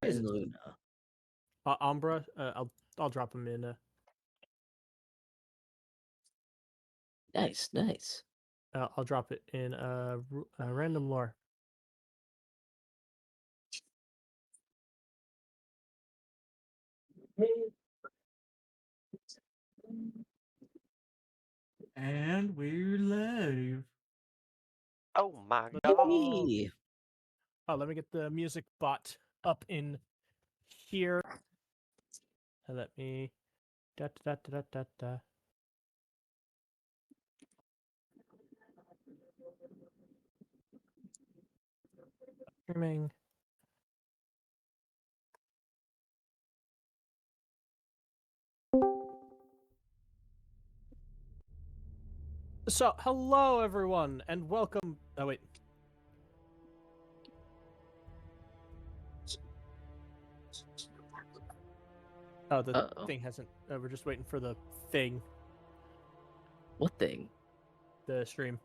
is and it? Luna. Umbra. I'll drop him in. Nice, nice. I'll drop it in random lore. And we're live. Oh my Let's- god. Hey. Oh, let me get the music bot up in here. Let me. Da da da da da da. Streaming. So, hello everyone, and welcome. Oh wait. Oh, the Uh-oh. thing hasn't. We're just waiting for the thing, What thing? the stream,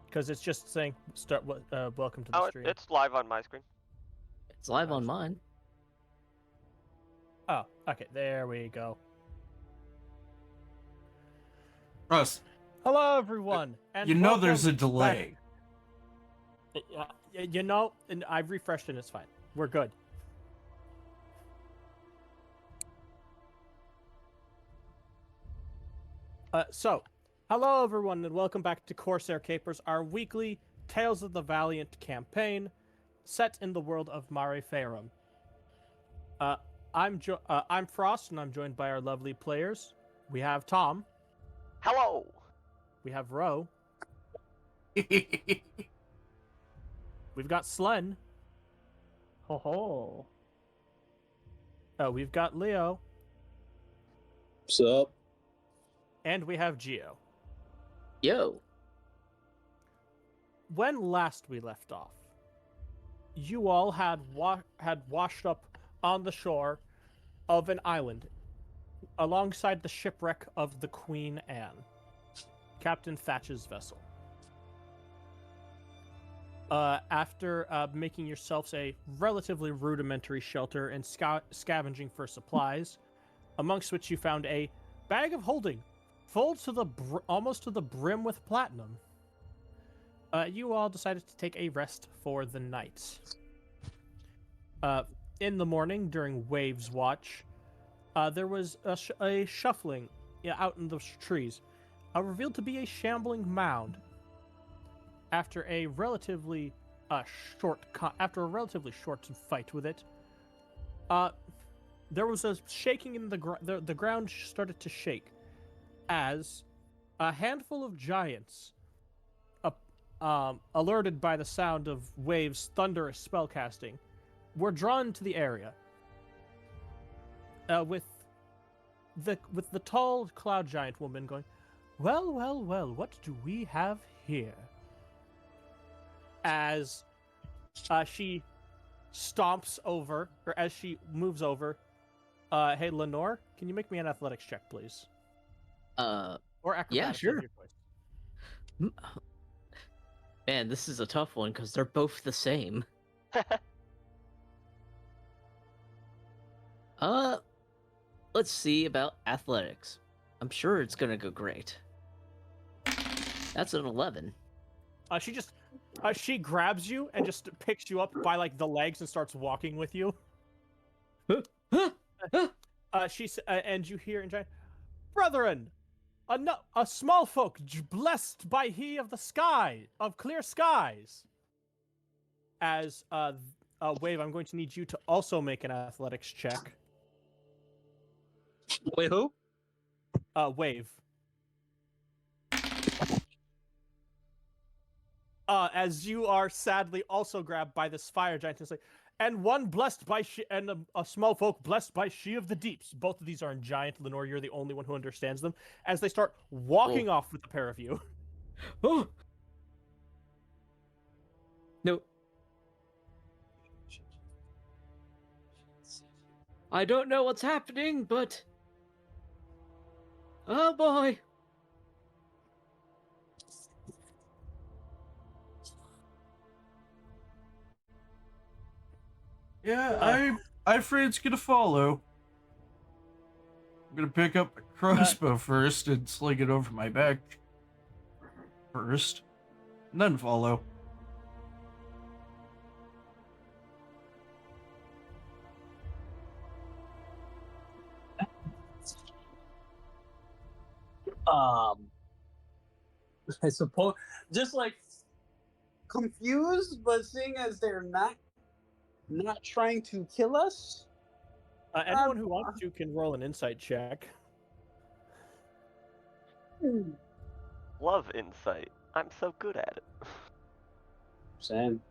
because it's just saying start. Welcome to the Oh, stream. it's live on my screen. It's live on Nice. mine. Oh, okay. There we go. Russ, Hello everyone, and you know welcome there's a back- delay. You know, and I've refreshed and it's fine. We're good. So, hello everyone, and welcome back to Corsair Capers, our weekly Tales of the Valiant campaign, set in the world of Mare Farum. I'm Frost, and I'm joined by our lovely players. We have Tom. Hello. We have Ro. We've got Slen. Ho ho. We've got Leo. What's up? And we have Geo. Yo. When last we left off, you all had washed up on the shore of an island alongside the shipwreck of the Queen Anne, Captain Thatch's vessel. After making yourselves a relatively rudimentary shelter and scavenging for supplies, amongst which you found a bag of holding, full to the almost to the brim with platinum, you all decided to take a rest for the night. In the morning, during Waves Watch, there was a shuffling out in the trees, revealed to be a shambling mound. After a relatively short fight with it, there was a shaking in the ground started to shake as a handful of giants, alerted by the sound of Waves' thunderous spellcasting, were drawn to the area. With the tall cloud giant woman going, well, well, well, what do we have here? As she stomps over, or as she moves over, hey, Lenore, can you make me an athletics check, please? Or acrobatics, sure. your choice. Man, this is a tough one because they're both the same. Let's see about athletics. I'm sure it's gonna go great. That's an 11. She grabs you and just picks you up by like the legs and starts walking with you. And you hear in giant, brethren, a small folk blessed by he of the sky, of clear skies. As Wave, I'm going to need you to also make an athletics check. Wait, who? Wave. As you are sadly also grabbed by this fire giant, and say, and one blessed by and a small folk blessed by she of the deeps. Both of these are in giant. Lenore, you're the only one who understands them. As they start walking off with the pair of you. Oh. No. I don't know what's happening, but oh boy. Yeah, I'm afraid it's gonna follow. I'm gonna pick up a crossbow first and sling it over my back first, and then follow. I suppose just like confused, but seeing as they're not trying to kill us. Anyone who wants to can roll an insight check. Love insight. I'm so good at it. Same.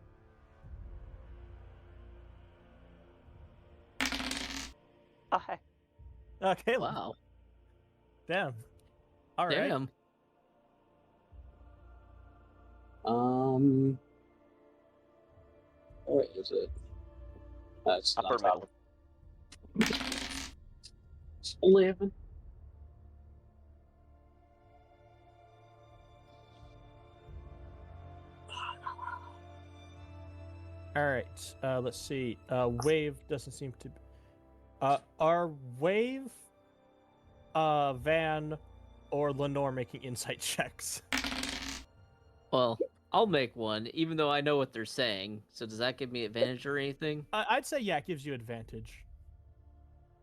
Oh, hey. Caleb. Wow. Damn. All right. Damn. Where is it? That's Upper on top. middle. 11. All right. Let's see. Wave doesn't seem to. Are Wave, Van, or Lenore making insight checks? Well, I'll make one, even though I know what they're saying. So does that give me advantage or anything? I'd say yeah, it gives you advantage.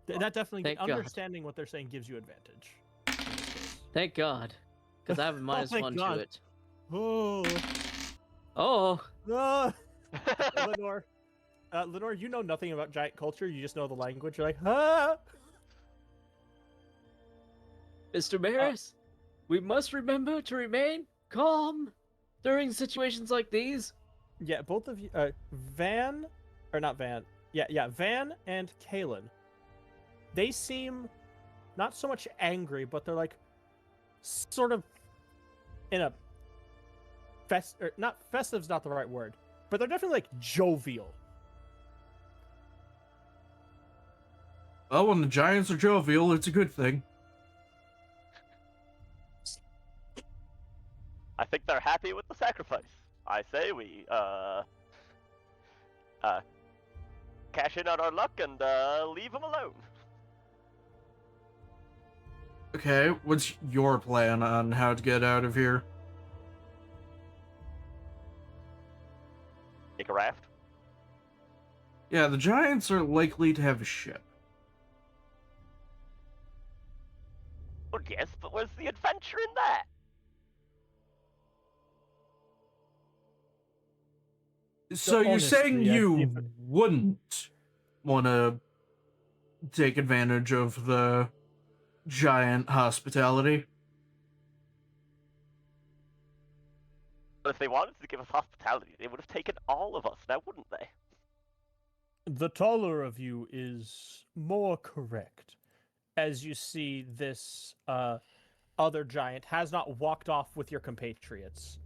That definitely Thank God. understanding what they're saying gives you advantage. in this case. Thank God. Because I have a minus thank one God. to it. Oh. Oh, Ah! Lenore. Lenore, you know nothing about giant culture. You just know the language. You're like, ah. Mr. Maris, we must remember to remain calm during situations like these. Yeah, both of you, Van, or not Van. Yeah, Van and Kalen. They seem not so much angry, but they're like sort of in a not festive's not the right word, but they're definitely like jovial. Well, when the Giants are jovial, it's a good thing. I think they're happy with the sacrifice. I say we, cash in on our luck and, leave them alone. Okay, what's your plan on how to get out of here? Take a raft. Yeah, the Giants are likely to have a ship. Well, yes, but where's the adventure in that? So you're saying Honestly, I you think- wouldn't want to take advantage of the giant hospitality? But if they wanted to give us hospitality, they would have taken all of us, now wouldn't they? The taller of you is more correct. As you see, this other giant has not walked off with your compatriots.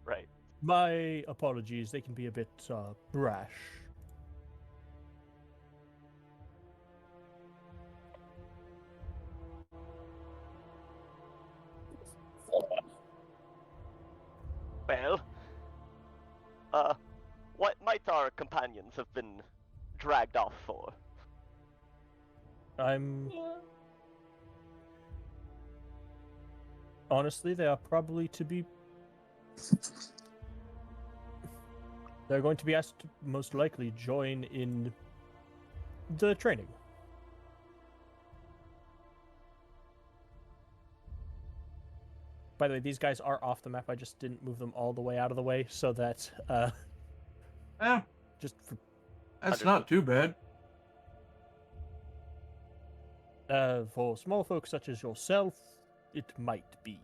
Right. My apologies, they can be a bit brash. Well, what might our companions have been dragged off for? Honestly, they are probably to be. They're going to be asked to most likely join in the training. By the way, these guys are off the map. I just didn't move them all the way out of the way so that Eh, just for, that's not too bad. for small folk such as yourself, it might be.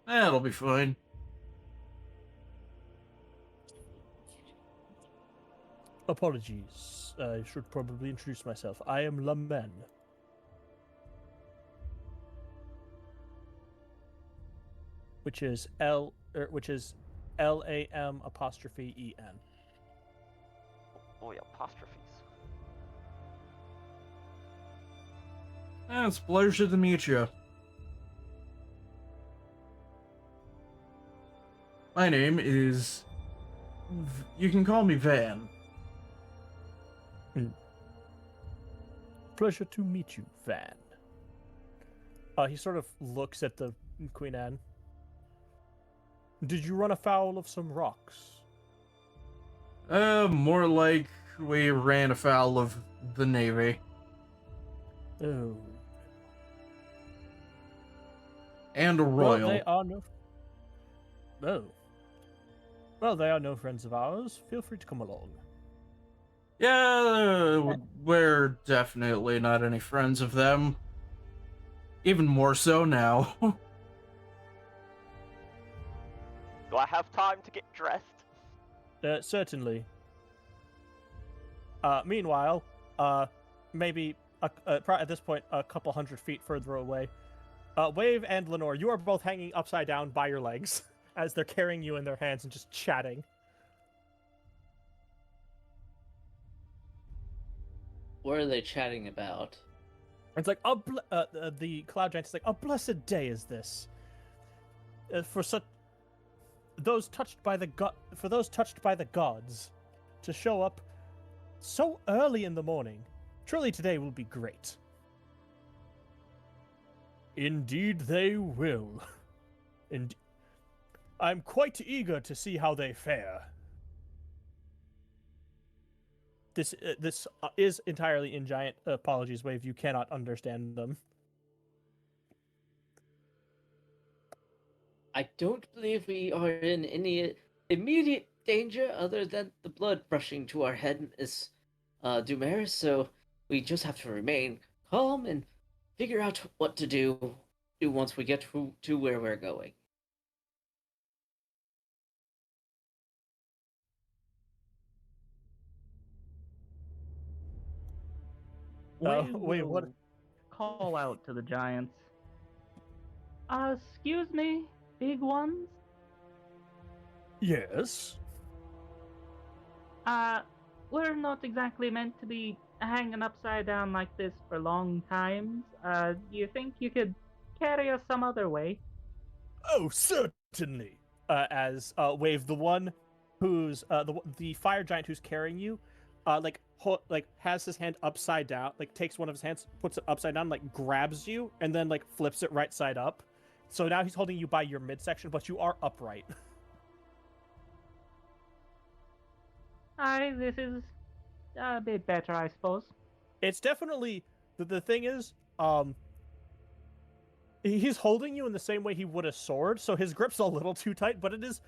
That'll be fine. Apologies. I should probably introduce myself. I am Lamen. Which is LAM apostrophe EN. Boy, apostrophes. It's a pleasure to meet you. My name is... You can call me Van. Pleasure to meet you, Van. He sort of looks at the Queen Anne. Did you run afoul of some rocks? More like we ran afoul of the Navy. Oh. And a Well, royal. they are no... Oh. Well, they are no friends of ours. Feel free to come along. Yeah, we're definitely not any friends of them. Even more so now. Do I have time to get dressed? Certainly. Meanwhile, maybe at this point, a couple 100 feet further away, Wave and Lenore, you are both hanging upside down by your legs as they're carrying you in their hands and just chatting. What are they chatting about? It's like the cloud giant is like, a blessed day is this. For those touched by the gods to show up so early in the morning. Truly today will be great. Indeed they will. And I'm quite eager to see how they fare. This is entirely in giant. Apologies, Wave. You cannot understand them. I don't believe we are in any immediate danger other than the blood rushing to our head, Miss Dumaris, so we just have to remain calm and figure out what to do once we get to where we're going. Wait, what? will call out to the giants. Excuse me, big ones? Yes. We're not exactly meant to be hanging upside down like this for long times. Do you think you could carry us some other way? Oh, certainly. As Wave, the one who's the fire giant who's carrying you, has his hand upside down, like takes one of his hands, puts it upside down, like grabs you, and then like flips it right side up. So now he's holding you by your midsection, but you are upright. This is a bit better, I suppose. It's definitely the thing is, he's holding you in the same way he would a sword, so his grip's a little too tight, but it is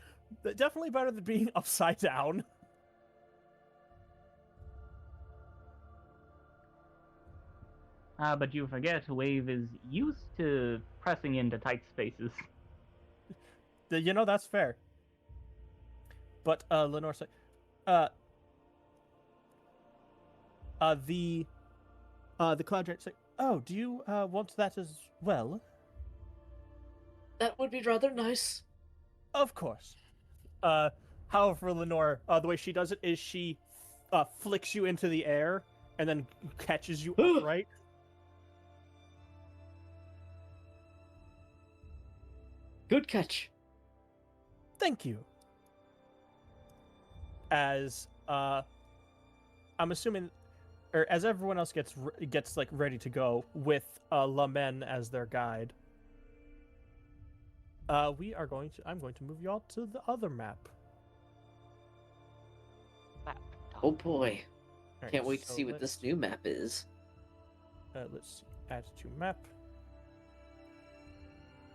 definitely better than being upside down. But you forget, Wave is used to pressing into tight spaces. That's fair. But Lenore said, the cloud giant said, "Oh, do you want that as well?" That would be rather nice. Of course. However, Lenore, the way she does it is she flicks you into the air and then catches you upright. Good catch. Thank you. As I'm assuming, or as everyone else gets like ready to go with Lamen as their guide, I'm going to move y'all to the other map. Oh boy. All right, Can't wait to so see what this new map is. Let's see. Add to map.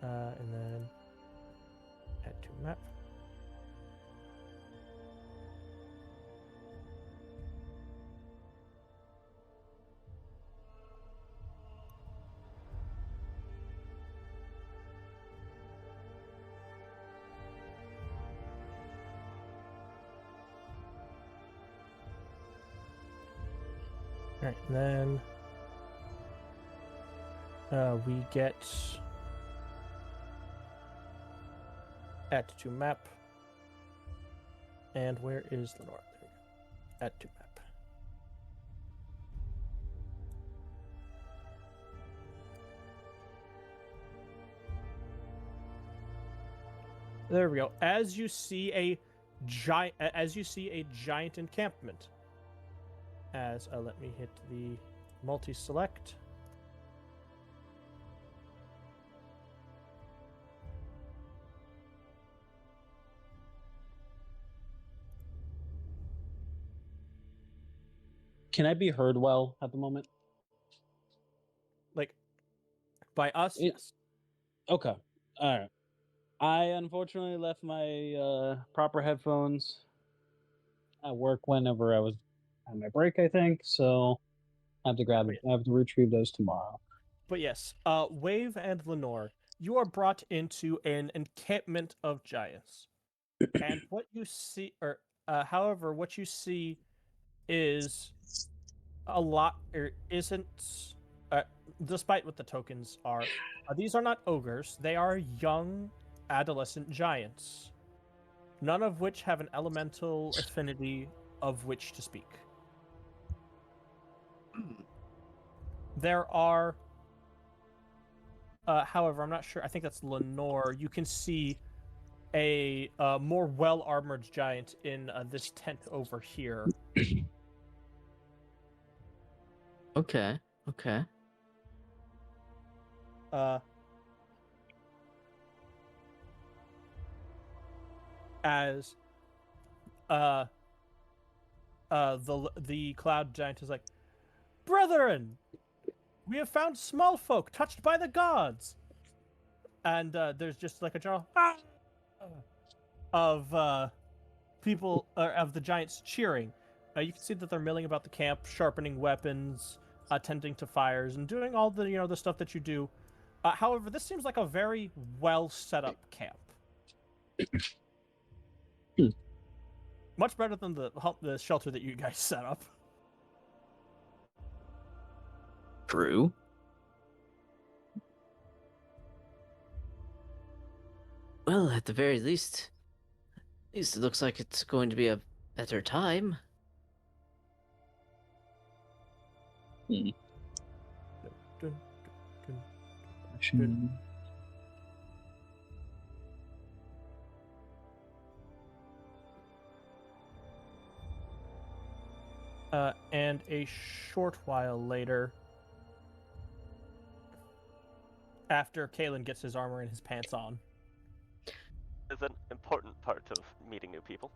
And then add to map. All right, and then we get add to map. And where is Lenore? There we go. Add to map. There we go. As you see a giant encampment. Let me hit the multi-select. Can I be heard well at the moment? Like, by us, It- yes. Okay. All right. I unfortunately left my proper headphones at work whenever I was on my break, I think. So I have to retrieve those tomorrow. But yes, Wave and Lenore, you are brought into an encampment of giants. And what you see, however, what you see is a lot, or isn't, despite what the tokens are, these are not ogres. They are young adolescent giants, none of which have an elemental affinity of which to speak. There are, however, I'm not sure. I think that's Lenore. You can see a more well-armored giant in this tent over here. Okay. Okay. As the cloud giant is like, "Brethren, we have found small folk touched by the gods," and there's just like a general of people of the giants cheering. You can see that they're milling about the camp, sharpening weapons, tending to fires, and doing all the the stuff that you do. However, this seems like a very well set up camp. Much better than the shelter that you guys set up. True. Well, at the very least, it looks like it's going to be a better time. Dun, dun, dun. And a short while later, after Kalen gets his armor and his pants on, Is an important part of meeting new people.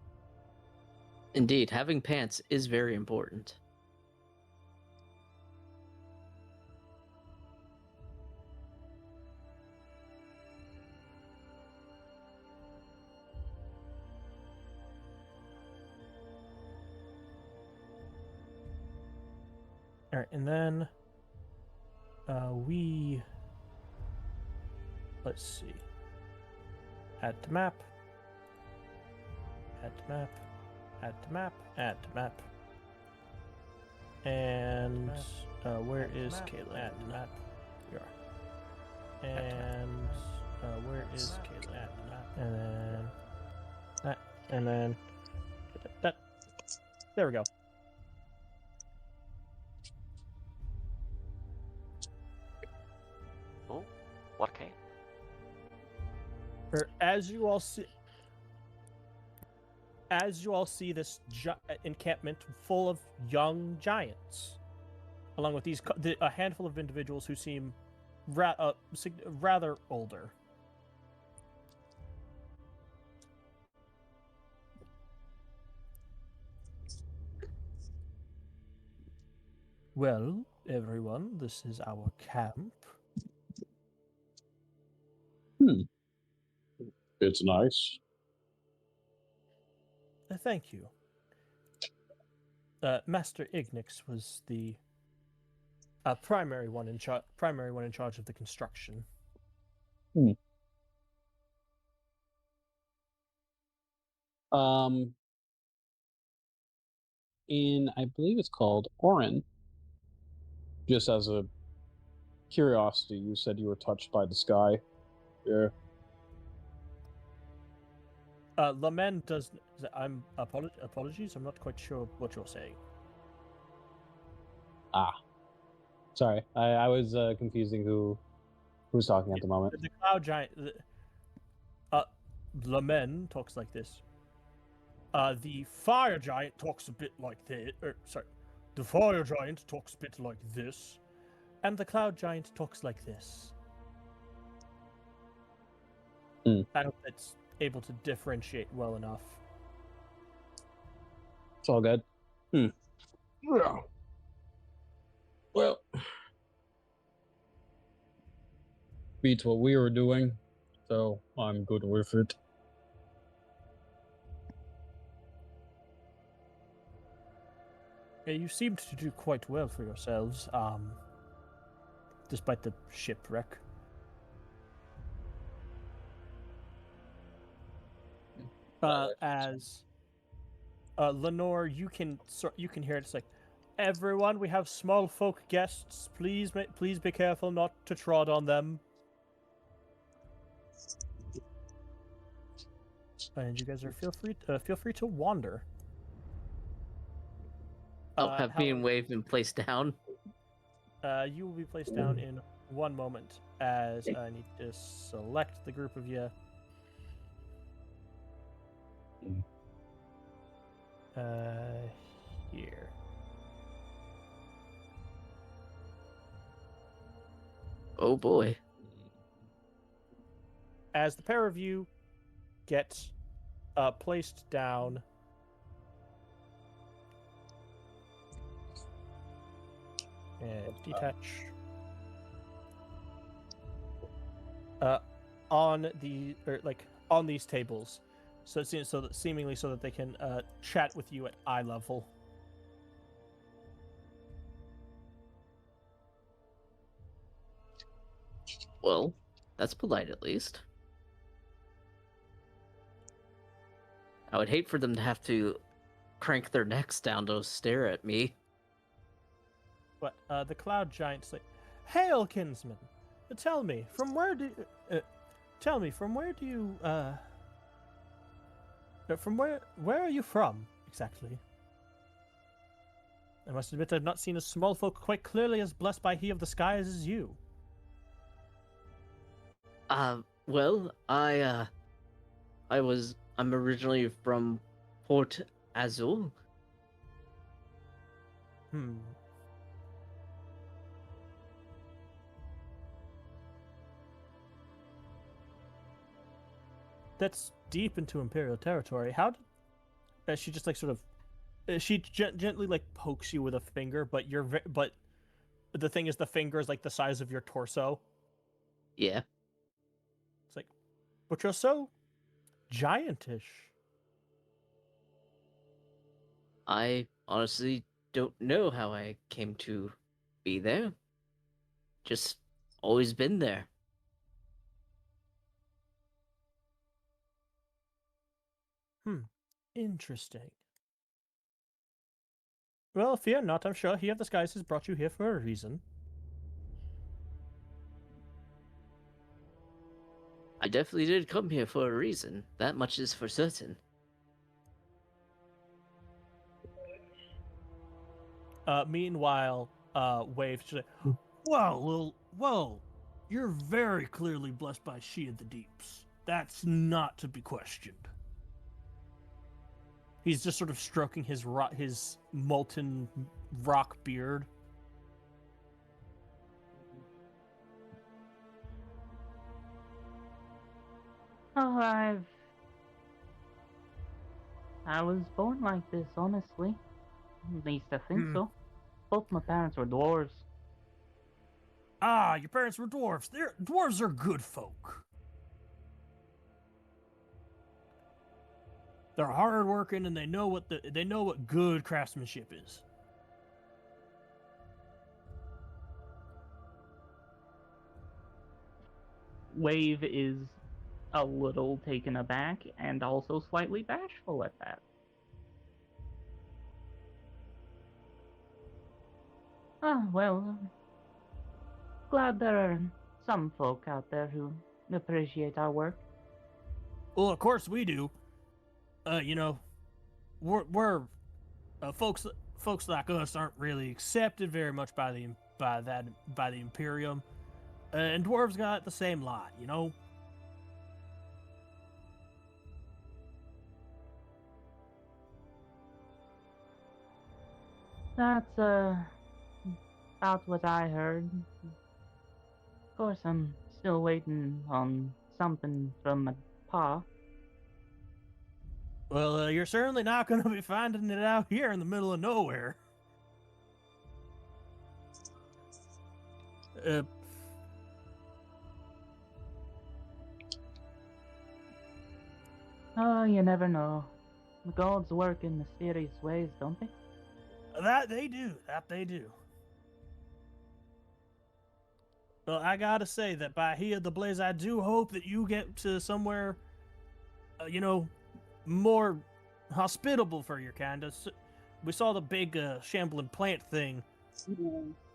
Indeed, having pants is very important. all right, and then let's see, add to map, add to map, add to map, add to map, and where is Kalen? Add to map. Here you are. And where is Kalen? Add to map. And then that, and then that. There we go. Oh, what came? As you all see this encampment full of young giants, along with a handful of individuals who seem rather older. Well, everyone, this is our camp. It's nice. Thank you. Master Ignix was the primary one in charge of the construction. In I believe it's called Orin. Just as a curiosity, you said you were touched by the sky. Yeah. Lamen does. Apologies. I'm not quite sure what you're saying. Sorry, I was confusing who's talking at the moment. The cloud giant. Lamen talks like this. The fire giant talks a bit like this. Sorry, the fire giant talks a bit like this, and the cloud giant talks like this. I hope it's able to differentiate well enough. It's all good. Yeah. Well, beats what we were doing, so I'm good with it. Yeah, you seemed to do quite well for yourselves, despite the shipwreck. As Lenore, you can hear it. It's like, everyone, we have small folk guests. Please be careful not to trod on them. And you guys are feel free to wander. Have me and Wave been placed down. You will be placed down in one moment, as I need to select the group of you. Here. Oh boy. As the pair of you get placed down, and detach on the on these tables, so seemingly so that they can chat with you at eye level. Well, that's polite at least. I would hate for them to have to crank their necks down to stare at me. But the cloud giant's like, "Hail, kinsman! Tell me, from where do you where are you from exactly? I must admit I've not seen a small folk quite clearly as blessed by he of the skies as you." Well, I'm originally from Port Azul. That's deep into Imperial territory. How did she just like sort of she gently like pokes you with a finger, but but the thing is, the finger is like the size of your torso. Yeah. It's like, but you're so giantish. I honestly don't know how I came to be there. Just always been there. Interesting. Well, fear not. I'm sure He of the Skies has brought you here for a reason. I definitely did come here for a reason. That much is for certain. Meanwhile, Wave, she's like, well, you're very clearly blessed by She of the Deeps. That's not to be questioned. He's just sort of stroking his molten rock beard. Oh, I was born like this, honestly. At least I think so. Both my parents were dwarves. Ah, your parents were dwarves. Dwarves are good folk. They're hardworking and they know what good craftsmanship is. Wave is a little taken aback and also slightly bashful at that. Ah, well, glad there are some folk out there who appreciate our work. Well, of course we do. We're folks like us aren't really accepted very much by the Imperium, and dwarves got the same lot, you know. That's about what I heard. Of course, I'm still waiting on something from my pa. Well, you're certainly not going to be finding it out here in the middle of nowhere. Uh, Oh, you never know. The gods work in mysterious ways, don't they? that they do. That they do. Well, I gotta say that by here the blaze, I do hope that you get to somewhere, more hospitable for your kind. We saw the big shambling plant thing.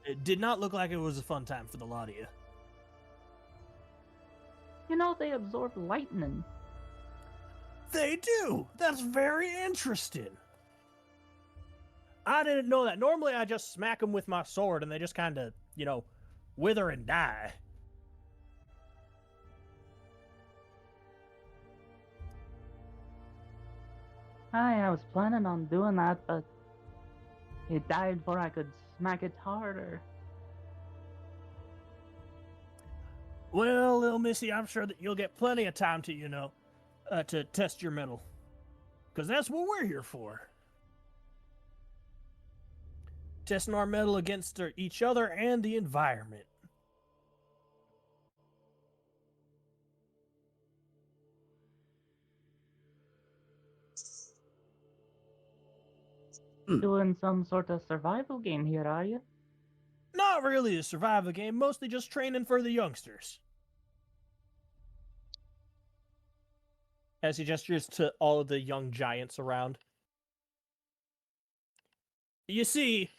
It did not look like it was a fun time for the lot of you. You know, they absorb lightning. They do. That's very interesting. I didn't know that. Normally, I just smack them with my sword, and they just kind of, wither and die. I was planning on doing that, but it died before I could smack it harder. Well, little missy, I'm sure that you'll get plenty of time to, to test your mettle. Because that's what we're here for. Testing our mettle against each other and the environment. Doing some sort of survival game here, are you? Not really a survival game, mostly just training for the youngsters. As he gestures to all of the young giants around. You see,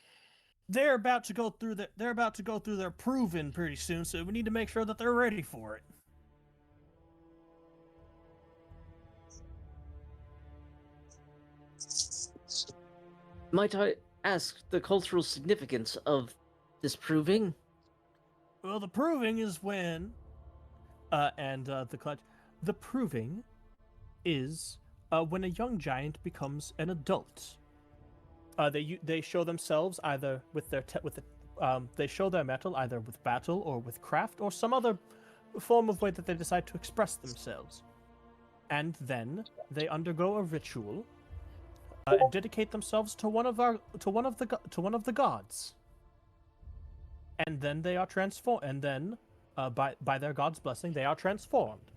they're about to go through their proving pretty soon, so we need to make sure that they're ready for it. Might I ask the cultural significance of this proving? Well, the proving is when, the proving is when a young giant becomes an adult. They show themselves either with they show their mettle either with battle or with craft or some other form of way that they decide to express themselves, and then they undergo a ritual and dedicate themselves to one of the gods, and then they are transformed. And then, by their god's blessing, they are transformed.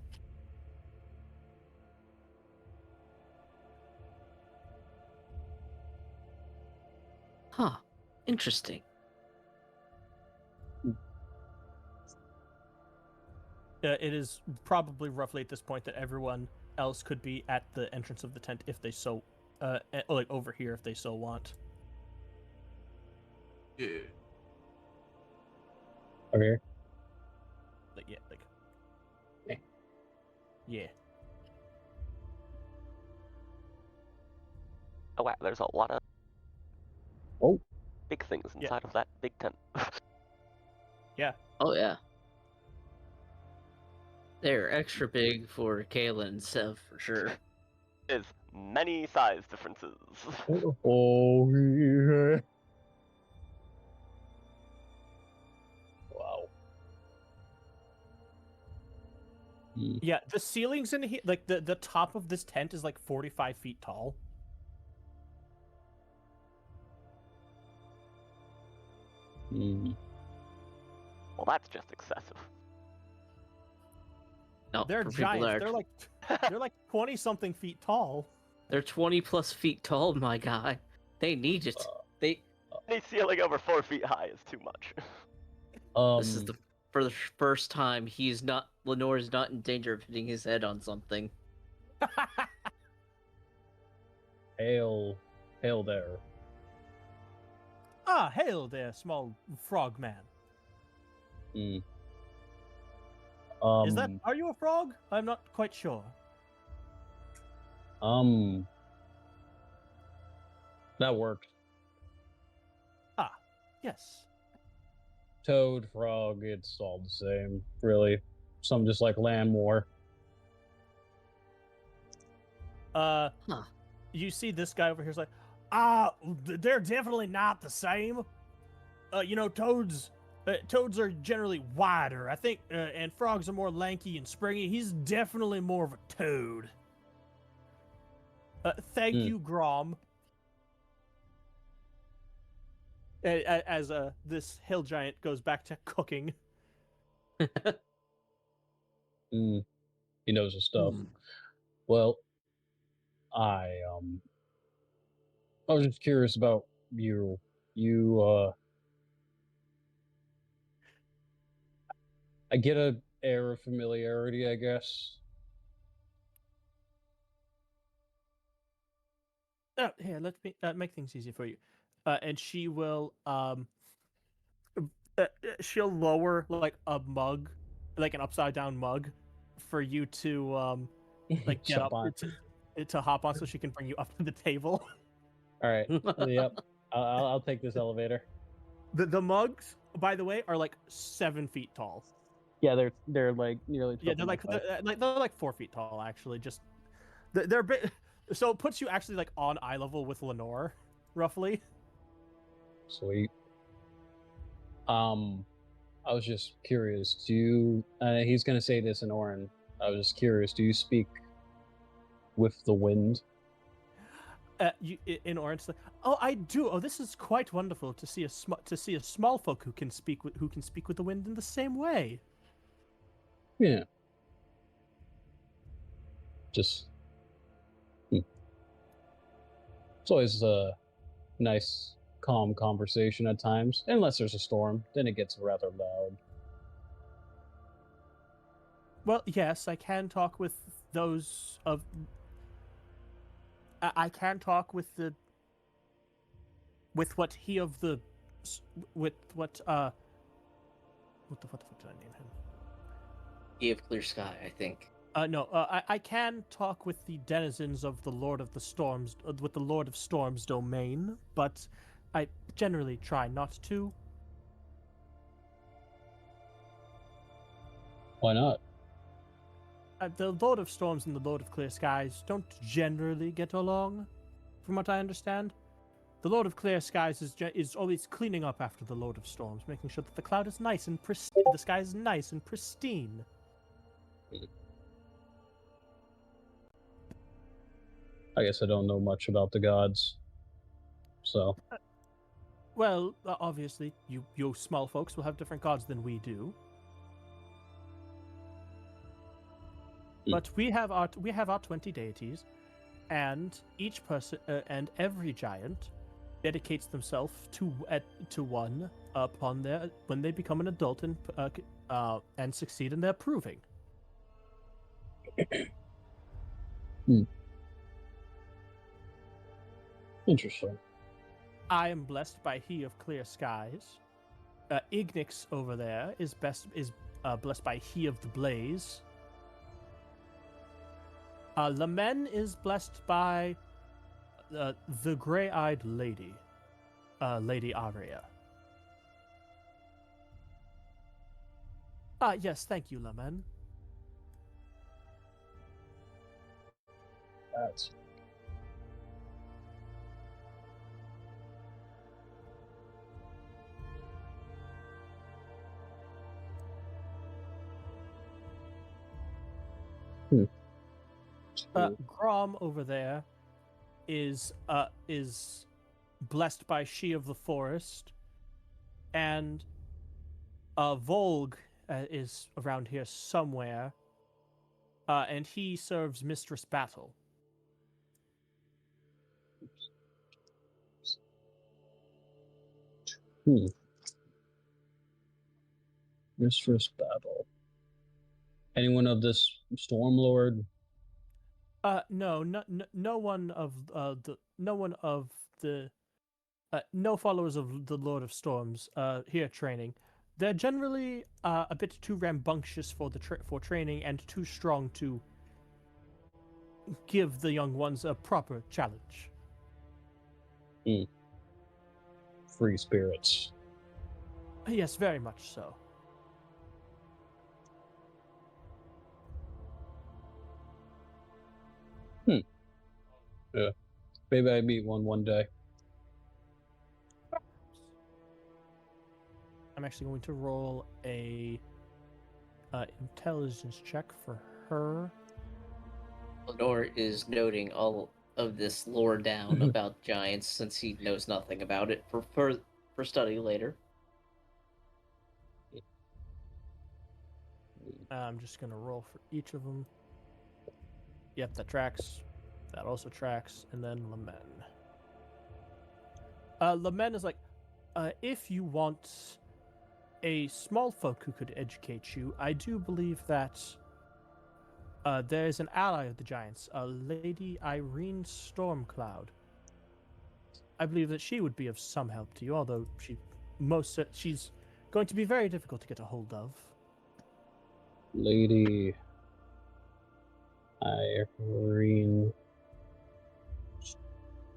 Huh. Interesting. It is probably roughly at this point that everyone else could be at the entrance of the tent if they so, like over here if they so want. Yeah. Okay. Yeah. Oh wow, there's a lot of big things inside of that big tent. Yeah. Oh yeah. They're extra big for Kayla and Sev for sure. There's many size differences. Oh, yeah. Wow. Yeah, the ceilings in here, like the top of this tent is like 45 feet tall. Mm. Well, that's just excessive. No, They're for people giants. that They're like 20 something feet tall. they're 20 plus feet tall, my guy. They need it. Any ceiling over 4 feet high is too much. This is for the first time Lenore is not in danger of hitting his head on something. Hail there. Ah, hail there, small frog man. Mm. Are you a frog? I'm not quite sure. That worked. Ah, yes. Toad, frog, it's all the same, really. Some just like land more. You see this guy over here is like, They're definitely not the same. Toads are generally wider. I think, and frogs are more lanky and springy. He's definitely more of a toad. Thank Hmm. you, Grom. As this hill giant goes back to cooking. Mm, he knows his stuff. Hmm. Well, I I was just curious about you. You I get a air of familiarity, I guess. Here, let me make things easier for you. And she will she'll lower like a mug, like an upside down mug, for you to like get Jump up on. to hop on, so she can bring you up to the table. All right. Yep. I'll take this elevator. The mugs, by the way, are like 7 feet tall. Yeah, they're like nearly Yeah, triple my height. they're like 4 feet tall actually. Just they're bit, so it puts you actually like on eye level with Lenore, roughly. Sweet. I was just curious. Do you? He's gonna say this in Orin. I was just curious. Do you speak with the wind? In Orange, oh, I do. Oh, this is quite wonderful to see a small folk who can speak with the wind in the same way. Yeah. Just. Hmm. It's always a nice, calm conversation at times, unless there's a storm. Then it gets rather loud. Well, yes, I can talk with those of. I can talk with the. With what he of the. With what What the fuck did I name him? He of Clear Sky, I think. No, I can talk with the denizens of the Lord of the Storms, with the Lord of Storms domain, but I generally try not to. Why not? The Lord of Storms and the Lord of Clear Skies don't generally get along, from what I understand. The Lord of Clear Skies is always cleaning up after the Lord of Storms, making sure that the cloud is nice and the sky is nice and pristine. I guess I don't know much about the gods. So. Well, obviously, you small folks will have different gods than we do. But we have our 20 deities, and each person and every giant dedicates themselves to one upon their when they become an adult and succeed in their proving. Interesting. I am blessed by he of clear skies. Ignix over there is blessed by he of the blaze. Lamen is blessed by the gray-eyed lady, Lady Aria. Yes, thank you, Lamen. That's. Grom over there is blessed by she of the forest, and Volg is around here somewhere, and he serves Mistress Battle. Mistress Battle. Anyone of this Stormlord? No one of the no followers of the Lord of Storms here training. They're generally a bit too rambunctious for for training and too strong to give the young ones a proper challenge. Free spirits. Yes, very much so. Yeah. Maybe I meet one day. I'm actually going to roll a intelligence check for her. Lenore is noting all of this lore down about giants since he knows nothing about it for study later. I'm just going to roll for each of them. Yep, that tracks. That also tracks. And then Lemen. Lemen is like, if you want a small folk who could educate you, I do believe that there is an ally of the giants, a Lady Irene Stormcloud. I believe that she would be of some help to you, although she's going to be very difficult to get a hold of. Lady Irene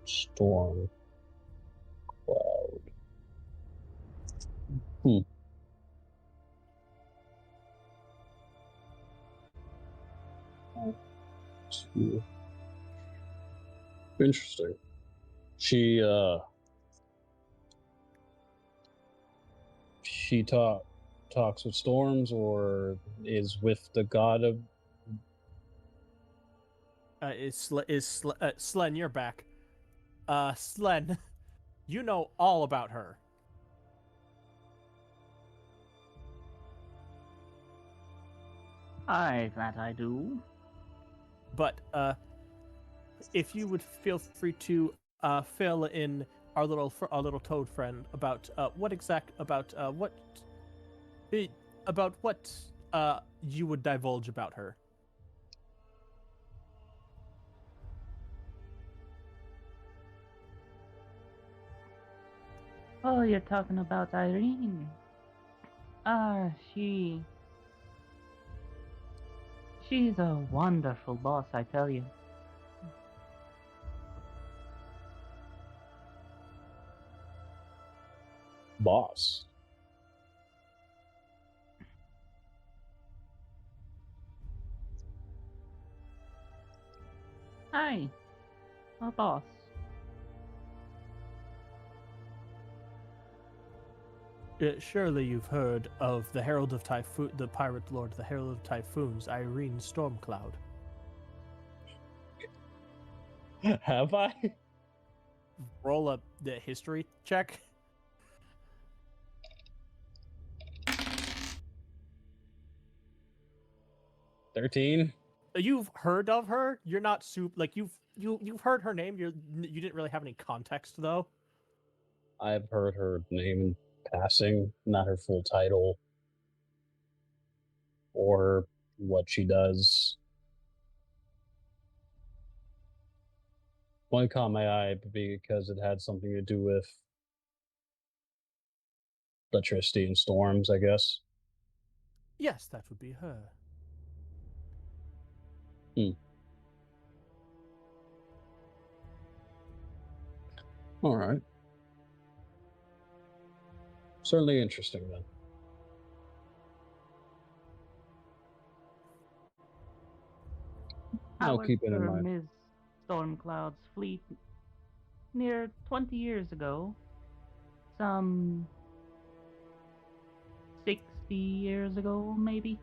Storm Cloud. Interesting. She talks with storms, or is with the god of. Slen, you're back. Slen, you know all about her. Aye, that I do. But if you would feel free to fill in our little toad friend about what you would divulge about her. Oh, you're talking about Irene. Ah, she's a wonderful boss, I tell you. Boss. Aye, a boss. Surely you've heard of the Herald of Typhoon, the pirate lord, the Herald of Typhoons, Irene Stormcloud. Have I? Roll up the history check. 13? You've heard of her. You're not you've heard her name. You didn't really have any context though. I've heard her name in passing, not her full title or what she does. One caught my eye because it had something to do with electricity and storms, I guess. Yes, that would be her. All right. Certainly interesting then. I'll keep it in However, mind. Ms. Stormcloud's fleet near 20 years ago, some 60 years ago, maybe.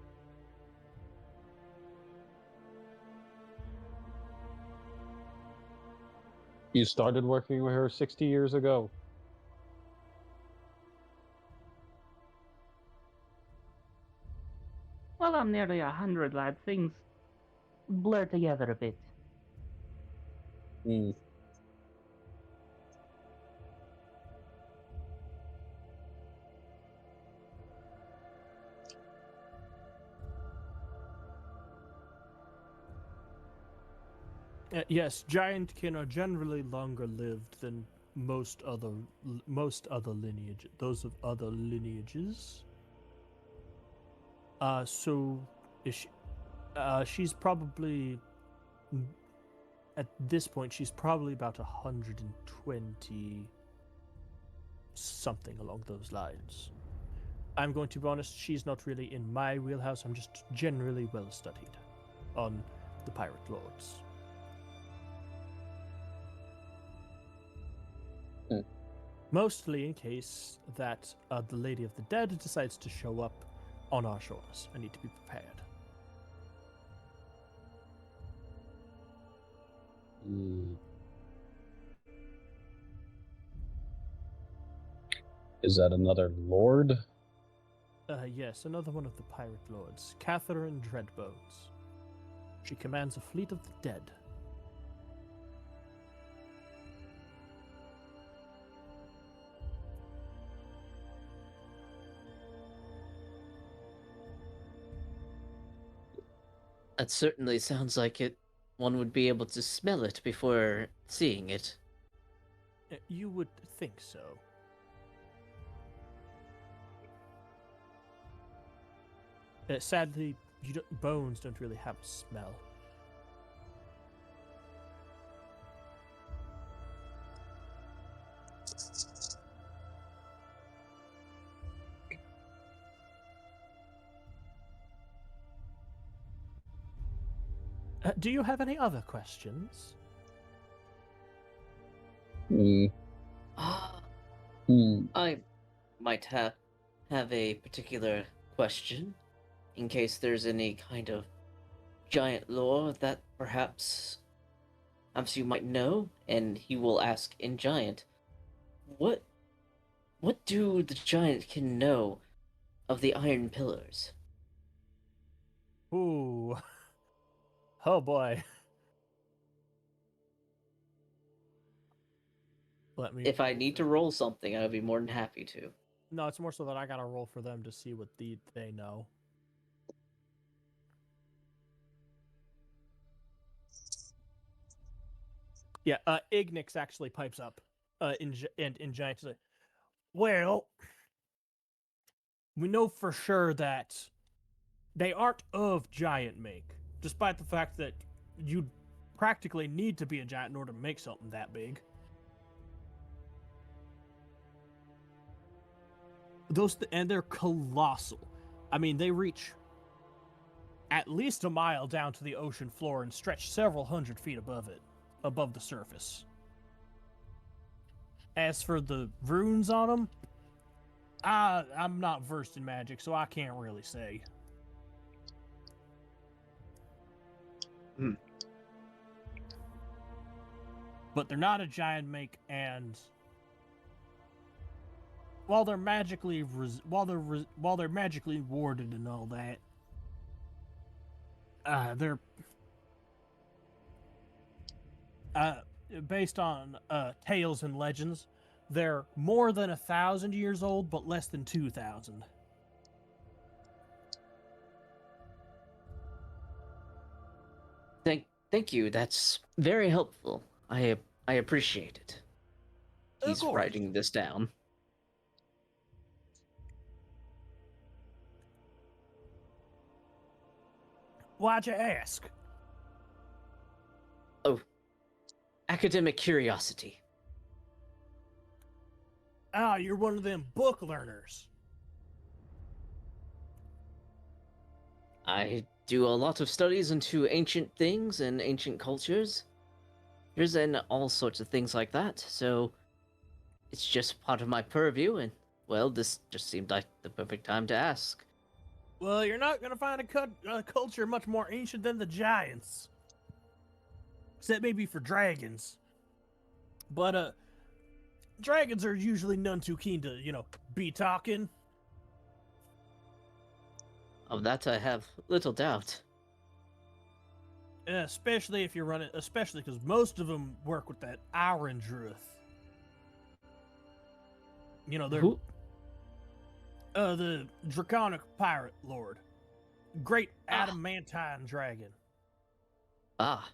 You started working with her 60 years ago. Well, I'm nearly 100, lad. Things blur together a bit. Hmm. Yes, giant kin are generally longer lived than most other lineage. Those of other lineages. So is she, she's probably at this point she's probably about 120 something along those lines. I'm going to be honest, she's not really in my wheelhouse. I'm just generally well studied on the pirate lords. Mostly in case that the Lady of the Dead decides to show up on our shores. I need to be prepared. Hmm. Is that another lord? Yes, another one of the pirate lords, Catherine Dreadbones. She commands a fleet of the dead. That certainly sounds like it. One would be able to smell it before seeing it. You would think so. Sadly, bones don't really have a smell. Do you have any other questions? Hmm. Ah, Hmm. I might have a particular question in case there's any kind of giant lore that perhaps you might know, and he will ask in giant, what do the giant can know of the iron pillars? Ooh. Oh boy. Let me. If I need to roll something, I would be more than happy to. No, it's more so that I gotta roll for them to see what they know. Yeah, Ignix actually pipes up, in giant. Well, we know for sure that they aren't of giant make, despite the fact that you'd practically need to be a giant in order to make something that big. And they're colossal. I mean, they reach at least a mile down to the ocean floor and stretch several hundred feet above the surface. As for the runes on them, I'm not versed in magic, so I can't really say. Hmm. But they're not a giant make, and while they're magically warded and all that, they're based on tales and legends. They're more than 1,000 years old, but less than 2,000. Thank you. That's very helpful. I appreciate it. Of He's course. writing this down. Why'd you ask? Academic curiosity. Ah, you're one of them book learners. I do a lot of studies into ancient things and ancient cultures. There's and all sorts of things like that. So it's just part of my purview, and well, this just seemed like the perfect time to ask. Well, you're not gonna find a culture much more ancient than the giants. Except maybe for dragons. But, dragons are usually none too keen to, be talking. Of that I have little doubt. Especially if you're running, especially because most of them work with that Iron Druth. They're Who? the draconic pirate lord, great Ah. adamantine dragon. Ah.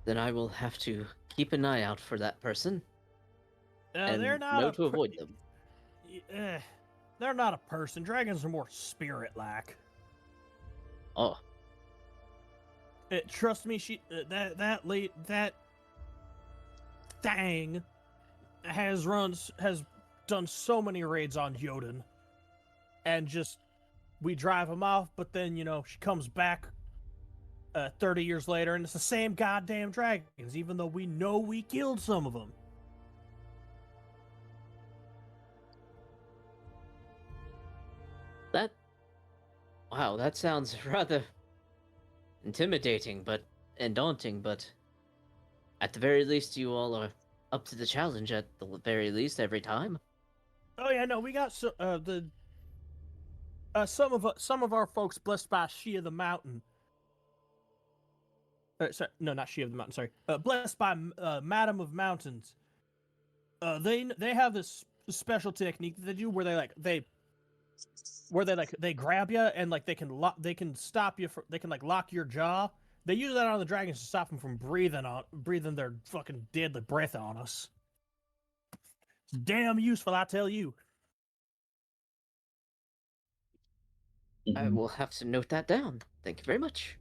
Then I will have to keep an eye out for that person and They're not know to avoid them. They're not a person. Dragons are more spirit-like. Oh, Trust me, that thing has done so many raids on Jotun, and just we drive him off, but then she comes back 30 years later, and it's the same goddamn dragons, even though we know we killed some of them. That wow, that sounds rather intimidating, and daunting. But at the very least, you all are up to the challenge. At the very least, every time. Oh yeah, no, we got some of our folks blessed by She of the Mountain. Sorry, no, not She of the Mountain. Sorry, blessed by Madam of Mountains. They have this special technique that they do where they grab you and like they can stop you they can like lock your jaw. They use that on the dragons to stop them from breathing their fucking deadly breath on us. It's damn useful, I tell you. I will have to note that down. Thank you very much.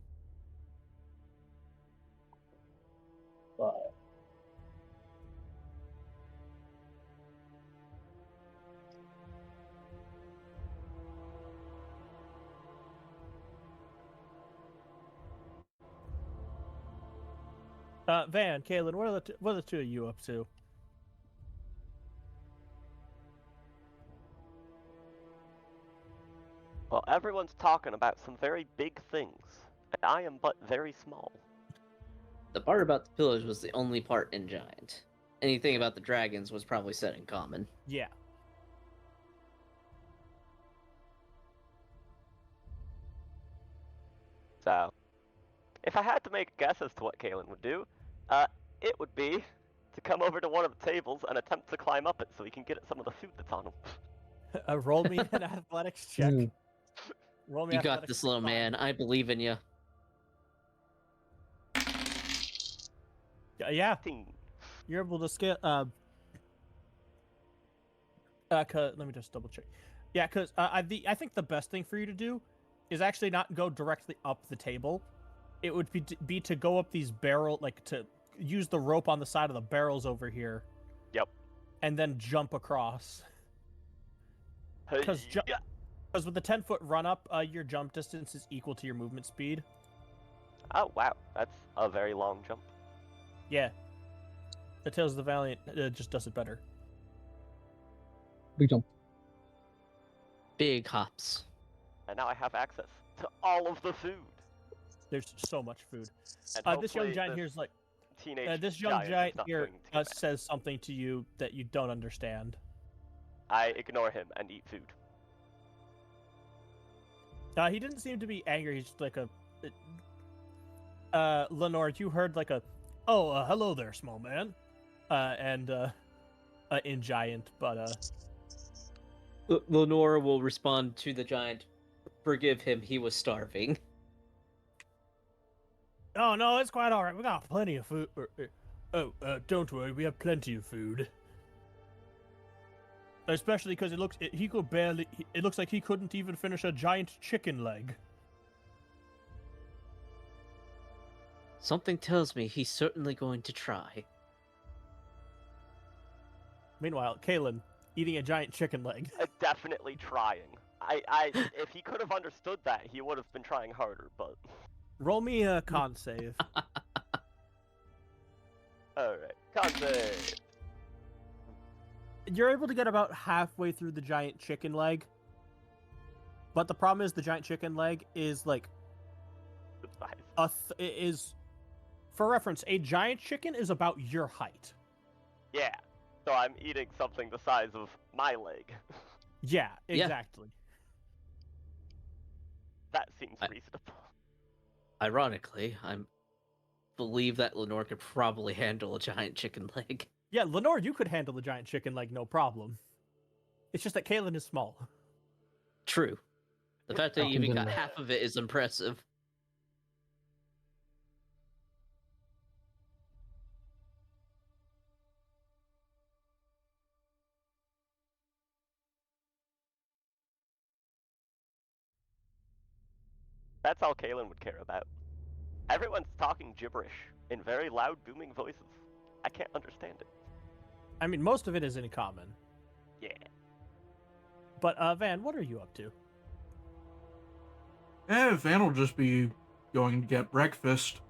But Van, Kaylin, what are the two of you up to? Well, everyone's talking about some very big things, and I am but very small. The part about the pillars was the only part in Giant. Anything about the dragons was probably said in common. Yeah. So, if I had to make a guess as to what Kalen would do, it would be to come over to one of the tables and attempt to climb up it so he can get at some of the food that's on him. Roll me an athletics check. Hmm. Roll me You got athletics this, to little climb. man. I believe in you. Yeah, 15. you're able to scale. Let me just double check. Yeah, because I think the best thing for you to do is actually not go directly up the table. It would be to go up these like to use the rope on the side of the barrels over here. Yep. And then jump across. Because Yeah. with the 10-foot run up, your jump distance is equal to your movement speed. Oh wow, that's a very long jump. Yeah. The Tales of the Valiant just does it better. big jump. Big hops. And now I have access to all of the food. There's so much food. And This young hopefully giant this here is like, teenage this young giant is not here going to get mad. says something to you that you don't understand. I ignore him and eat food. He didn't seem to be angry. He's just like Lenore, you heard like hello there, small man, in giant, but Lenora will respond to the giant. Forgive him, he was starving. oh no, it's quite all right. We got plenty of food. Don't worry, we have plenty of food. Especially because it looks like he couldn't even finish a giant chicken leg. Something tells me he's certainly going to try. Meanwhile, Kalen eating a giant chicken leg. Definitely trying. If he could have understood that, he would have been trying harder, but... Roll me a con save. Alright, con save. You're able to get about halfway through the giant chicken leg. But the problem is the giant chicken leg is like Size. for reference, a giant chicken is about your height. Yeah, so I'm eating something the size of my leg. Yeah, Yeah. exactly. That seems reasonable. Ironically, I believe that Lenore could probably handle a giant chicken leg. Yeah, Lenore, you could handle the giant chicken leg no problem. It's just that Kalen is small. True. The fact that you even got Continue. half of it is impressive. That's all Kalen would care about. Everyone's talking gibberish in very loud, booming voices. I can't understand it. I mean, most of it is in common. Yeah. But, Van, what are you up to? Van will just be going to get breakfast.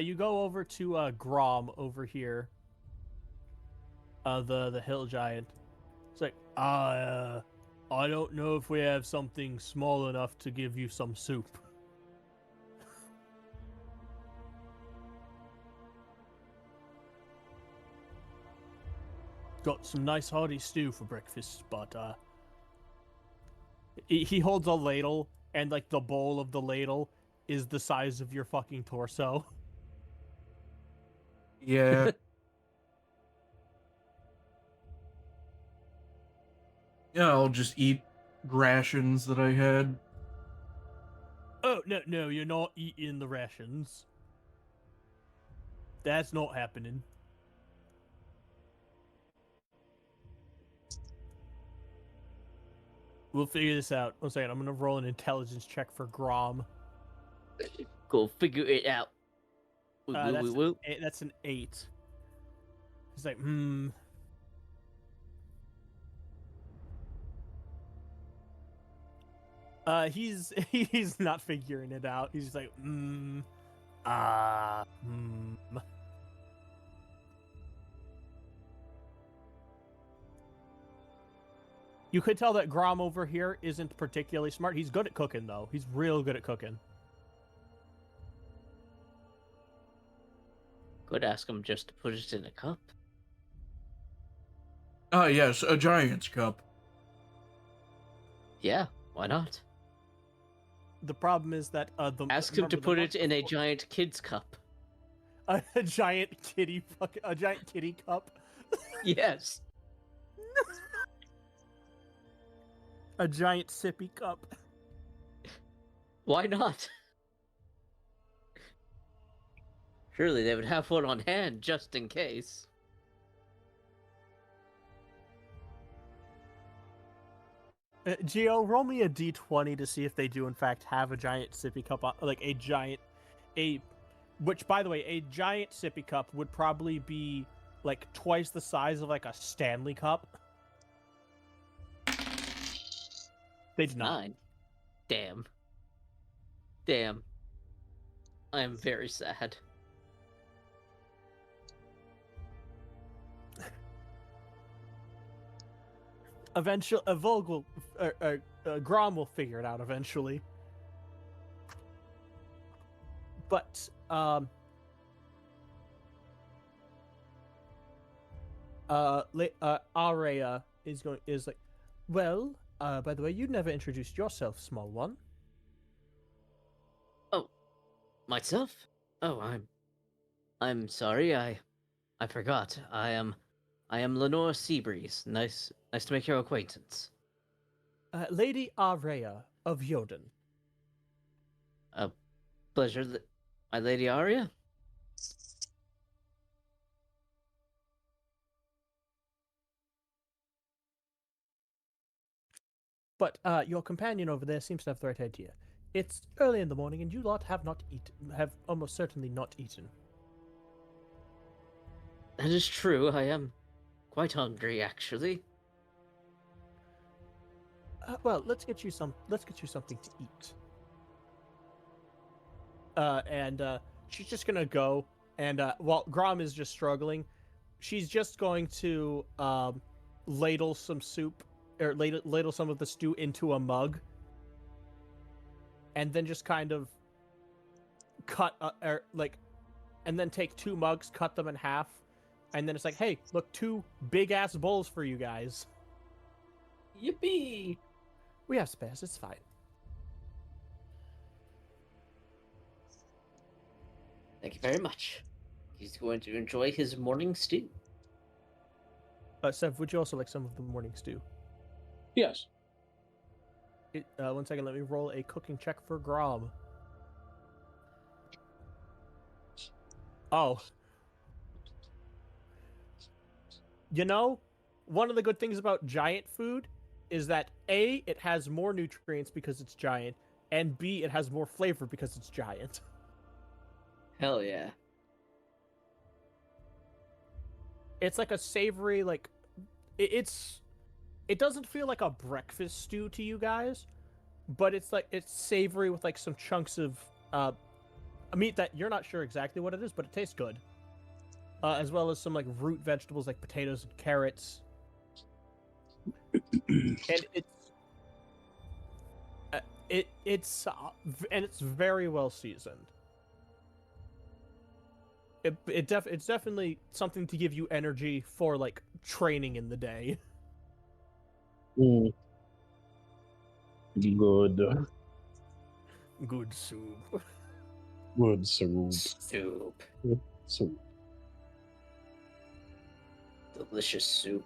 You go over to, Grom over here. The hill giant. It's like, I don't know if we have something small enough to give you some soup. Got some nice hearty stew for breakfast, but he holds a ladle, and like the bowl of the ladle is the size of your fucking torso. Yeah. Yeah, I'll just eat rations that I had. Oh, no, you're not eating the rations. That's not happening. We'll figure this out. One second, I'm gonna roll an intelligence check for Grom. Go figure it out. That's an 8. He's like, he's not figuring it out. He's just like, You could tell that Grom over here isn't particularly smart. He's good at cooking, though. He's real good at cooking. Could ask him just to put it in a cup. Ah, yes, a giant's cup. Yeah, why not? The problem is that Ask him to put it in a giant kid's cup. a giant kitty cup. Yes. A giant sippy cup. Why not? Surely they would have one on hand just in case. Gio, roll me a d20 to see if they do in fact have a giant sippy cup, which, by the way, a giant sippy cup would probably be like twice the size of like a Stanley cup. They did not. 9. Damn. I am very sad. Eventually, Grom will figure it out eventually. But Aria is like, well, by the way, you never introduced yourself, small one. Oh, myself? Oh, I'm sorry. I forgot. I am Lenore Seabreeze. Nice to make your acquaintance. Lady Aria of Yoden. Pleasure, my Lady Aria. But your companion over there seems to have the right idea. It's early in the morning, and you lot have almost certainly not eaten. That is true. I am quite hungry, actually. Well, let's get you something to eat. And she's just gonna go, and while Grom is just struggling, she's just going to ladle some soup, or ladle some of the stew into a mug, and then just kind of cut, and then take 2 mugs, cut them in half, and then it's like, hey, look, 2 big-ass bowls for you guys. Yippee! We have spares, it's fine. Thank you very much. He's going to enjoy his morning stew. Sev, would you also like some of the morning stew? Yes. 1 second, let me roll a cooking check for Grom. Oh. You know, one of the good things about giant food is that A, it has more nutrients because it's giant, and B, it has more flavor because it's giant. Hell yeah. It's like a savory, like, it doesn't feel like a breakfast stew to you guys, but it's savory with like some chunks of meat that you're not sure exactly what it is, but it tastes good. As well as some like root vegetables like potatoes and carrots. and it's very well seasoned. It's definitely something to give you energy for like training in the day. Mm. Good. Good soup. Good soup. Soup. Good soup. Delicious soup.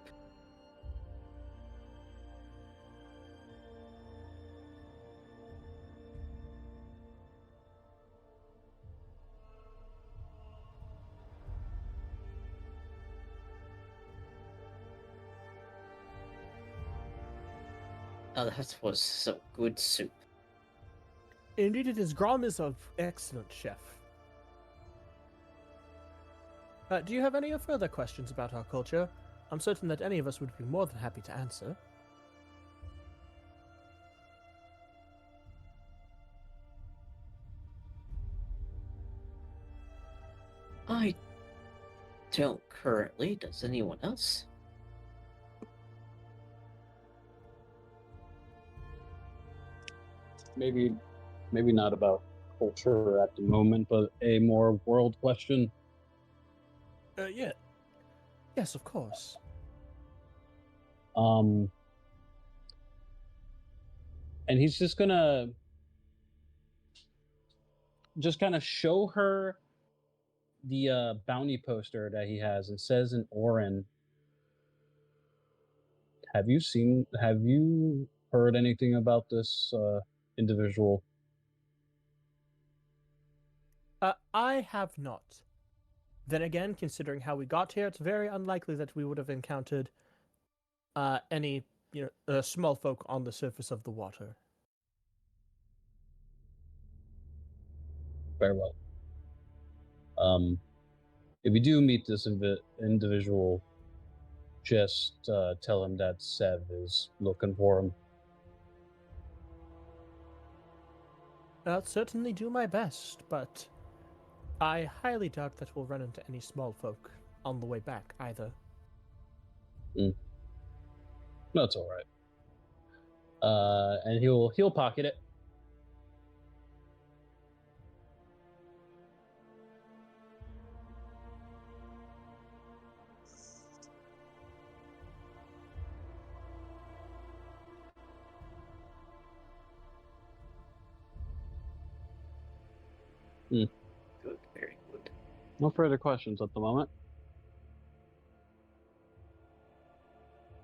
Oh, that was some good soup. Indeed, it is. Grom is an excellent chef. Do you have any further questions about our culture? I'm certain that any of us would be more than happy to answer. I don't currently. Does anyone else? Maybe not about culture at the moment, but a more world question. Yeah. Yes, of course. And he's just gonna kind of show her the bounty poster that he has. It says in Orin. Have you heard anything about this individual? I have not. Then again, considering how we got here, it's very unlikely that we would have encountered any, small folk on the surface of the water. Very well. If you do meet this individual, just tell him that Sev is looking for him. I'll certainly do my best, but I highly doubt that we'll run into any small folk on the way back either. No, it's all right. And he'll pocket it. Good, very good. No further questions at the moment.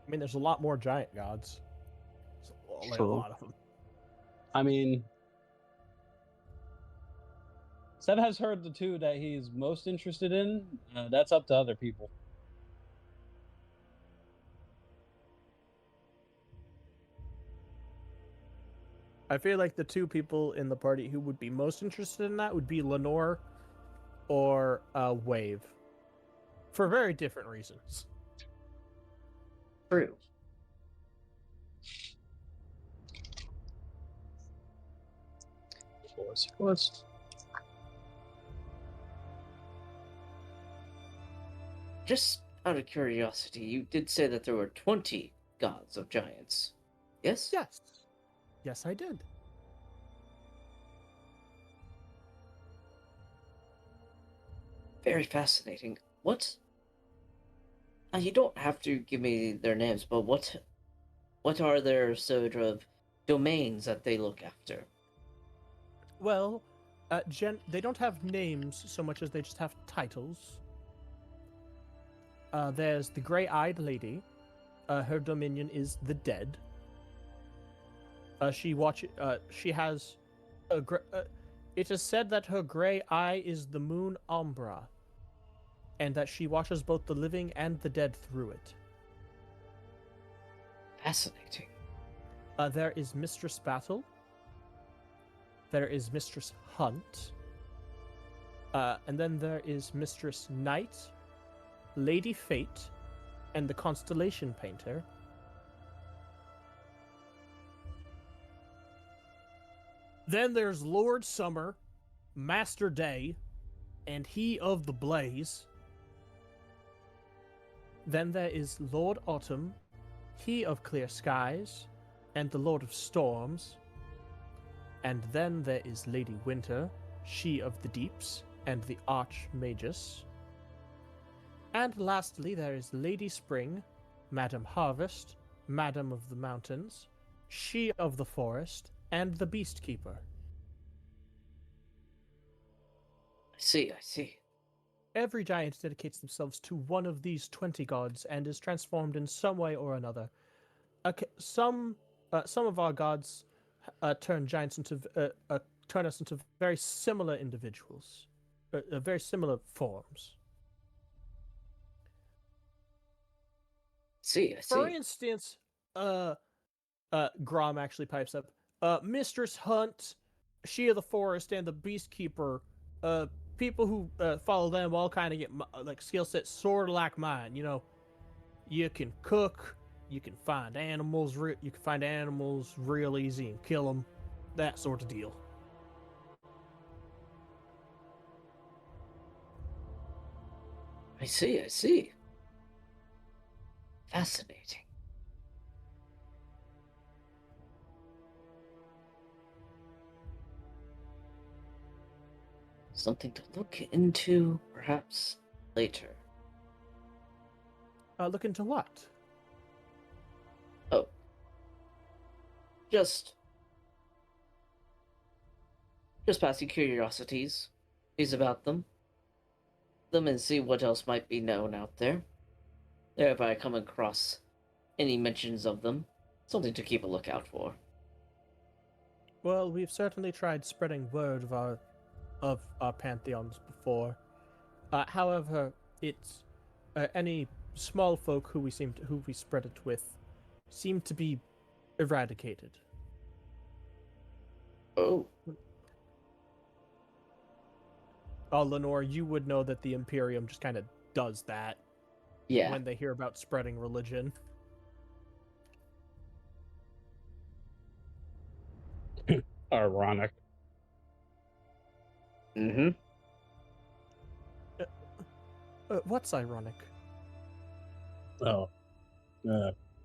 I mean, there's a lot more giant gods. There's a True. lot of them. I mean, Sev has heard the two that he's most interested in. That's up to other people. I feel like the two people in the party who would be most interested in that would be Lenore or Wave. For very different reasons. True. Of course. Just out of curiosity, you did say that there were 20 gods of giants. Yes? Yes. Yes, I did. Very fascinating. What? You don't have to give me their names, but what are their sort of domains that they look after? Well, they don't have names so much as they just have titles. There's the Grey-Eyed Lady. Her dominion is the Dead. She has it is said that her gray eye is the moon Umbra, and that she watches both the living and the dead through it. Fascinating. There is Mistress Battle. There is Mistress Hunt. And then there is Mistress Night, Lady Fate, and the Constellation Painter. Then there's Lord Summer, Master Day, and He of the Blaze. Then there is Lord Autumn, he of clear skies, and the Lord of Storms. And then there is Lady Winter, she of the deeps, and the Archmagus. And lastly, there is Lady Spring, Madam Harvest, Madam of the Mountains, she of the forest, and the Beast Keeper. I see, I see. Every giant dedicates themselves to one of these 20 gods and is transformed in some way or another. Some of our gods turn us into very similar individuals, very similar forms. I For see. instance, Grom actually pipes up. Mistress Hunt, she of the forest, and the Beast Keeper. People who follow them all kind of get like skill sets sort of like mine. You know, you can cook, you can find animals, you can find animals real easy and kill them, that sort of deal. I see, I see. Fascinating. Something to look into, perhaps, later. Look into what? Oh. Just passing curiosities. Is about them and see what else might be known out there. There, if I come across any mentions of them, something to keep a lookout for. Well, we've certainly tried spreading word of our pantheons before. However, it's any small folk who we spread it with seem to be eradicated. Oh, Lenore, you would know that the Imperium just kind of does that yeah. when they hear about spreading religion. Ironic. Mm-hmm. What's ironic? Oh,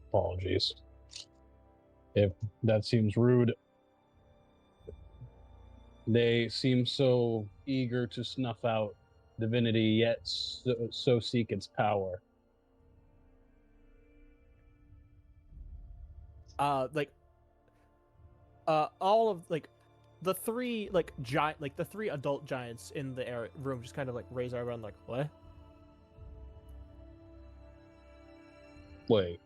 apologies. If that seems rude, they seem so eager to snuff out divinity, yet so seek its power. Like all of like the three the three adult giants in the room just kind of like raise our eyebrows like, what? Wait.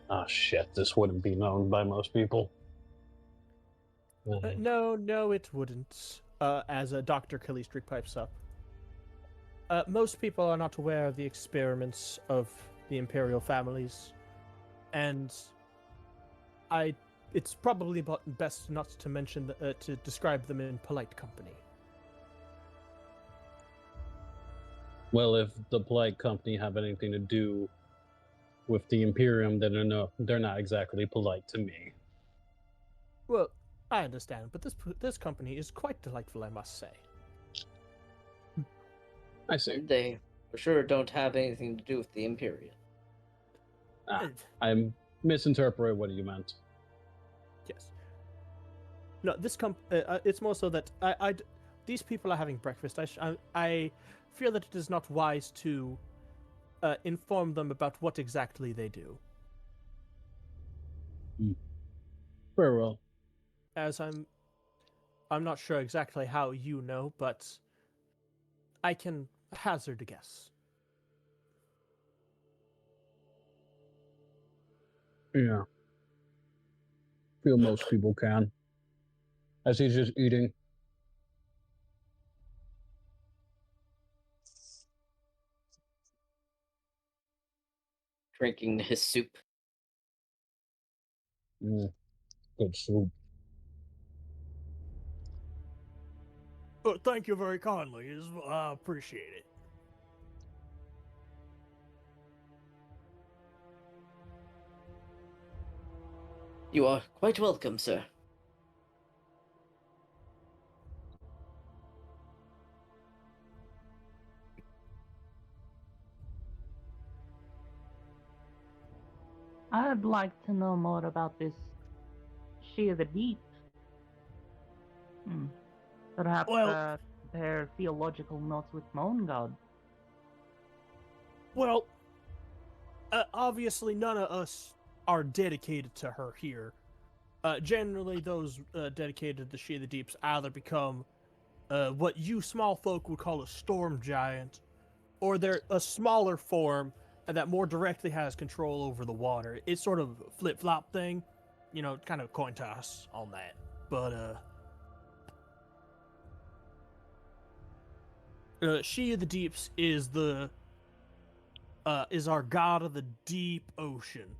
Ah, shit, this wouldn't be known by most people. No, it wouldn't. As Dr. Kalistrik pipes up. Most people are not aware of the experiments of the imperial families, and it's probably best not to mention to describe them in polite company. Well, if the polite company have anything to do with the Imperium, then they're not exactly polite to me. Well, I understand, but this company is quite delightful, I must say. I see. And they for sure don't have anything to do with the Imperium. I misinterpreted what you meant. Yes. No, it's more so that these people are having breakfast. I feel that it is not wise to inform them about what exactly they do. Very well. As I'm not sure exactly how you know, but I can hazard a guess. Yeah. Feel most people can. As he's just eating. Drinking his soup. Good soup. Oh, thank you very kindly. I appreciate it. You are quite welcome, sir. I'd like to know more about this She of the Deep. Hmm. Perhaps Well, compare theological notes with my own god. well, obviously none of us are dedicated to her here. Generally, those dedicated to the She of the Deeps either become what you small folk would call a storm giant, or they're a smaller form that more directly has control over the water. It's sort of a flip-flop thing, kind of coin toss on that. But She of the Deeps is our god of the deep ocean.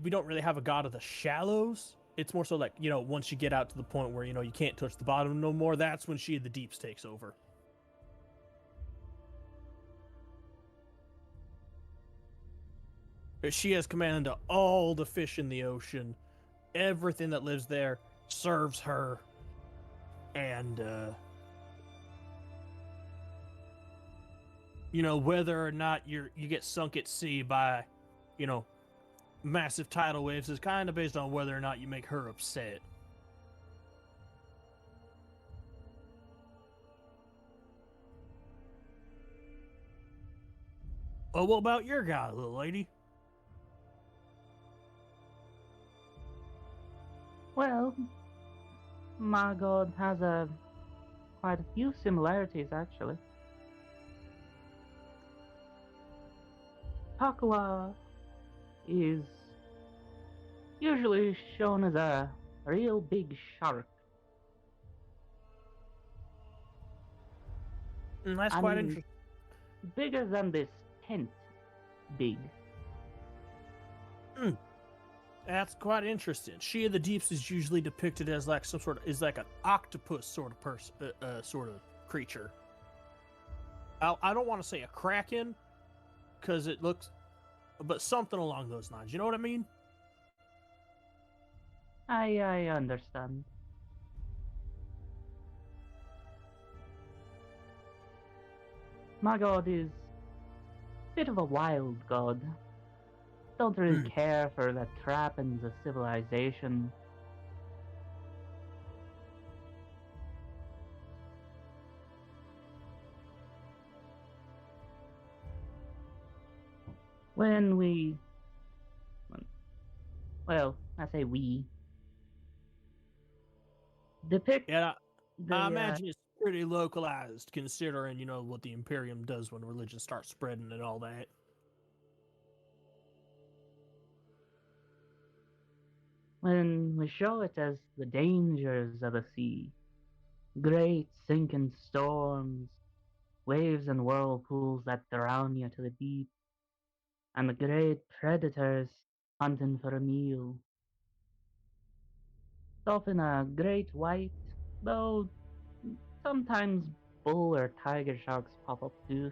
We don't really have a god of the shallows. It's more so like, once you get out to the point where, you can't touch the bottom no more, that's when She of the Deeps takes over. She has command of all the fish in the ocean. Everything that lives there serves her. And, whether or not you get sunk at sea by, massive tidal waves is kind of based on whether or not you make her upset. Oh, what about your guy, little lady? Well, my god has quite a few similarities, actually. Pakua is usually shown as a real big shark. That's I quite mean, interesting. bigger than this tent big. That's quite interesting. She of the Deeps is usually depicted as like an octopus sort of person, sort of creature. I don't want to say a kraken, because it looks, but something along those lines. You know what I mean? I understand. My god is a bit of a wild god. Don't really care for the trappings of civilization. When we, well, I say we, depict Yeah, I the imagine it's pretty localized, considering what the Imperium does when religion starts spreading and all that. when we show it as the dangers of the sea, great sinking storms, waves and whirlpools that drown you to the deep, and the great predators hunting for a meal. It's often a great white, though sometimes bull or tiger sharks pop up too.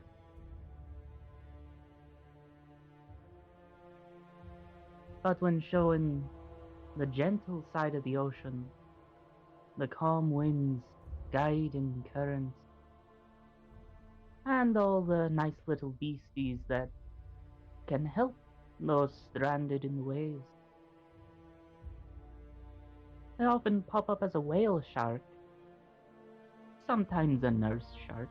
But when showing the gentle side of the ocean, the calm winds, guiding currents, and all the nice little beasties that can help those stranded in the waves. They often pop up as a whale shark, sometimes a nurse shark.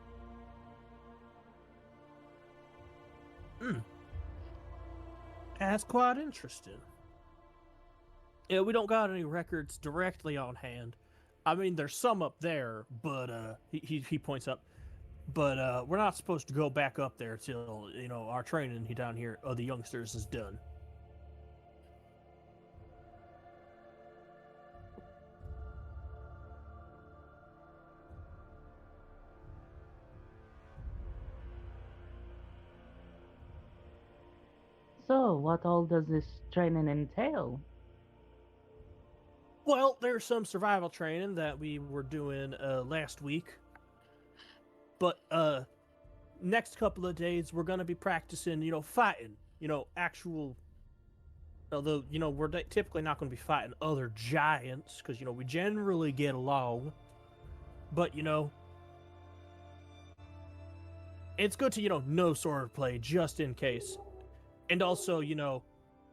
That's quite interesting. Yeah, we don't got any records directly on hand. I mean, there's some up there, but he points up. But we're not supposed to go back up there till our training down here of the youngsters is done. So, what all does this training entail? Well, there's some survival training that we were doing last week, but next couple of days we're gonna be practicing, fighting, actual. Although we're typically not going to be fighting other giants because we generally get along, but it's good to know sword play just in case, and also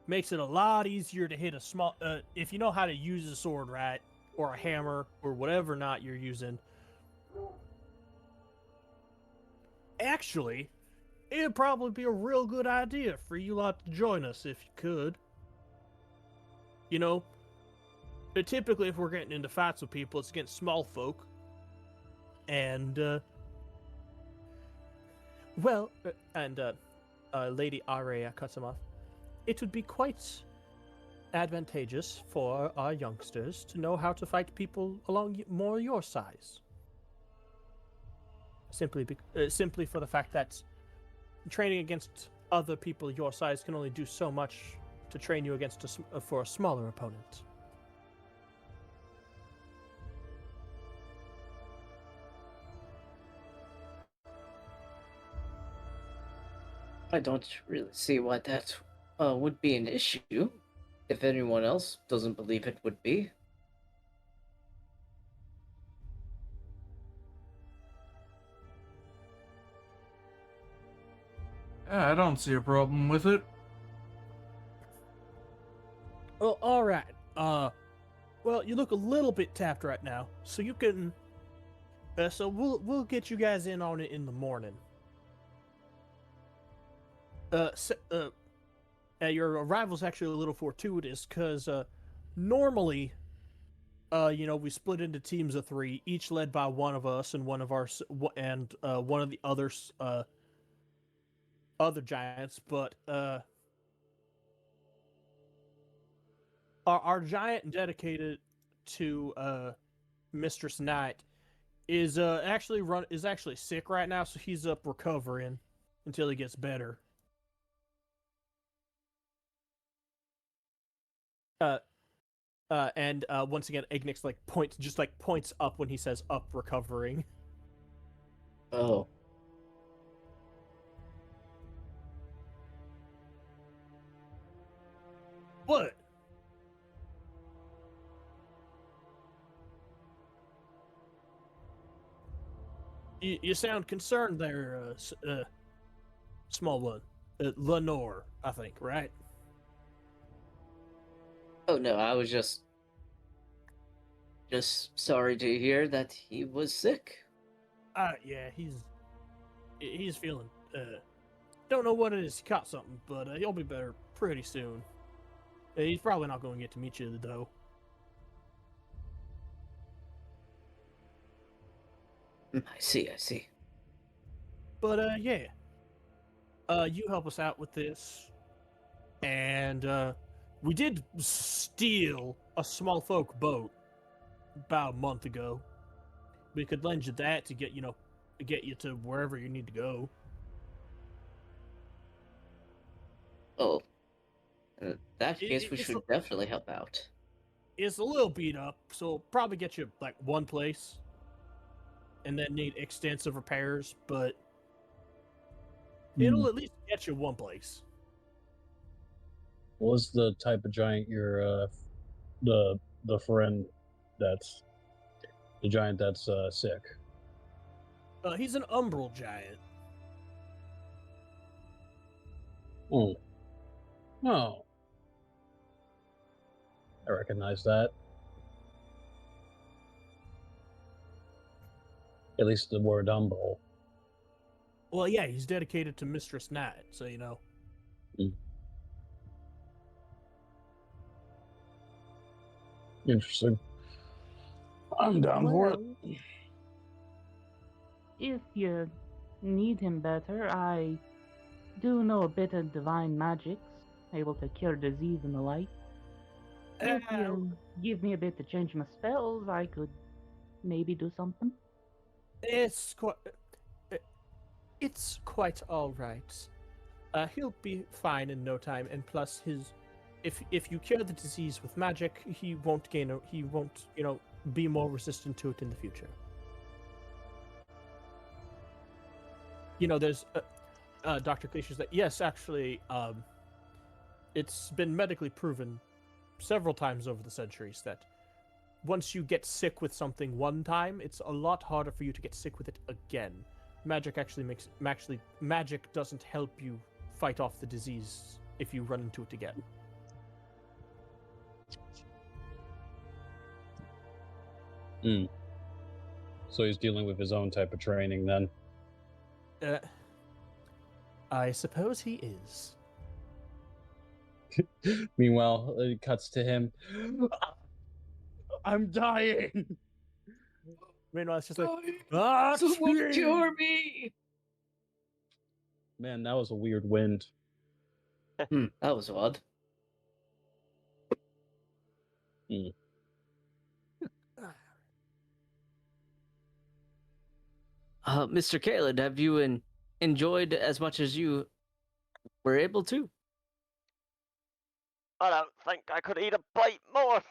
makes it a lot easier to hit a small. If you know how to use a sword, right, or a hammer, or whatever not you're using. Actually, it'd probably be a real good idea for you lot to join us if you could. You know, typically if we're getting into fights with people, it's against small folk. And, Lady Aria cuts him off. It would be quite advantageous for our youngsters to know how to fight people along more your size. Simply for the fact that training against other people your size can only do so much to train you against for a smaller opponent. I don't really see why that would be an issue if anyone else doesn't believe it would be. Yeah, I don't see a problem with it. Well, all right. Well, you look a little bit tapped right now, so you can. So we'll get you guys in on it in the morning. Your arrival's actually a little fortuitous because normally, we split into teams of 3, each led by one of us and one of our one of the others, other giants. But our giant dedicated to Mistress Knight is actually sick right now, so he's up recovering until he gets better. And once again, Ignix points up when he says up recovering. Oh. What? You sound concerned there, small one. Lenore, I think, right? Oh no, I was just sorry to hear that he was sick. Yeah, he's feeling. Don't know what it is. He caught something, but he'll be better pretty soon. He's probably not going to get to meet you though. I see. But yeah. You help us out with this, and we did steal a small folk boat about a month ago. We could lend you that to get you to wherever you need to go. Oh, in that It- case, it- we it's should definitely help out. It's a little beat up, so it'll probably get you like one place, and then need extensive repairs. But it'll at least get you one place. What's the type of giant your the friend that's the giant that's sick? He's an umbral giant. Oh. Oh. I recognize that. At least the word umbral. Well, yeah, he's dedicated to Mistress Knight, so you know. Interesting. I'm down for it. Well, if you need him better, I do know a bit of divine magics, able to cure disease and the like. If you give me a bit to change my spells, I could maybe do something. It's quite all right. He'll be fine in no time, and plus if you cure the disease with magic, he won't be more resistant to it in the future. There's Dr. Cliché's that yes, actually, it's been medically proven several times over the centuries that once you get sick with something one time, it's a lot harder for you to get sick with it again. Magic magic doesn't help you fight off the disease if you run into it again. Mm. So he's dealing with his own type of training then. I suppose he is. Meanwhile, it cuts to him. I'm dying. Meanwhile, it's just like, Someone "Achoo!" cure me! Man, that was a weird wind. That was odd. Mr. Kalen, have you enjoyed as much as you were able to? I don't think I could eat a bite more.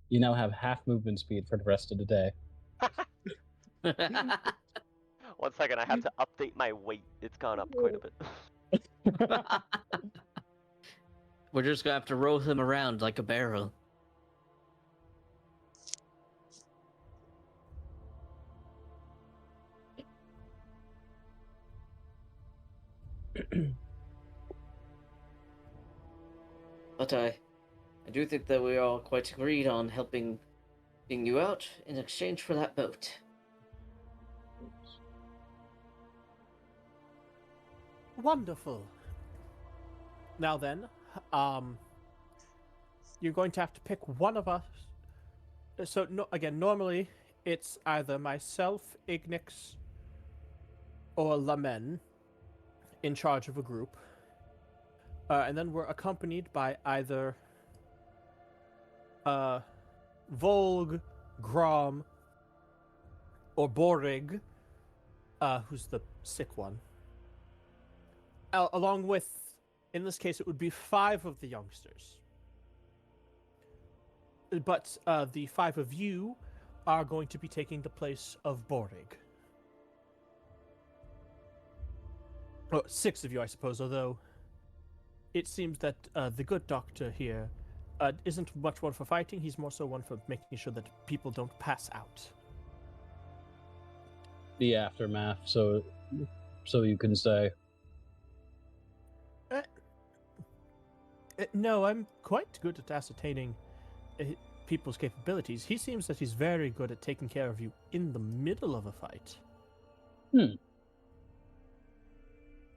You now have half movement speed for the rest of the day. 1 second, I have to update my weight. It's gone up quite a bit. We're just gonna have to roll him around like a barrel. But I do think that we are all quite agreed on helping you out in exchange for that boat. Wonderful. Now then, you're going to have to pick one of us. So again, normally it's either myself, Ignix, or Lamen in charge of a group, and then we're accompanied by either Volg, Grom, or Borig, who's the sick one. Along with, in this case, it would be 5 of the youngsters. But the 5 of you are going to be taking the place of Borig. Oh, 6 of you, I suppose, although it seems that the good doctor here isn't much one for fighting. He's more so one for making sure that people don't pass out. The aftermath, so you can say. No, I'm quite good at ascertaining people's capabilities. He seems that he's very good at taking care of you in the middle of a fight.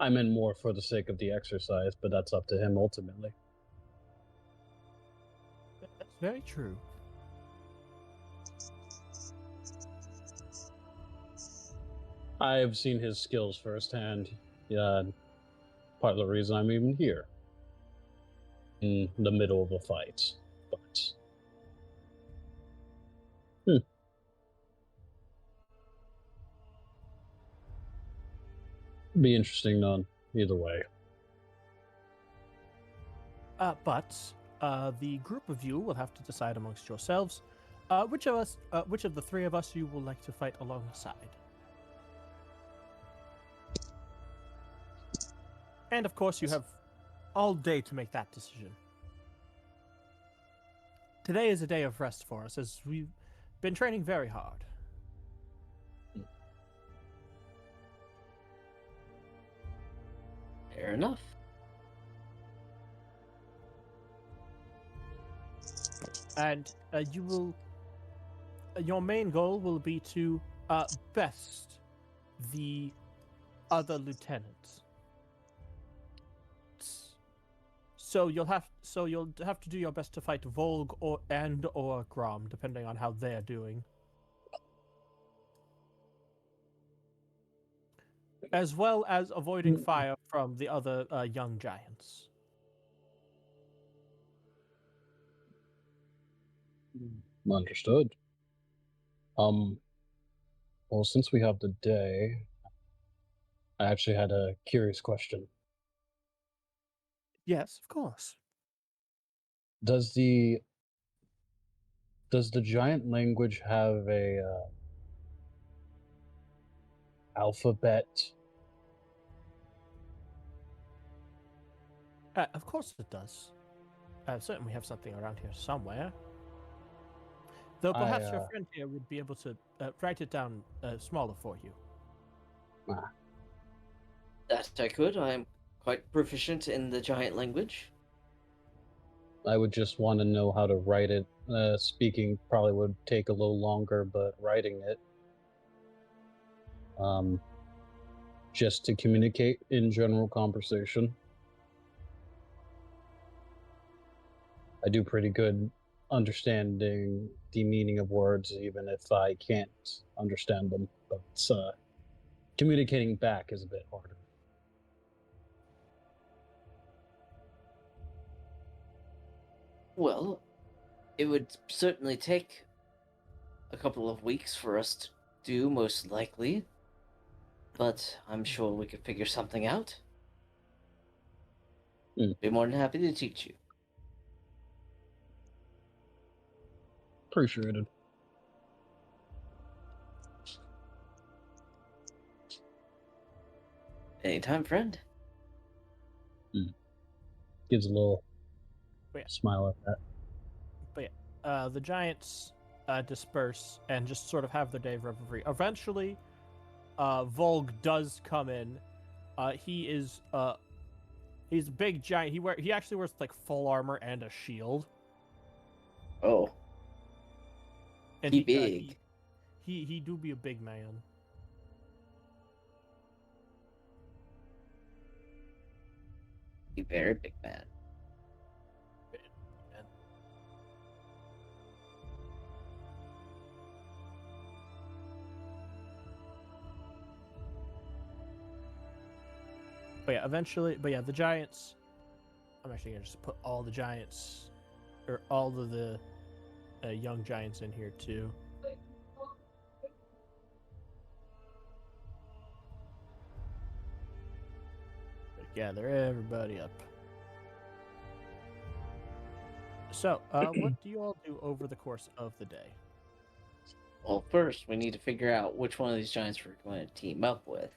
I meant more for the sake of the exercise, but that's up to him ultimately. That's very true. I have seen his skills firsthand. Yeah, part of the reason I'm even here. In the middle of a fight. But be interesting none, either way. But the group of you will have to decide amongst yourselves which of the 3 of us you will like to fight alongside. And of course, you have all day to make that decision. Today is a day of rest for us, as we've been training very hard. Fair enough. And you will. Your main goal will be to best the other lieutenants. So you'll have to do your best to fight Volg or Grom, depending on how they're doing. As well as avoiding fire from the other young giants. Understood. Well, since we have the day, I actually had a curious question. Yes, of course. Does the giant language have a alphabet? Of course it does. Certainly we have something around here somewhere. Though perhaps your friend here would be able to write it down smaller for you. That I could. I'm quite proficient in the giant language. I would just want to know how to write it Speaking probably would take a little longer, but writing it, just to communicate in general conversation. I do pretty good understanding the meaning of words, even if I can't understand them. But communicating back is a bit harder. Well, it would certainly take a couple of weeks for us to do, most likely. But I'm sure we could figure something out. Be more than happy to teach you. Appreciated. Anytime, friend. Gives a little Yeah. smile at that. But yeah, the giants disperse and just sort of have their day of revelry. Eventually, Volg does come in. He's a big giant. He actually wears like full armor and a shield. Oh, And he big. He do be a big man. He very big man. But yeah, the giants. I'm actually gonna just put all the giants, or all of the young giants in here too. Gather everybody up. So, what do you all do over the course of the day? Well, first, we need to figure out which one of these giants we're going to team up with.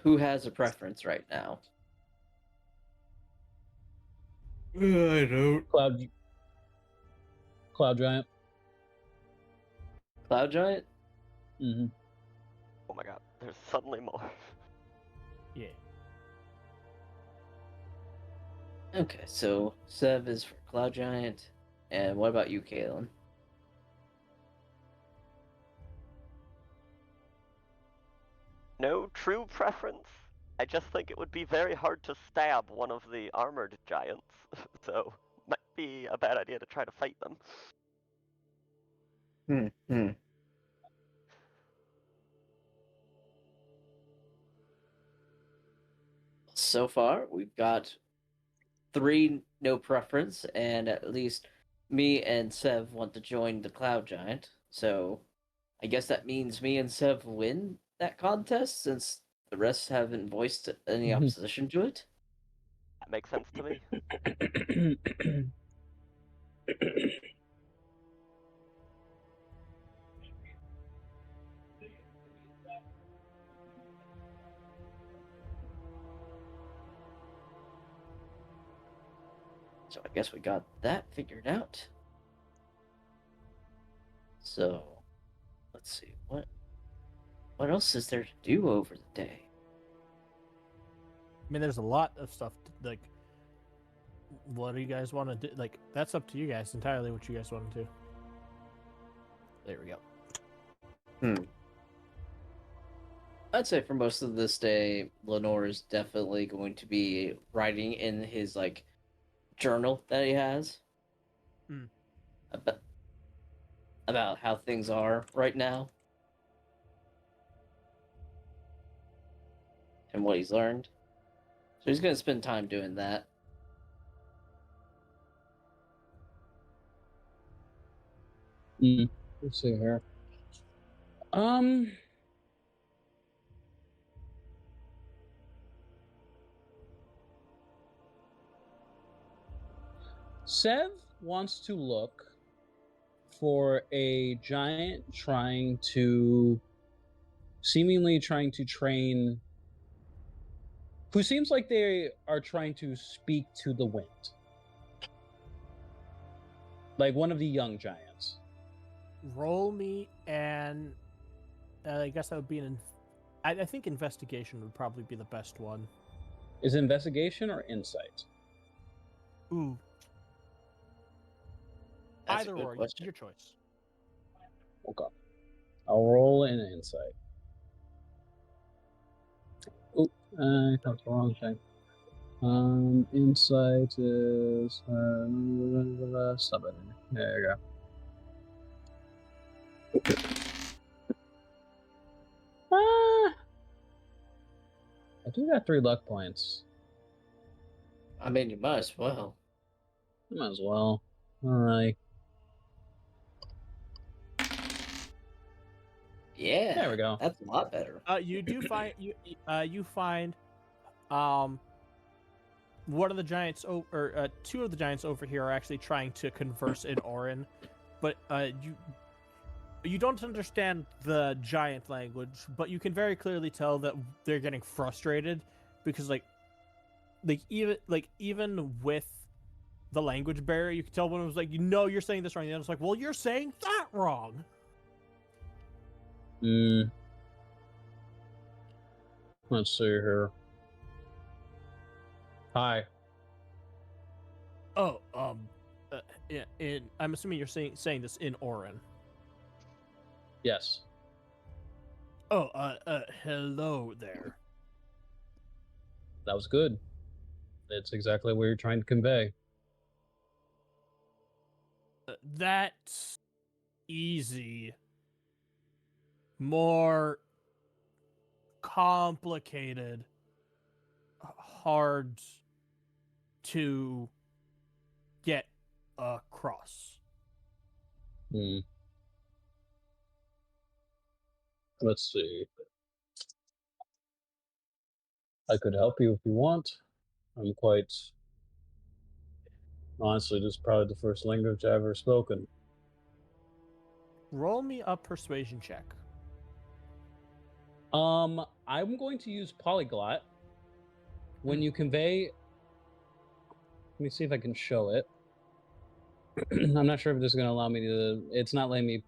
Who has a preference right now? I don't. Cloud giant. Cloud giant? Mm-hmm. Oh my god, there's suddenly more. Yeah. Okay, so Sev is for Cloud Giant. And what about you, Kalen? No true preference. I just think it would be very hard to stab one of the armored giants, so might be a bad idea to try to fight them. So far, we've got 3 no preference, and at least me and Sev want to join the Cloud Giant. So I guess that means me and Sev win that contest since the rest haven't voiced any opposition to it. That makes sense to me. So I guess we got that figured out. So let's see what else is there to do over the day? I mean, there's a lot of stuff. Like, what do you guys want to do? Like, that's up to you guys entirely. What you guys want to do. There we go. I'd say for most of this day, Lenore is definitely going to be writing in his like journal that he has about how things are right now and what he's learned. So he's going to spend time doing that. Let's see here. Sev wants to look for a giant seemingly trying to train, who seems like they are trying to speak to the wind. Like one of the young giants. Roll me, and I guess that would be an I think investigation would probably be the best one. Is it investigation or insight? Ooh, That's either a good or, question. your choice. Okay. I'll roll an insight. Oop, that's the wrong thing. Insight is stop it. There you go. I do got 3 luck points. I mean, you might as well. Might as well. Alright. Yeah. There we go. That's a lot better. You do find you find one of the giants or two of the giants over here are actually trying to converse in Orin, but you don't understand the giant language, but you can very clearly tell that they're getting frustrated because even with the language barrier, you can tell one was like, you're saying this wrong. And the other's like, well, you're saying that wrong. Let's see here. Hi. Oh, I'm assuming you're saying this in Orin. Yes. Oh, hello there. That was good. It's exactly what you're trying to convey. That's easy. More complicated, hard to get across. Let's see. I could help you if you want. I'm quite... Honestly, this is probably the first language I've ever spoken. Roll me a persuasion check. I'm going to use polyglot. When you convey... Let me see if I can show it. I'm not sure if this is going to allow me to... It's not letting me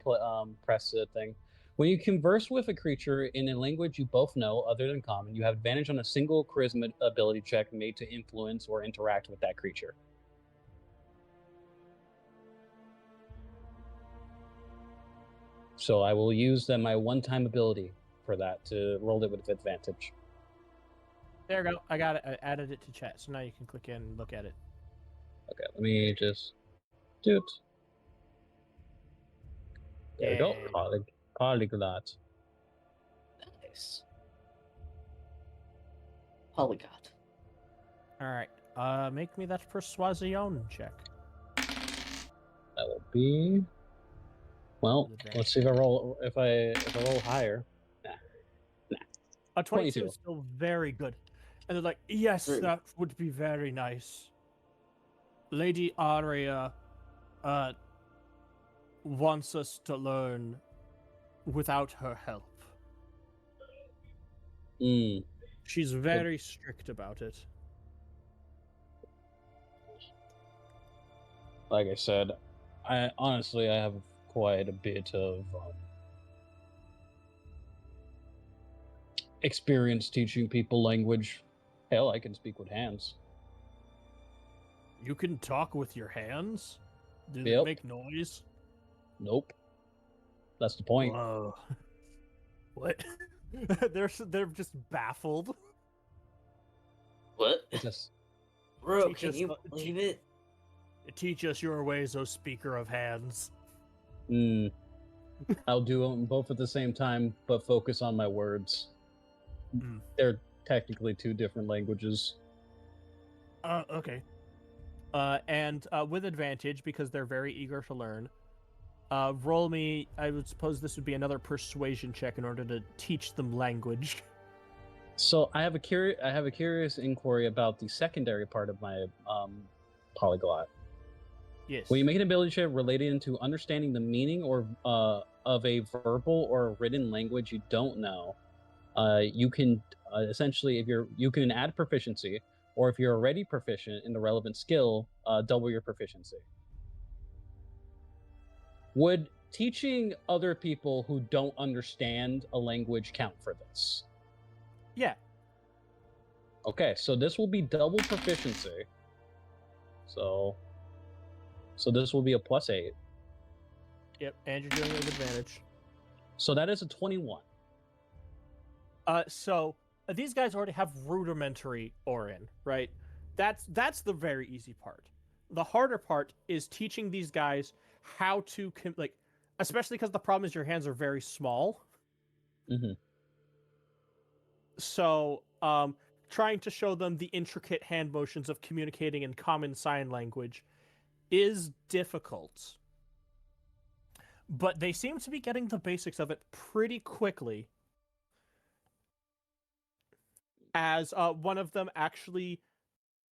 press the thing. When you converse with a creature in a language you both know, other than common, you have advantage on a single charisma ability check made to influence or interact with that creature. So I will use my one-time ability for that to roll it with advantage. There we go. I got it. I added it to chat, so now you can click in and look at it. Okay, let me just do it. There we go. Yay. Polyglot. Nice. Polygot. All right. Make me that persuasion check. That will be... Well, With let's see if I roll higher. A 22 22. is still very good. And they're like, yes, True. that would be very nice. Lady Aria wants us to learn without her help. She's very strict about it. Like I said, I have quite a bit of experience teaching people language. Hell, I can speak with hands. You can talk with your hands? Do they Yep. make noise? Nope. That's the point. Whoa. What? they're just baffled. What? Just... Bro, Teach can us you the- believe it? Teach us your ways, O speaker of hands. I'll do them both at the same time, but focus on my words. They're technically 2 different languages. Okay. And with advantage, because they're very eager to learn, roll me, I would suppose this would be another persuasion check in order to teach them language. So I have a curious inquiry about the secondary part of my polyglot. Yes. When you make an ability check related to understanding the meaning or of a verbal or a written language you don't know, you can essentially, you can add proficiency, or if you're already proficient in the relevant skill, double your proficiency. Would teaching other people who don't understand a language count for this? Yeah. Okay, so this will be double proficiency. So this will be a +8. Yep. And you're doing it with advantage. So that is a 21. So these guys already have rudimentary Orin, right? That's the very easy part. The harder part is teaching these guys how to especially because the problem is your hands are very small. Mm-hmm. So trying to show them the intricate hand motions of communicating in common sign language is difficult. But they seem to be getting the basics of it pretty quickly. As one of them actually,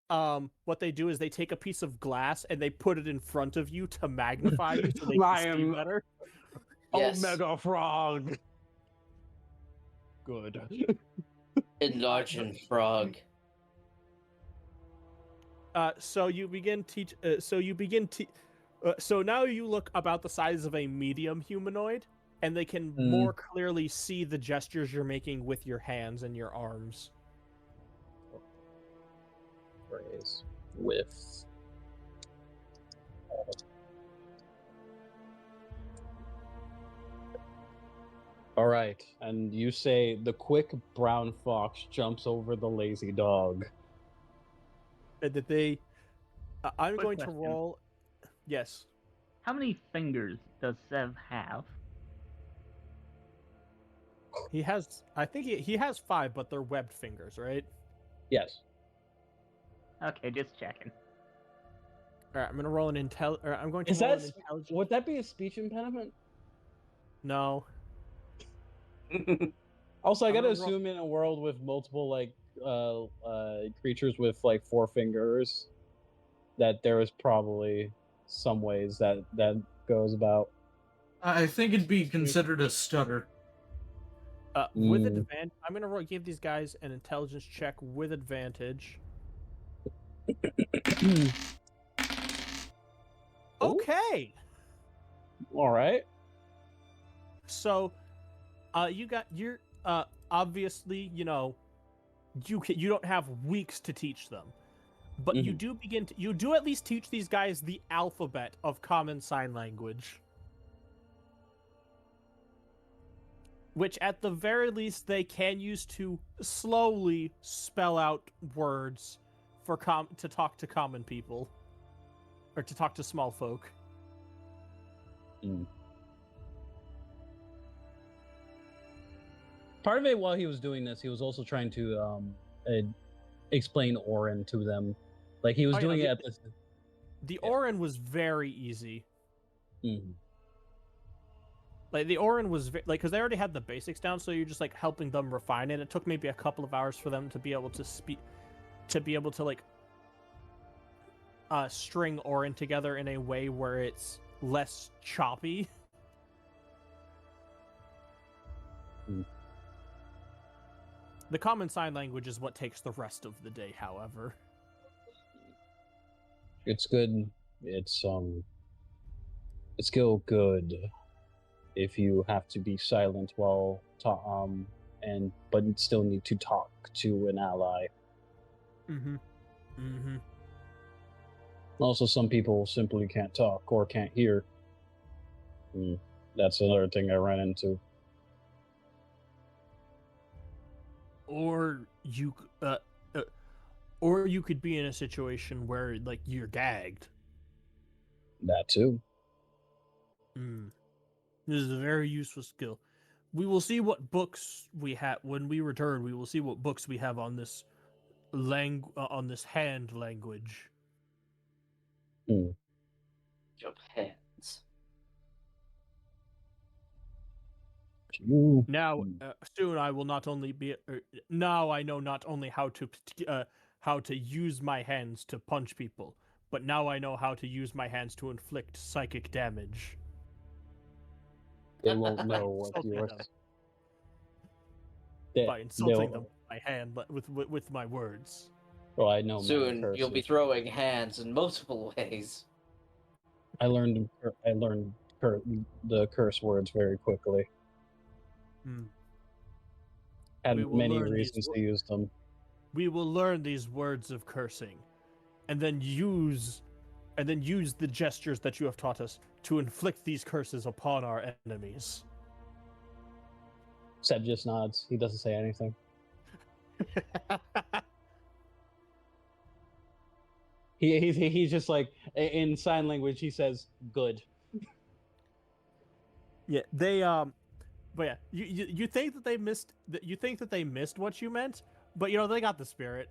what they do is they take a piece of glass and they put it in front of you to magnify you so they can see better. Yes. Omega Frog. Good. Enlarging frog. So you begin teach. So now you look about the size of a medium humanoid, and they can more clearly see the gestures you're making with your hands and your arms. Phrase with. All right, and you say the quick brown fox jumps over the lazy dog. And that they. I'm Quick going to question. roll. Yes. How many fingers does Sev have? He has. I think he has 5, but they're webbed fingers, right? Yes. Okay, just checking. All right. I'm gonna roll an intel. Or I'm going to Is roll that an intelligence. would that be a speech impediment? No. Also, I I'm gotta gonna roll- assume in a world with multiple creatures with like 4 fingers, that there is probably some ways that goes about. I think it'd be considered a stutter. With advantage, I'm gonna give these guys an intelligence check with advantage. Okay. All right. So, you're obviously, you don't have weeks to teach them, but you do at least teach these guys the alphabet of common sign language, which at the very least they can use to slowly spell out words for to talk to common people, or to talk to small folk. Part of it, while he was doing this, he was also trying to explain Orin to them. Like he was doing it at this. The Orin was very easy. Mm-hmm. Like the Orin was because they already had the basics down, so you're just like helping them refine it. It took maybe a couple of hours for them to be able to string Orin together in a way where it's less choppy. The common sign language is what takes the rest of the day, however. It's good. It's still good if you have to be silent while but still need to talk to an ally. Also, some people simply can't talk or can't hear. That's another thing I ran into. Or you could be in a situation where like you're gagged. That too. This is a very useful skill. We will see what books we have when we return. We will see what books we have on this on this hand language. Jump hands. Now, soon I will not only be. Now I know not only how to use my hands to punch people, but now I know how to use my hands to inflict psychic damage. They won't know what yours. By insulting them with my hand, with my words. Well, I know. Soon you'll be throwing hands in multiple ways. I learned the curse words very quickly. Had We will many learn these reasons wo- to use them. We will learn these words of cursing, and then use the gestures that you have taught us to inflict these curses upon our enemies. Seb just nods. He doesn't say anything. He's just like, in sign language, he says, good. Yeah, they but yeah, you think that they missed what you meant, but you know they got the spirit.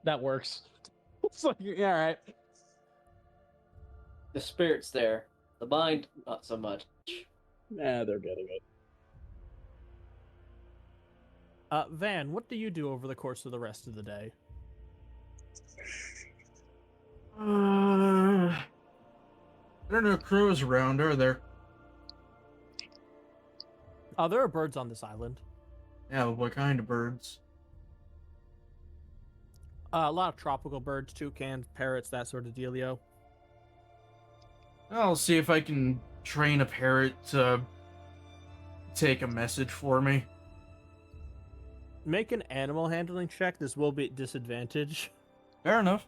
That works. It's like, yeah, all right. The spirit's there. The mind, not so much. Nah, they're getting it. Van, what do you do over the course of the rest of the day? I don't know. Crows around, are there? There are birds on this island. Yeah, what kind of birds? A lot of tropical birds, toucans, parrots, that sort of dealio. I'll see if I can train a parrot to take a message for me. Make an animal handling check. This will be at disadvantage. Fair enough.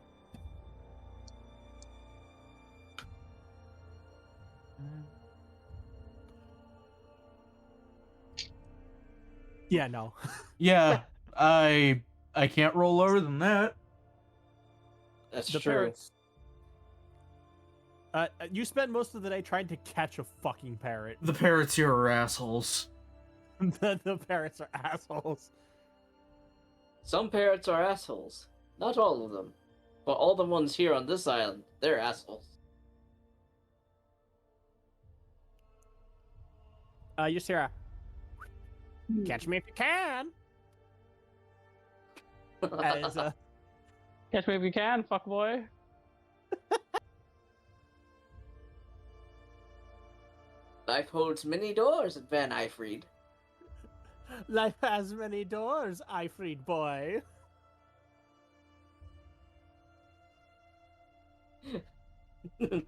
Yeah, no. Yeah, I can't roll lower than that. That's The true. parrots. You spend most of the day trying to catch a fucking parrot. The parrots here are assholes. The parrots are assholes. Some parrots are assholes. Not all of them. But all the ones here on this island, they're assholes. You just hear a, catch me if you can. As, Catch me if you can, fuckboy. Life holds many doors at Van Eyfried. life has many doors, Eyfried boy. It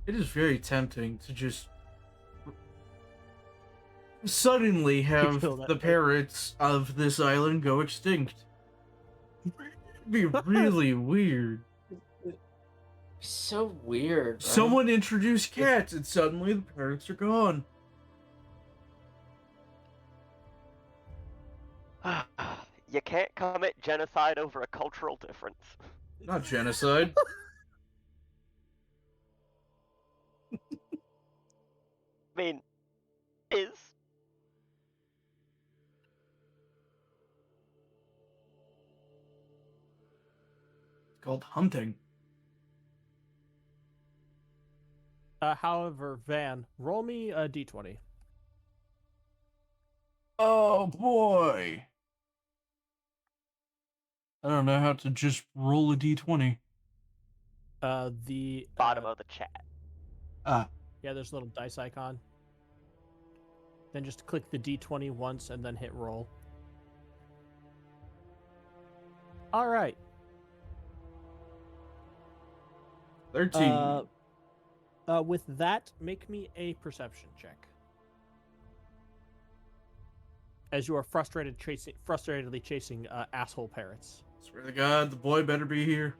is very tempting to just suddenly have Kill that the parrots of this island go extinct. It'd be really weird. So weird. Right? Someone introduced cats and suddenly the parrots are gone. You can't commit genocide over a cultural difference. Not genocide. I mean, is. It's called hunting. However, Van, roll me a d20. Oh boy. I don't know how to just roll a d20. The Bottom of the chat. Ah, yeah, there's a little dice icon. Then just click the d20 once and then hit roll. All right. 13. With that, make me a perception check. As you are frustratedly chasing asshole parrots. Swear to God, the boy better be here.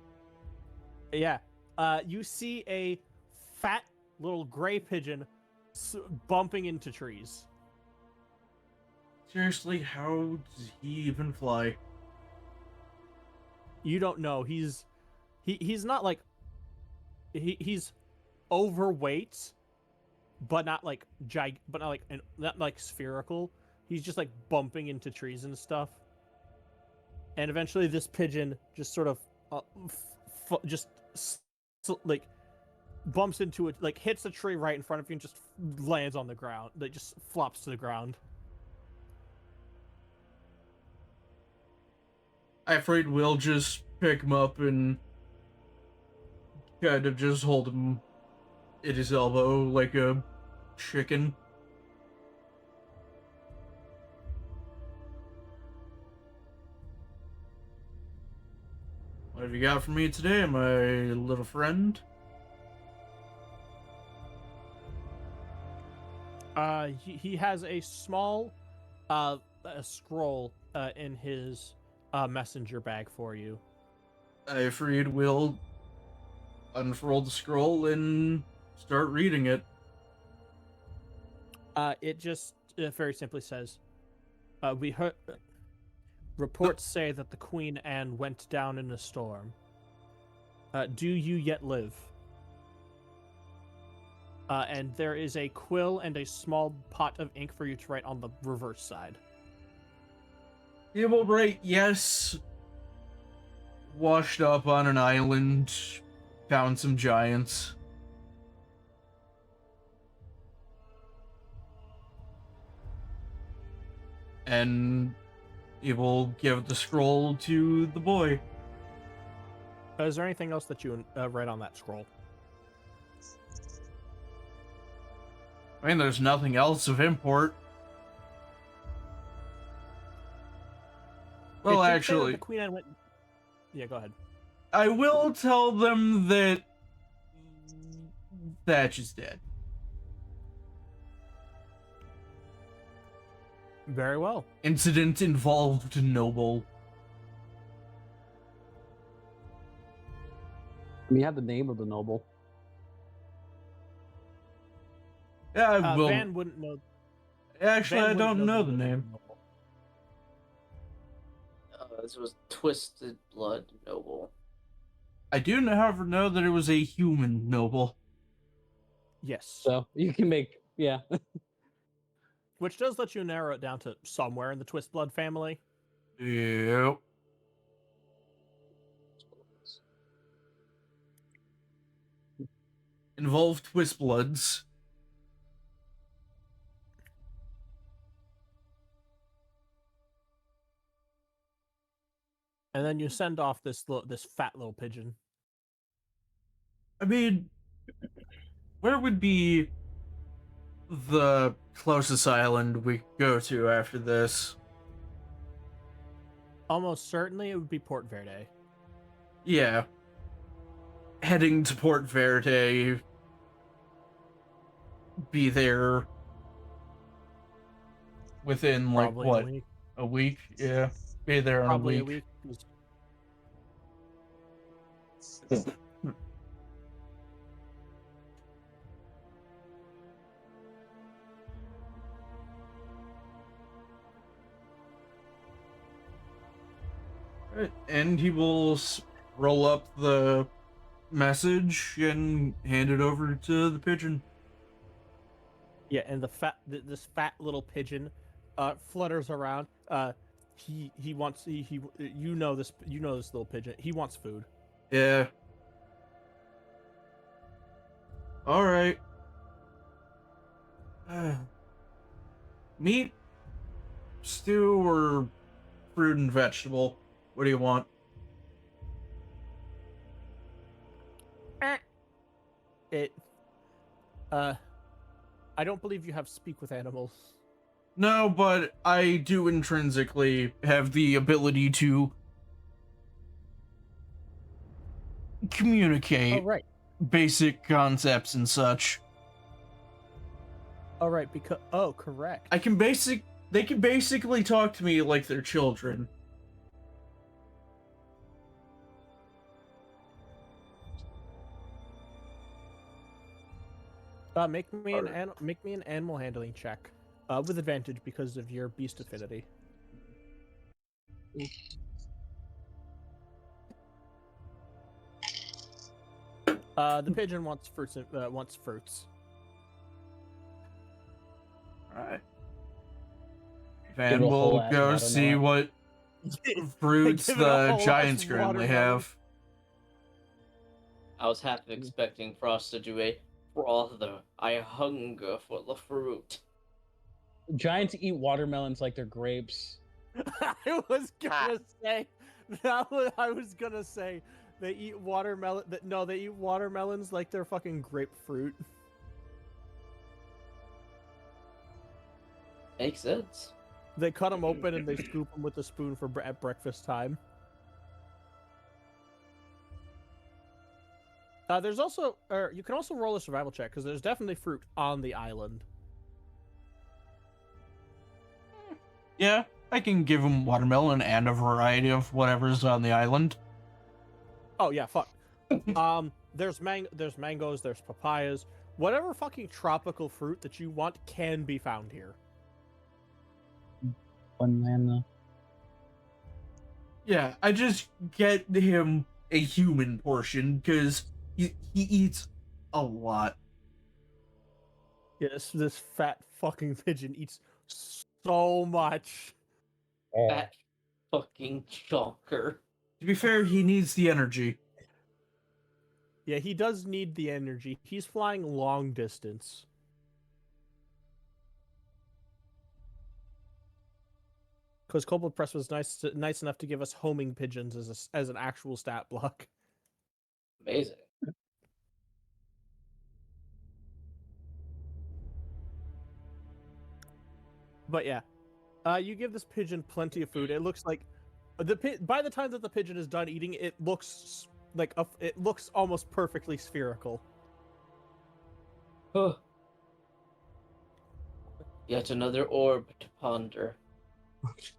Yeah. You see a fat little gray pigeon bumping into trees. Seriously, how does he even fly? You don't know. He's not like he's overweight, but not like not like spherical. He's just like bumping into trees and stuff. And eventually, this pigeon just sort of like bumps into it, like hits a tree right in front of you, and just lands on the ground. Like just flops to the ground. Afraid we'll just pick him up and kind of just hold him at his elbow like a chicken. What have you got for me today, my little friend? He has a small a scroll in his messenger bag for you. Ifrid will unfurl the scroll and start reading it. It just very simply says, "We heard reports say that the Queen Anne went down in a storm. Do you yet live?" And there is a quill and a small pot of ink for you to write on the reverse side. He will write, yes, washed up on an island, found some giants. And he will give the scroll to the boy. Is there anything else that you write on that scroll? I mean, there's nothing else of import. Well, It did say that actually, the Queen Anne went. Yeah, go ahead. I will tell them that Thatch is dead. Very well. Incident involved noble. I mean, you have the name of the noble. Yeah, I will. Van wouldn't know. Actually, Van I wouldn't don't know the the name of name. noble. This was Twisted Blood Noble. I do, however, know that it was a human noble. Yes. So you can make, yeah. Which does let you narrow it down to somewhere in the Twist Blood family. Yep. Involved Twist Bloods. And then you send off this fat little pigeon. I mean, where would be the closest island we could go to after this? Almost certainly it would be Port Verde. Yeah. Heading to Port Verde. Be there within, like, Probably what? a week. A week? Yeah. Be there in Probably a week. 'cause Right. And he will roll up the message and hand it over to the pigeon. Yeah, and this fat little pigeon flutters around. He wants he you know this little pigeon. He wants food. Yeah. All right. Meat, stew, or fruit and vegetable? What do you want? It I don't believe you have speak with animals. No, but I do intrinsically have the ability to communicate Oh right. basic concepts and such. Oh right, because correct. They can basically talk to me like they're children. Make me an animal handling check. With advantage because of your beast affinity. The pigeon wants fruits. Wants fruits. Alright. Give Van it a whole will ass go see watermelon. what fruits Give it a whole the ass giants currently watermelon. have. I was half expecting Frost to do a brother. I hunger for the fruit. Giants eat watermelons like they're grapes. I was gonna say I was gonna say they eat watermelon. No, they eat watermelons like they're fucking grapefruit. Makes sense. They cut them open and they scoop them with a spoon for at breakfast time. There's also, you can also roll a survival check because there's definitely fruit on the island. Yeah, I can give him watermelon and a variety of whatever's on the island. Oh yeah, fuck. There's mangoes, there's papayas, whatever fucking tropical fruit that you want can be found here. Banana. Yeah, I just get him a human portion because he eats a lot. Yes, this fat fucking pigeon eats so much. Fat fucking chonker. To be fair, he needs the energy. Yeah, he does need the energy. He's flying long distance. Because Kobold Press was nice enough to give us homing pigeons as an actual stat block. Amazing. But yeah, you give this pigeon plenty of food. It looks like by the time that the pigeon is done eating, it looks like it looks almost perfectly spherical. Huh. Yet another orb to ponder. Much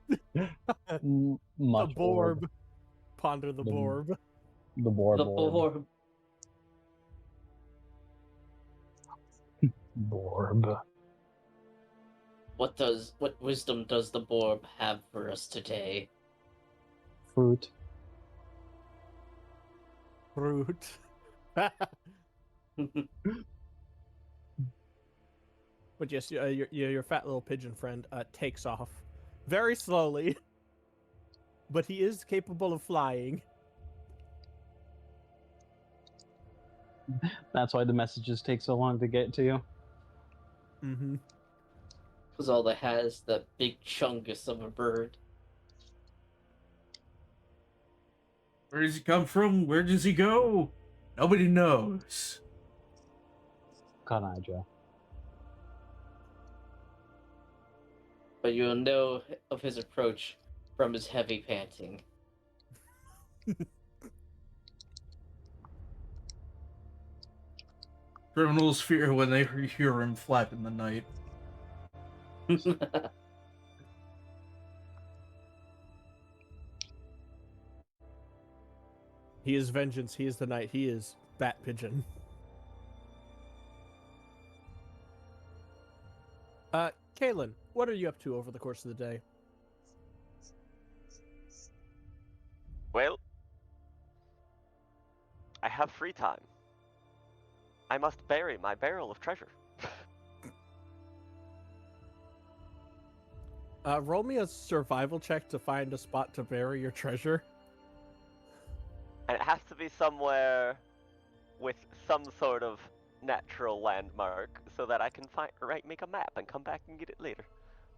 The Borb. Ponder the The- Borb. The boar The borb. Borb. Borb. What wisdom does the Borb have for us today? Fruit. Fruit. But yes, your fat little pigeon friend takes off very slowly, but he is capable of flying. That's why the messages take so long to get to you. Mm-hmm. Because all it has that big chungus of a bird. Where does he come from? Where does he go? Nobody knows. Kanaja. But you'll know of his approach from his heavy panting. Criminals fear when they hear him flap in the night. He is vengeance. He is the night. He is Bat Pigeon. Kaylin, what are you up to over the course of the day? Well, I have free time. I must bury my barrel of treasure. Roll me a survival check to find a spot to bury your treasure. And it has to be somewhere with some sort of natural landmark so that I can make a map and come back and get it later.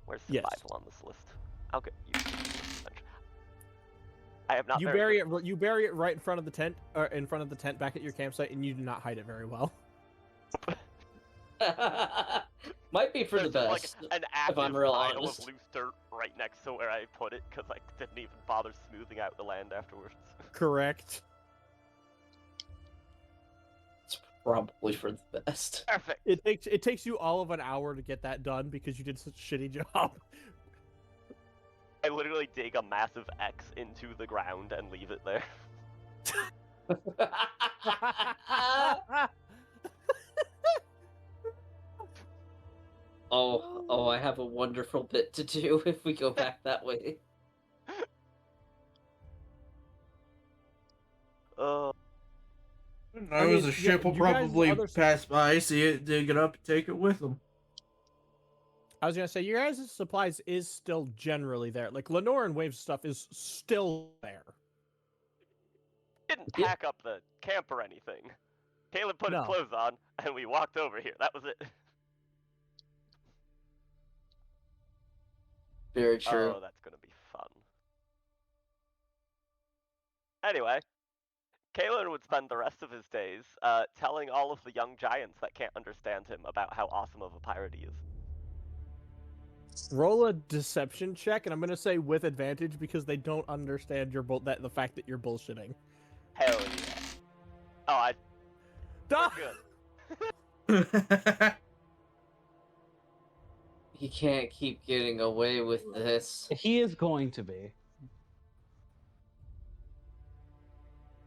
Where's Yes. survival on this list? I'll get you. I have not You buried bury it. You bury it right in front of the tent, or in front of the tent back at your campsite, and you do not hide it very well. Might be for the There's best. like an if I'm active real pile honest. of loose dirt right next to where I put it because I didn't even bother smoothing out the land afterwards. Correct. It's probably for the best. Perfect. It takes you all of an hour to get that done because you did such a shitty job. I literally dig a massive X into the ground and leave it there. Oh, I have a wonderful bit to do if we go back that way. Knows a ship will you guys' probably other- pass by, see it, dig it up, and take it with them. I was gonna say your guys' supplies is still generally there. Like Lenore and Wave's stuff is still there. Didn't Yeah. pack up the camp or anything. Caleb put No. his clothes on, and we walked over here. That was it. Very true. Oh, that's gonna be fun. Anyway, Kalen would spend the rest of his days telling all of the young giants that can't understand him about how awesome of a pirate he is. Roll a deception check, and I'm gonna say with advantage because they don't understand the fact that you're bullshitting. Hell yeah. Oh, we're good. He can't keep getting away with this. He is going to be.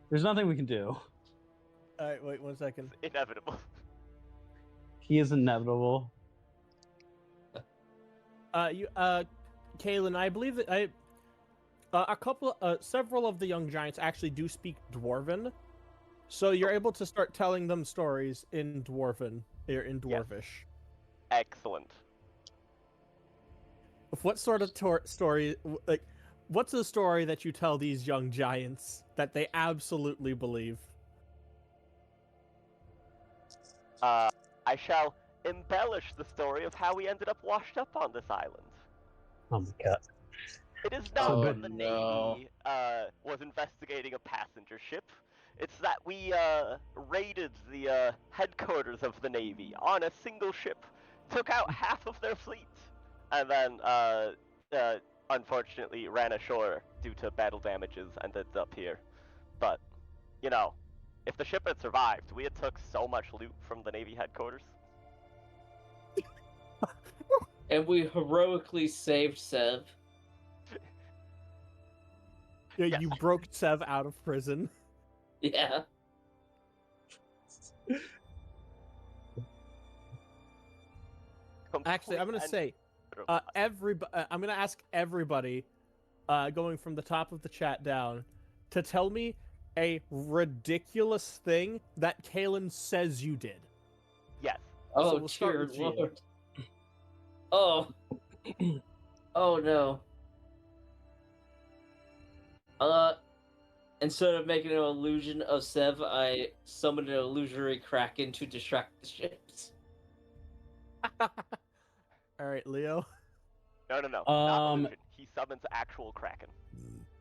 There's nothing we can do. All right, wait 1 second. Inevitable. He is inevitable. Kalen, I believe that several of the young giants actually do speak Dwarven, so you're able to start telling them stories in Dwarven, or in Dwarvish. Excellent. What sort of story, like, what's the story that you tell these young giants that they absolutely believe? I shall embellish the story of how we ended up washed up on this island. Oh my god. It is not Oh, that the no. Navy was investigating a passenger ship. It's that we raided the headquarters of the Navy on a single ship, took out half of their fleet, and then unfortunately ran ashore due to battle damages and ended up here. But, you know, if the ship had survived, we had took so much loot from the Navy headquarters. And we heroically saved Sev. Yeah, Yes. you broke Sev out of prison. Yeah. Actually, I'm gonna say, I'm gonna ask everybody, going from the top of the chat down, to tell me a ridiculous thing that Kalen says you did. Yes. Oh, So we'll start dear with Gene. Lord. Oh. Oh, no. Instead of making an illusion of Sev, I summoned an illusory kraken to distract the ships. All right, Leo. No. Not Um, illusion. He summons actual Kraken.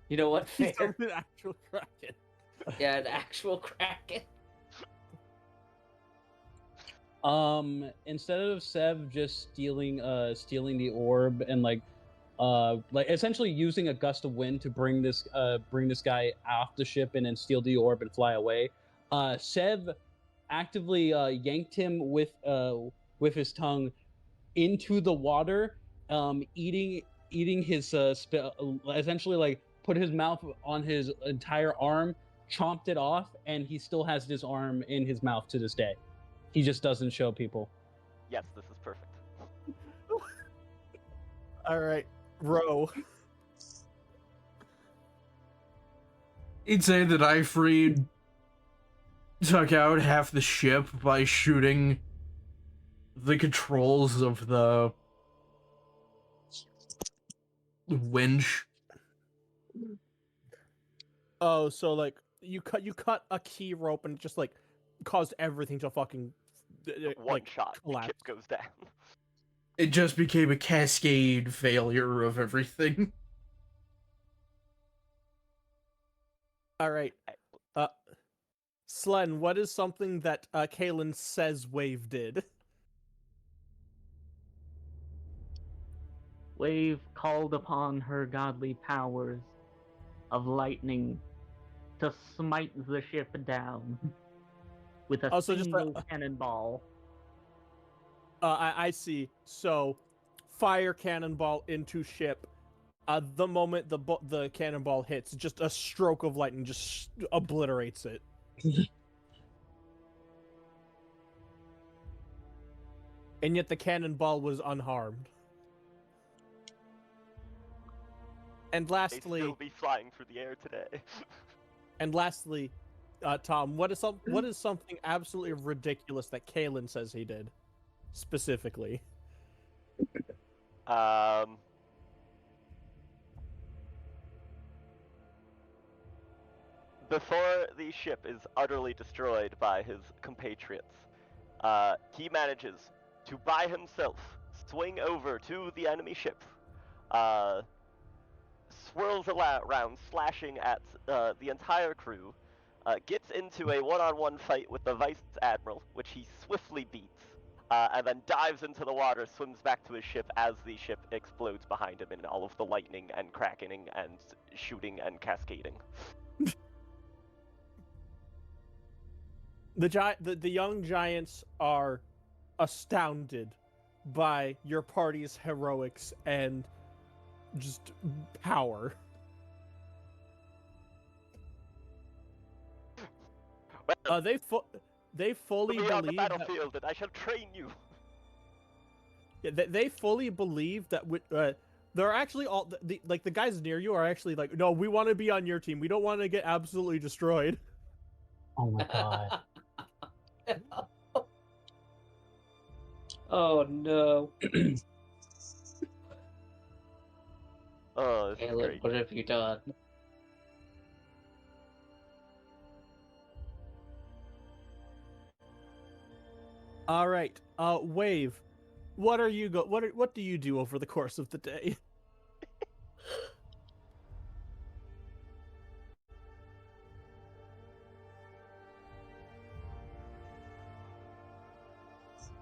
You know what? He's Fair. an actual kraken. Yeah, an actual kraken. Instead of Sev just stealing the orb and like essentially using a gust of wind to bring this guy off the ship and then steal the orb and fly away, Sev actively yanked him with his tongue into the water, eating his essentially like put his mouth on his entire arm, chomped it off, and he still has this arm in his mouth to this day. He just doesn't show people. Yes, this is perfect. All right, Ro. He'd say that Ifreed took out half the ship by shooting the controls of the winch. Oh, so like you cut a key rope and it just like caused everything to fucking One like shot, the collapse. ship goes down. It just became a cascade failure of everything. All right, Slen, what is something that Kalen says Wave did? Wave called upon her godly powers of lightning to smite the ship down with a Also, just single cannonball. I see. So, fire cannonball into ship. The moment the cannonball hits, just a stroke of lightning just obliterates it. And yet the cannonball was unharmed. And They lastly, still be flying through the air today. Tom, what is something absolutely ridiculous that Kalen says he did, specifically? Before the ship is utterly destroyed by his compatriots, he manages to, by himself, swing over to the enemy ship, swirls around, slashing at the entire crew, gets into a one-on-one fight with the Vice Admiral, which he swiftly beats, and then dives into the water, swims back to his ship as the ship explodes behind him in all of the lightning and crackening and shooting and cascading. The young giants are astounded by your party's heroics and just power. Well, They fully we are the believe that battlefield, and I shall train you. yeah, they fully believe that they're actually all like the guys near you are actually like, no, we want to be on your team. We don't want to get absolutely destroyed. Oh my god. Oh no. Oh, this is Caleb, great. what have you done? All right, Wave, what are you what do you do over the course of the day?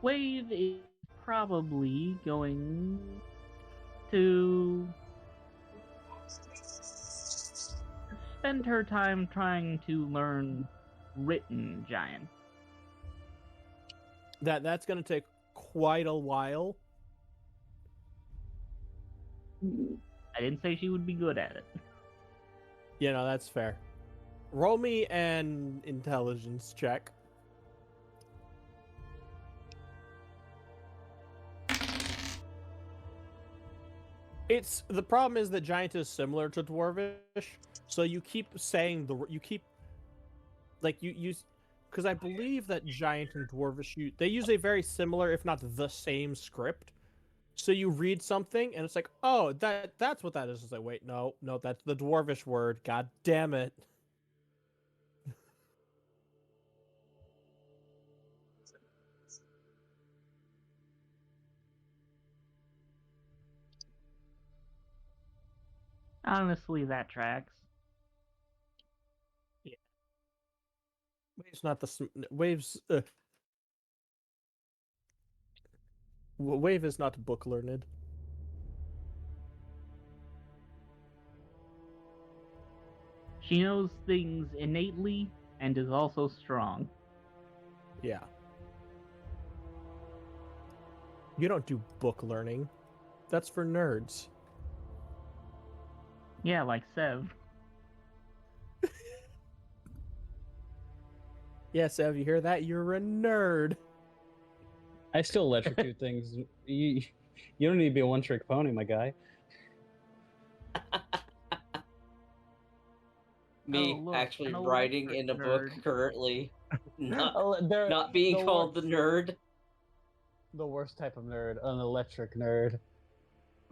Wave is probably going to spend her time trying to learn written giant. That's gonna take quite a while. I didn't say she would be good at it. You know, that's fair. Roll me an intelligence check. It's the problem is that giant is similar to dwarvish, so you keep saying you keep like you use because I believe that giant and dwarvish they use a very similar, if not the same script. So you read something and it's like, oh, that's what that is. It's like, wait, no, that's the dwarvish word. God damn it. Honestly, that tracks. Wave's not waves. Wave is not book learned. She knows things innately and is also strong. Yeah. You don't do book learning. That's for nerds. Yeah, like Sev. Yeah, Sev, you hear that? You're a nerd. I still electrocute things. You don't need to be a one-trick pony, my guy. Me look, actually an writing electric in a book nerd. currently, not They're not being the called the nerd. the worst type of nerd, an electric nerd.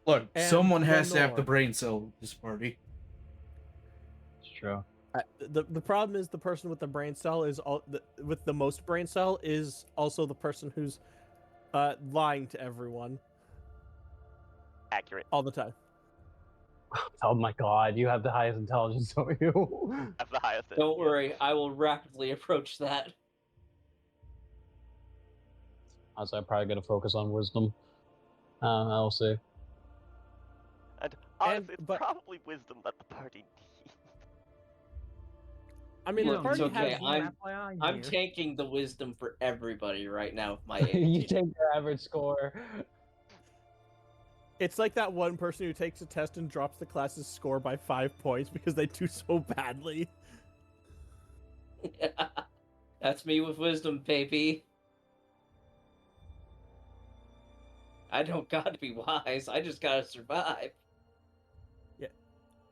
Look, And someone has to have the Lenore. brain cell at this party. It's true. The problem is the person with the brain cell is with the most brain cell is also the person who's lying to everyone Accurate. all the time. Oh my god, you have the highest intelligence, don't you? That's the highest. Don't worry, I will rapidly approach that. Also, I'm probably gonna focus on wisdom. I'll see. And honestly, it's but- probably wisdom that the party needs. I mean, You the don't party it's okay, has need FYI I'm here. tanking the wisdom for everybody right now with my You age. take your average score. It's like that one person who takes a test and drops the class's score by 5 points because they do so badly. That's me with wisdom, baby. I don't gotta be wise, I just gotta survive.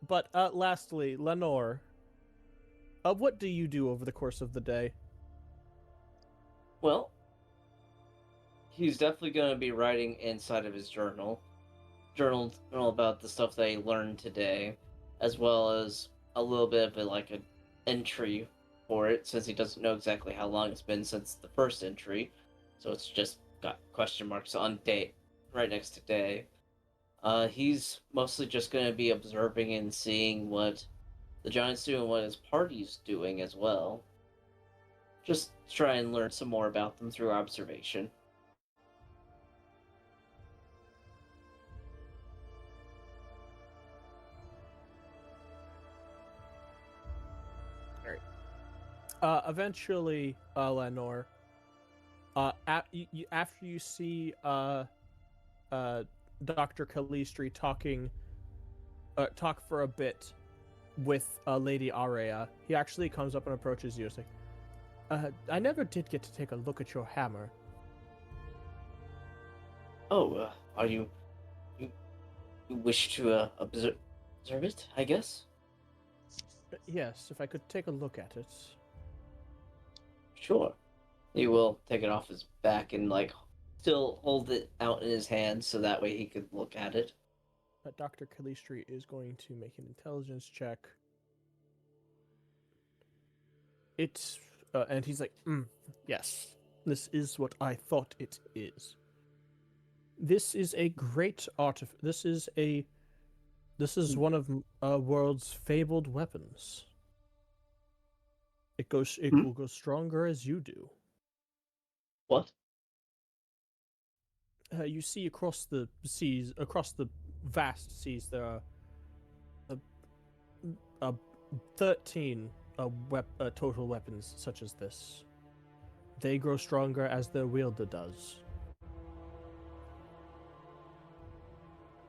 But lastly, Lenore, what do you do over the course of the day? Well, he's definitely gonna be writing inside of his journal about the stuff that he learned today, as well as a little bit of an entry for it, since he doesn't know exactly how long it's been since the first entry, so it's just got question marks on date right next to day. He's mostly just going to be observing and seeing what the Giants do and what his party's doing as well. Just try and learn some more about them through observation. Eventually, Lenore, after you see Dr. Calistri talk for a bit with Lady Aurea. He actually comes up and approaches you and says, I never did get to take a look at your hammer. Oh, are you wish to observe it? I guess. Yes, if I could take a look at it. Sure. He will take it off his back and still hold it out in his hand so that way he could look at it. Dr. Calistri is going to make an intelligence check. And he's like, yes, this is what I thought it is. This is a great artifact. This is one of world's fabled weapons. It will go stronger as you do. What? You see across the seas, across the vast seas, there are 13 total weapons such as this. They grow stronger as their wielder does.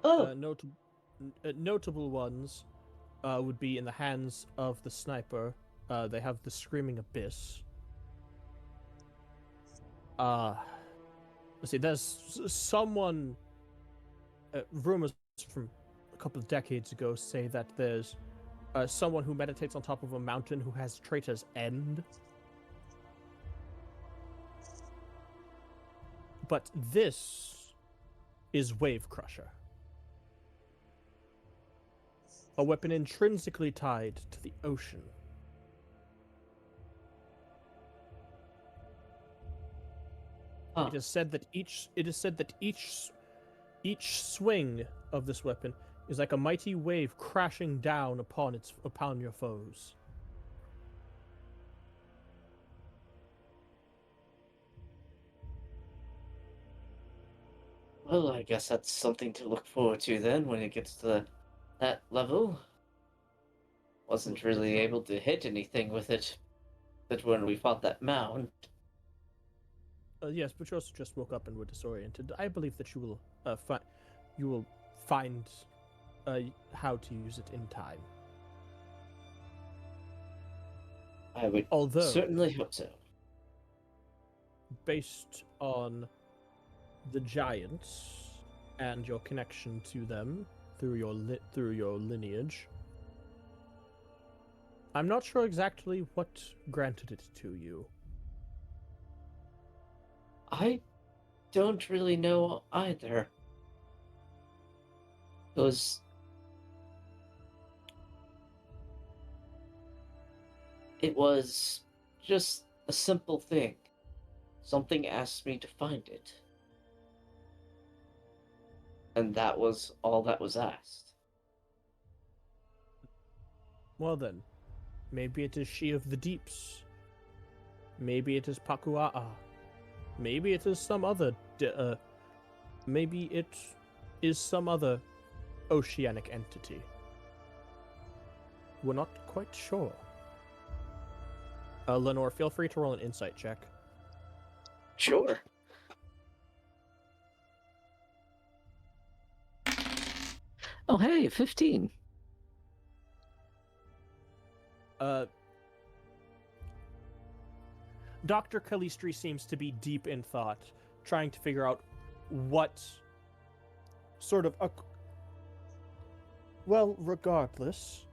Oh, Notable ones would be in the hands of the sniper. They have the Screaming Abyss. Let's see, there's someone... rumors from a couple of decades ago say that there's someone who meditates on top of a mountain who has Traitor's End. But this is Wave Crusher. A weapon intrinsically tied to the ocean. huh. It is said that each swing of this weapon is like a mighty wave crashing down upon your foes. Well, I guess that's something to look forward to then when it gets to that level. Wasn't really able to hit anything with it, but when we fought that mound. Yes, but you also just woke up and were disoriented. I believe that you will find how to use it in time. I would Although, certainly hope so. based on the giants and your connection to them through your lineage, I'm not sure exactly what granted it to you. I don't really know either. It was just a simple thing. Something asked me to find it. And that was all that was asked. Well then, maybe it is She of the Deeps. Maybe it is Pakua'a. Maybe it is some other. Maybe it is some other oceanic entity. We're not quite sure. Lenore, feel free to roll an insight check. Sure. Oh, hey, 15. Dr. Calistri seems to be deep in thought, trying to figure out what sort of... Well, regardless,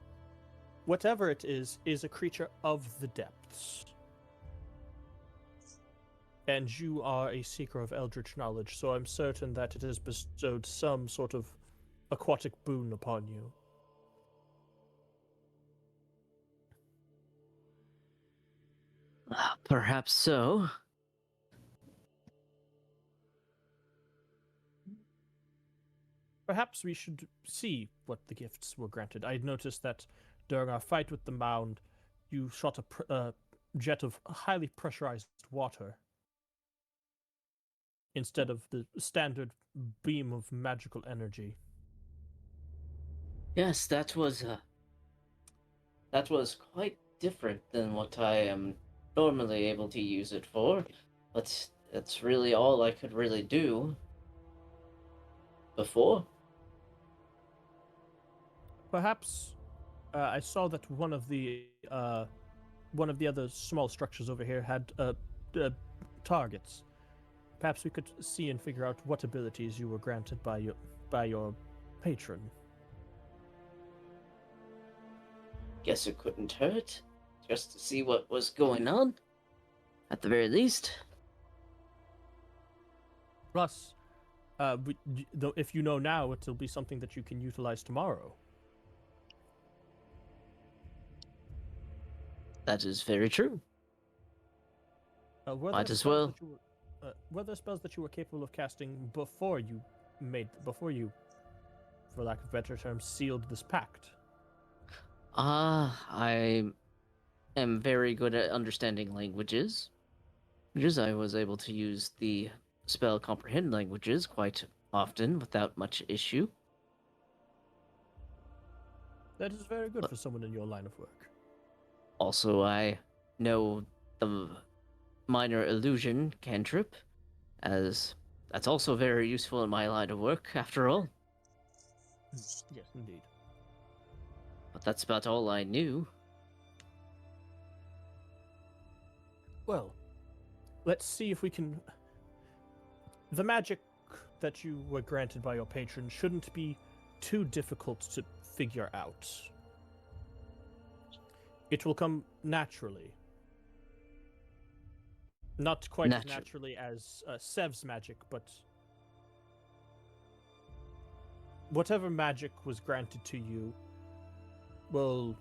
whatever it is a creature of the depths. And you are a seeker of eldritch knowledge, so I'm certain that it has bestowed some sort of aquatic boon upon you. Perhaps so. Perhaps we should see what the gifts were granted. I noticed that during our fight with the mound, you shot a jet of highly pressurized water instead of the standard beam of magical energy. Yes, that was quite different than what I am normally able to use it for, but it's really all I could really do. before. Perhaps I saw that one of the other small structures over here had targets. Perhaps we could see and figure out what abilities you were granted by your patron. Guess it couldn't hurt, just to see what was going on, at the very least. Plus, if you know now, it'll be something that you can utilize tomorrow. That is very true. Might as well. Were there spells that you were capable of casting before you, for lack of a better term, sealed this pact? I am very good at understanding languages. I was able to use the spell comprehend languages quite often without much issue. That is very good for someone in your line of work. Also, I know the minor illusion cantrip, as that's also very useful in my line of work, after all. Yes, indeed. But that's about all I knew. Well, let's see if we can... The magic that you were granted by your patron shouldn't be too difficult to figure out. It will come naturally. Not quite as naturally as Sev's magic, but whatever magic was granted to you will...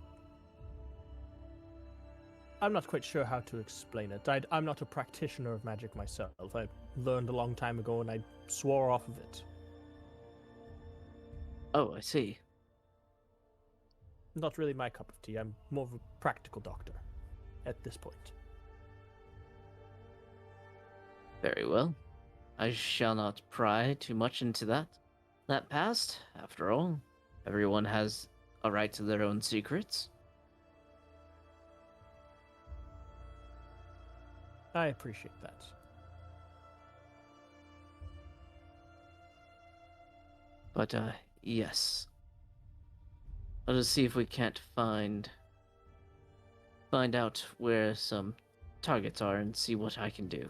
I'm not quite sure how to explain it. I'm not a practitioner of magic myself. I learned a long time ago and I swore off of it. Oh, I see. Not really my cup of tea. I'm more of a practical doctor at this point. Very well. I shall not pry too much into that past. After all, everyone has a right to their own secrets. I appreciate that. But, yes. Let us see if we can't find out where some targets are and see what I can do.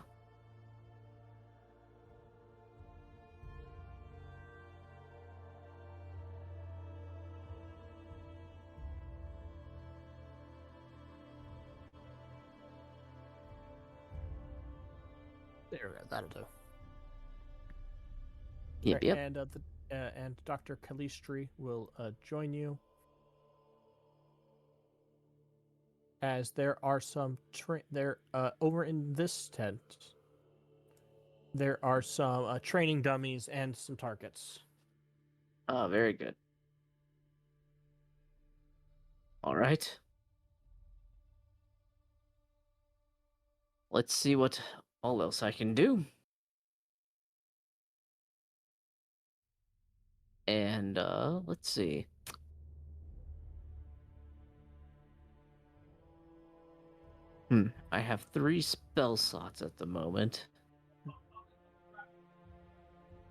There, that'll do. Yep, yep. And Dr. Calistri will join you. As there are some over in this tent, there are some training dummies and some targets. Oh, very good. All right. Let's see what all else I can do. And, let's see. I have 3 spell slots at the moment.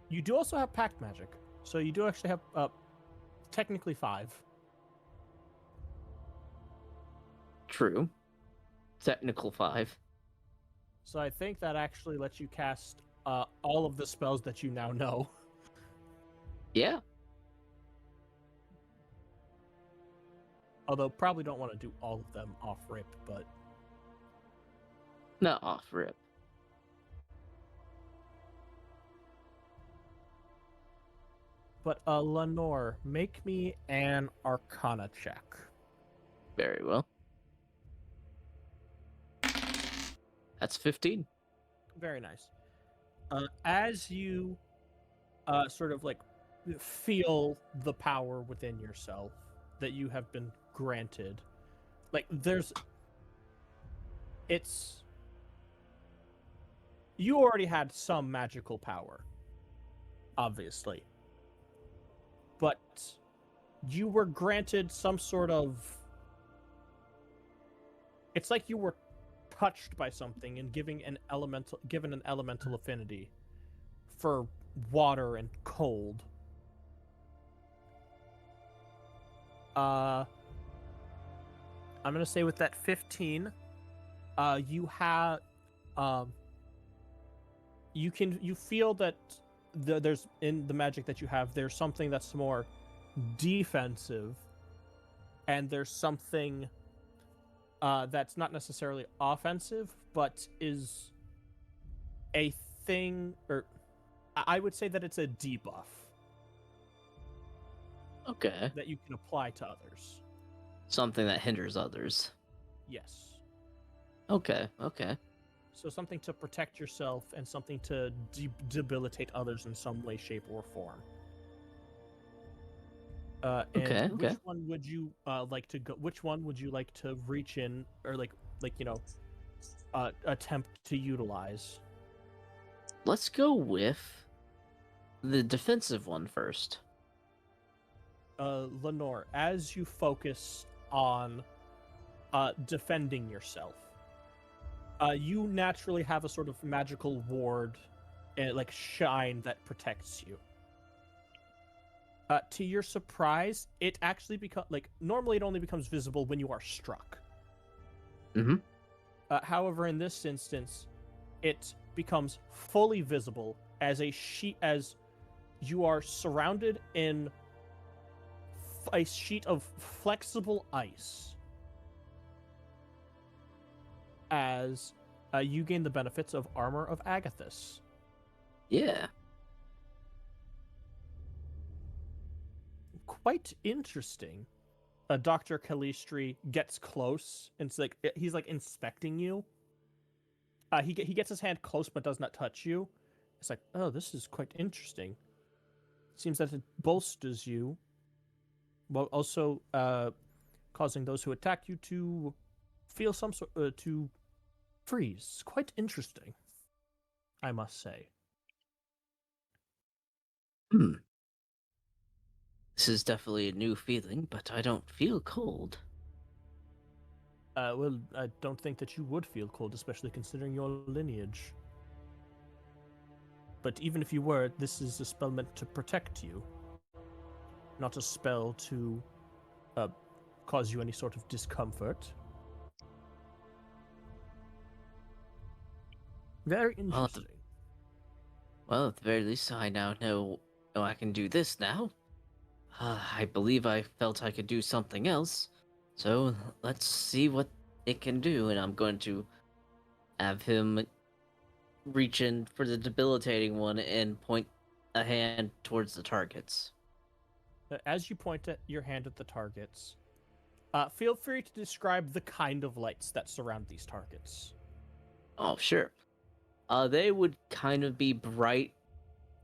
You do also have pact magic, so you do actually have technically 5. True. Technical 5. So I think that actually lets you cast all of the spells that you now know. Yeah. Although probably don't want to do all of them off rip, but Not off rip. Lenore, make me an Arcana check. Very well. That's 15. Very nice. As you sort of like feel the power within yourself that you have been granted, like you already had some magical power, obviously, but you were granted some sort of, it's like you were touched by something and given an elemental affinity for water and cold, I'm gonna say with that 15, you have, you feel that there's in the magic that you have, there's something that's more defensive, and there's something that's not necessarily offensive, but is a thing, or I would say that it's a debuff Okay. that you can apply to others. Something that hinders others. Yes. Okay, okay. So something to protect yourself and something to debilitate others in some way, shape, or form. And Okay, okay. which one would you like to go? Which one would you like to reach in, or like attempt to utilize? Let's go with the defensive one first. Lenore, as you focus on defending yourself, you naturally have a sort of magical ward, like shine that protects you. To your surprise, it actually becomes like normally it only becomes visible when you are struck. Mm-hmm. However, in this instance, it becomes fully visible as as you are surrounded in a sheet of flexible ice. As you gain the benefits of Armor of Agathis. Yeah. Quite interesting. Dr. Calistri gets close and it's like he's like inspecting you. He gets his hand close but does not touch you. It's like, oh, this is quite interesting. Seems that it bolsters you, while also causing those who attack you to feel some sort to freeze. Quite interesting, I must say. Hmm. This is definitely a new feeling, but I don't feel cold. Well, I don't think that you would feel cold, especially considering your lineage. But even if you were, this is a spell meant to protect you, not a spell to cause you any sort of discomfort. Very interesting. Well, at the very least, I now know I can do this now. I believe I felt I could do something else, so let's see what it can do, and I'm going to have him reach in for the debilitating one and point a hand towards the targets. As you point at your hand at the targets, feel free to describe the kind of lights that surround these targets. Oh, sure. They would kind of be bright,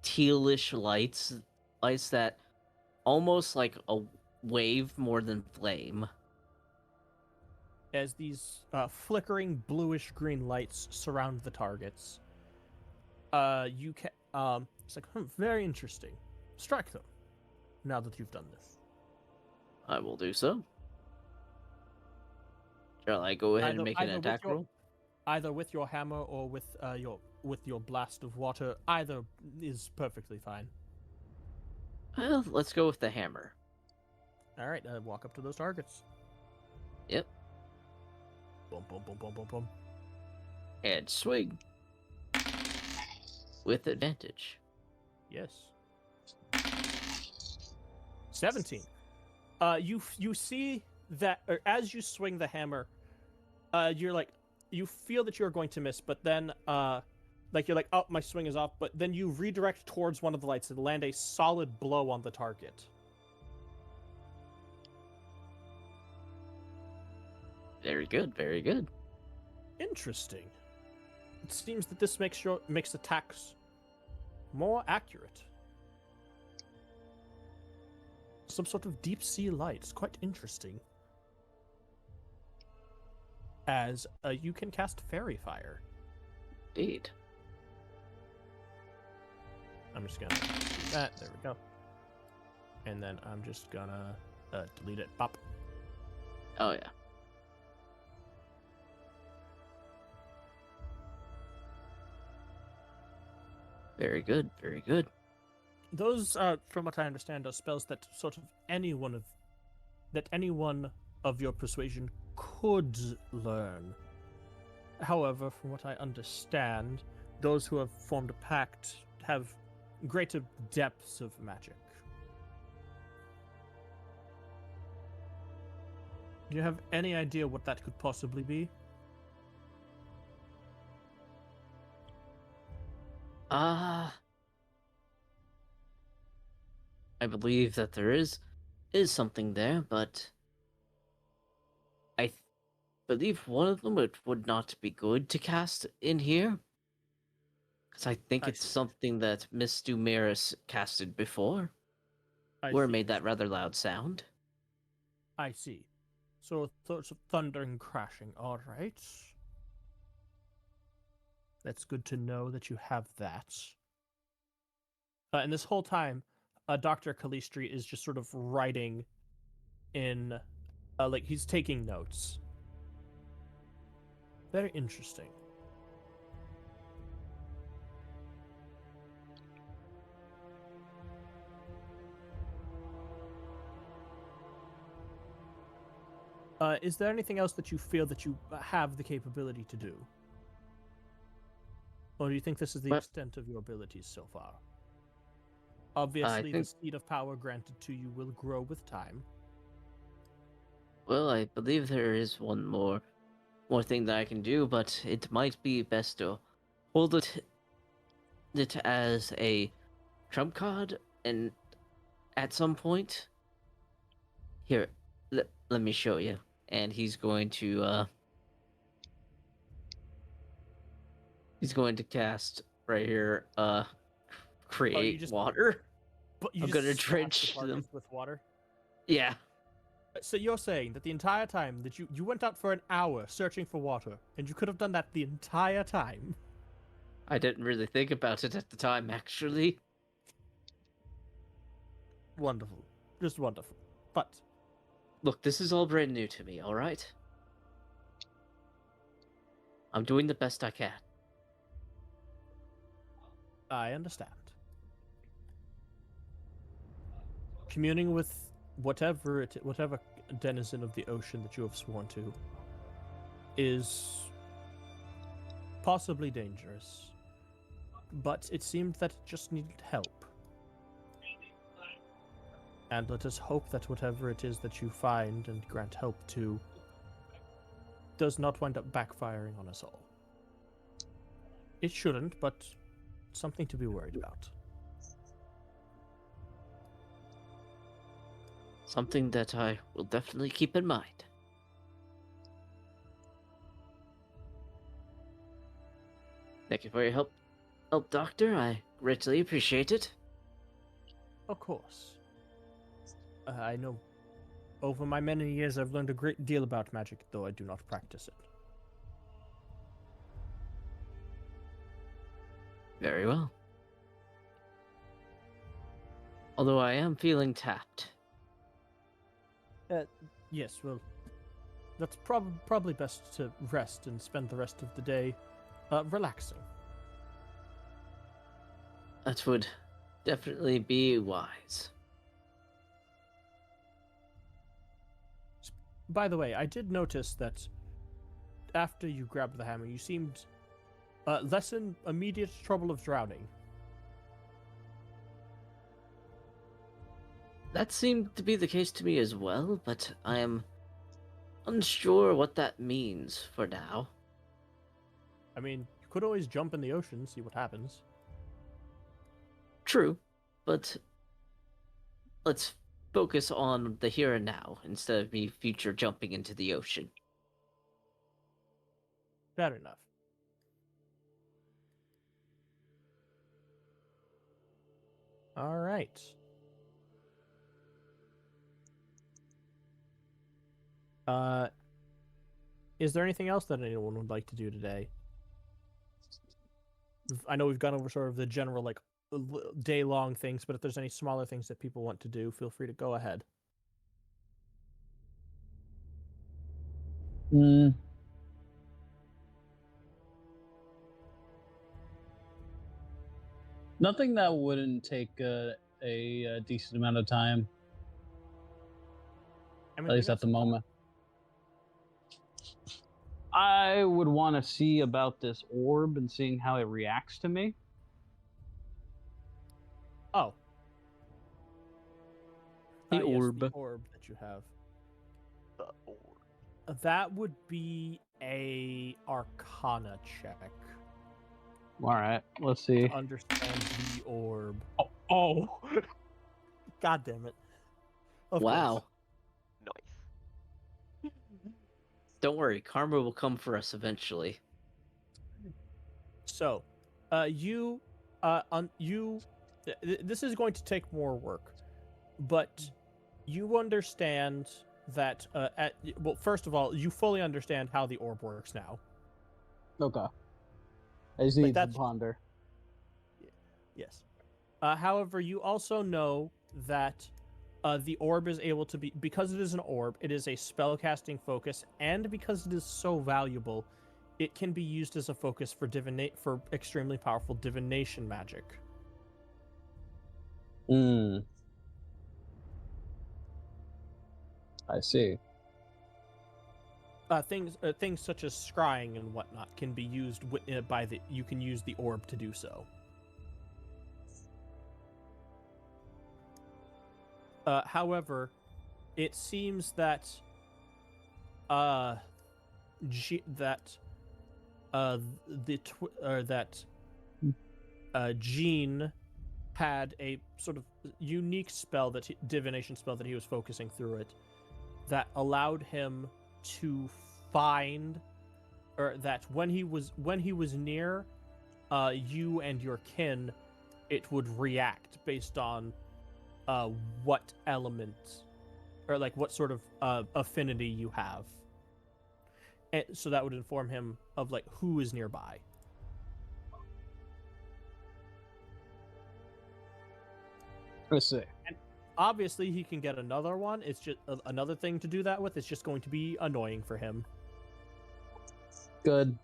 tealish lights that almost like a wave more than flame. As these flickering bluish-green lights surround the targets, you can. It's like, very interesting. Strike them. Now that you've done this, I will do so. Shall I go ahead and make an attack roll? Either with your hammer or with your blast of water. Either is perfectly fine. Well, let's go with the hammer. All right, walk up to those targets. Yep. Boom, boom, boom, boom, boom, boom. And swing. With advantage. Yes. 17. You see that, or as you swing the hammer, you're like, you feel that you're going to miss, but then, like you're like, oh, my swing is off, but then you redirect towards one of the lights and land a solid blow on the target. Very good, very good. Interesting. It seems that this makes attacks more accurate. Some sort of deep sea lights. Quite interesting. As you can cast Fairy Fire. Indeed. I'm just gonna do that. There we go. And then I'm just gonna delete it. Pop. Oh, yeah. Very good, very good. Those, from what I understand, are spells that sort of any one of that anyone of your persuasion could learn. However, from what I understand, those who have formed a pact have greater depths of magic. Do you have any idea what that could possibly be? I believe that there is something there, but I believe one of them would not be good to cast in here. Because I think I it's see. something that Miss Dumaris casted before. Or made that rather loud sound. I see. So thoughts of thunder and crashing. All right. That's good to know that you have that. And this whole time, Dr. Calistri is just sort of writing in, like he's taking notes. Very interesting. Is there anything else that you feel that you have the capability to do? Or do you think this is the extent of your abilities so far? Obviously, the seed of power granted to you will grow with time. Well, I believe there is one more thing that I can do, but it might be best to hold it as a trump card, and at some point, here, let me show you. And he's going to cast right here, create water. But I'm gonna drench them with water. Yeah. So you're saying that the entire time that you went out for an hour searching for water, and you could have done that the entire time? I didn't really think about it at the time, actually. Wonderful. Just wonderful. But look, this is all brand new to me, all right? I'm doing the best I can. I understand. Communing with whatever denizen of the ocean that you have sworn to is possibly dangerous, but it seemed that it just needed help. And let us hope that whatever it is that you find and grant help to does not wind up backfiring on us all. It shouldn't, but something to be worried about. Something that I will definitely keep in mind. Thank you for your help, Doctor. I greatly appreciate it. Of course. I know over my many years I've learned a great deal about magic, though I do not practice it. Very well. Although I am feeling tapped. Yes, well, that's probably best to rest and spend the rest of the day relaxing. That would definitely be wise. By the way, I did notice that after you grabbed the hammer, you seemed less in immediate trouble of drowning. That seemed to be the case to me as well, but I am unsure what that means for now. I mean, you could always jump in the ocean, see what happens. True, but let's focus on the here and now instead of me future jumping into the ocean. Fair enough. All right. Is there anything else that anyone would like to do today? I know we've gone over sort of the general, like, day-long things, but if there's any smaller things that people want to do, feel free to go ahead. Nothing that wouldn't take a decent amount of time. I mean, At you least got at the some time. moment. I would want to see about this orb and seeing how it reacts to me. Oh. The Yes, orb. the orb that you have. The orb. That would be a Arcana check All right, let's see. to understand the orb. Oh. God damn it. Of Wow. course. Nice. Don't worry, karma will come for us eventually. So, you, this is going to take more work, but you understand that, well, first of all, you fully understand how the orb works now. Okay. I just Like, need to that's- ponder. Yes. However, you also know that the orb is able to be, because it is an orb, it is a spellcasting focus, and because it is so valuable, it can be used as a focus for extremely powerful divination magic. I see. Things such as scrying and whatnot can be used you can use the orb to do so. However, it seems that Jean had a sort of unique divination spell that he was focusing through it, that allowed him to find, or that when he was near you and your kin, it would react based on what element, or like what sort of affinity you have. And so that would inform him of like who is nearby. Let's see. And obviously he can get another one. It's just another thing to do that with. It's just going to be annoying for him. Good.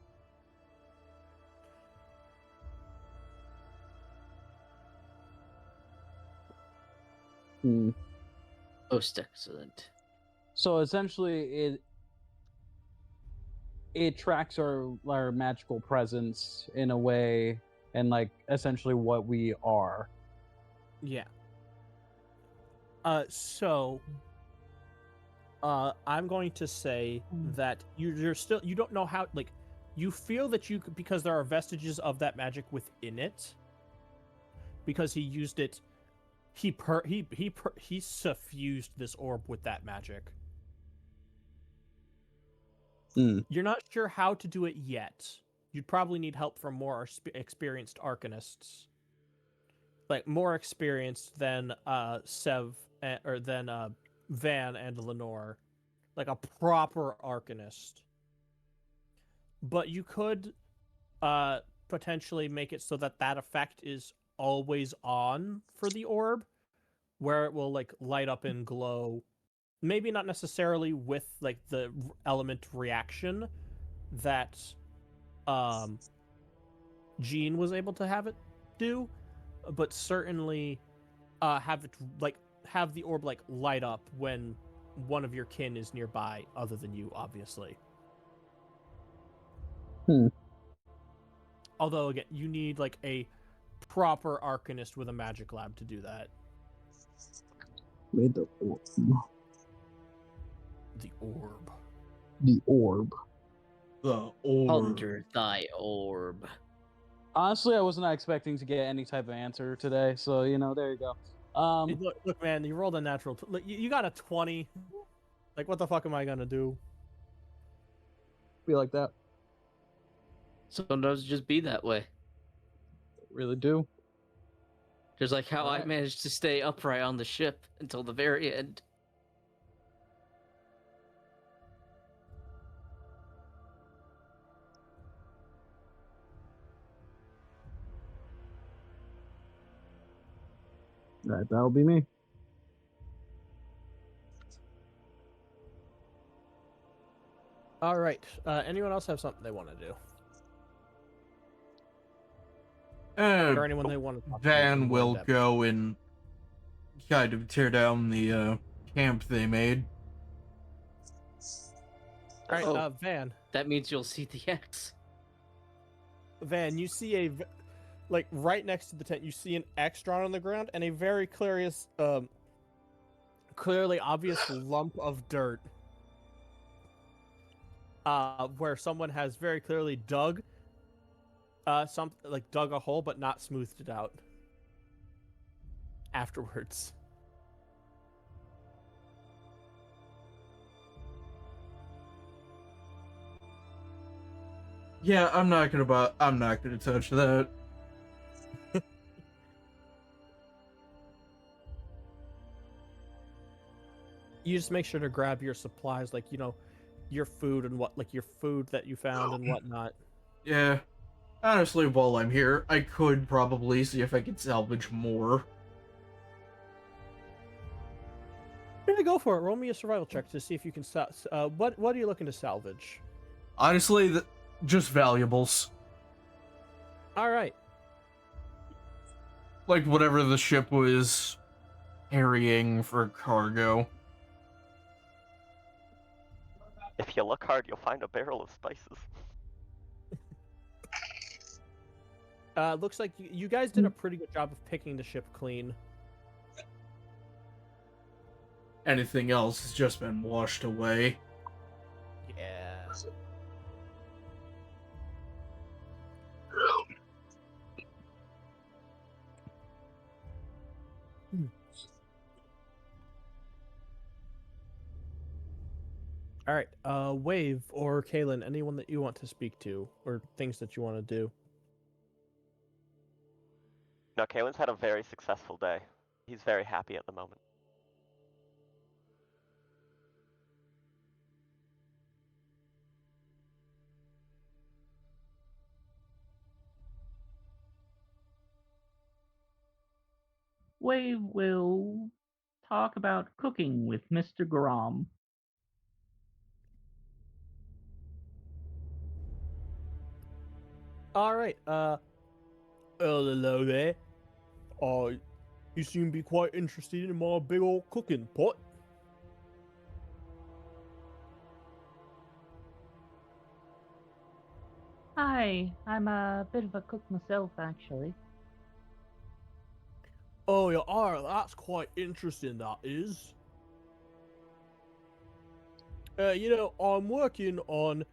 Most excellent. So essentially, it tracks our magical presence in a way, and like essentially what we are. Yeah. So I'm going to say that you don't know how, like, you feel that you could, because there are vestiges of that magic within it, because he used it, he suffused this orb with that magic. You're not sure how to do it yet. You'd probably need help from more experienced arcanists, like more experienced than Sev or than Van and Lenore, like a proper arcanist. But you could potentially make it so that that effect is always on for the orb, where it will like light up and glow. Maybe not necessarily with like the element reaction that Jean was able to have it do, but certainly have it like have the orb like light up when one of your kin is nearby, other than you, obviously. Although again, you need like a proper arcanist with a magic lab to do that. Made the orb. The orb. The orb. The orb. Under thy orb. Honestly, I was not expecting to get any type of answer today, so there you go. Look, man, you rolled a natural. Look, you got a 20. Like, what the fuck am I gonna do? Be like that. Sometimes just be that way. Really do. Just like how I Alright. managed to stay upright on the ship until the very end. Right, that'll be me. All right. Anyone else have something they want to do, or anyone they want to talk to Van in more will depth? go and kind of tear down the camp they made. All right, Oh. Van. That means you'll see the X. Van, you see like right next to the tent, you see an X drawn on the ground and a very clearly obvious lump of dirt. Where someone has very clearly dug dug a hole but not smoothed it out afterwards. Yeah, I'm not gonna touch that. You just make sure to grab your supplies, like, your food and your food that you found and whatnot. Yeah. Honestly, while I'm here, I could probably see if I could salvage more. Yeah, go for it. Roll me a survival check to see if you can what are you looking to salvage? Honestly, just valuables. All right. Like whatever the ship was carrying for cargo. If you look hard, you'll find a barrel of spices. Looks like you guys did a pretty good job of picking the ship clean. Anything else has just been washed away. Yeah. All right, Wave or Kalen, anyone that you want to speak to or things that you want to do. No, Kalen's had a very successful day. He's very happy at the moment. Wave will talk about cooking with Mr. Grom. All right, hello there. You seem to be quite interested in my big old cooking pot. Hi, I'm a bit of a cook myself, actually. Oh, yeah, all right, that's quite interesting, that is. I'm working on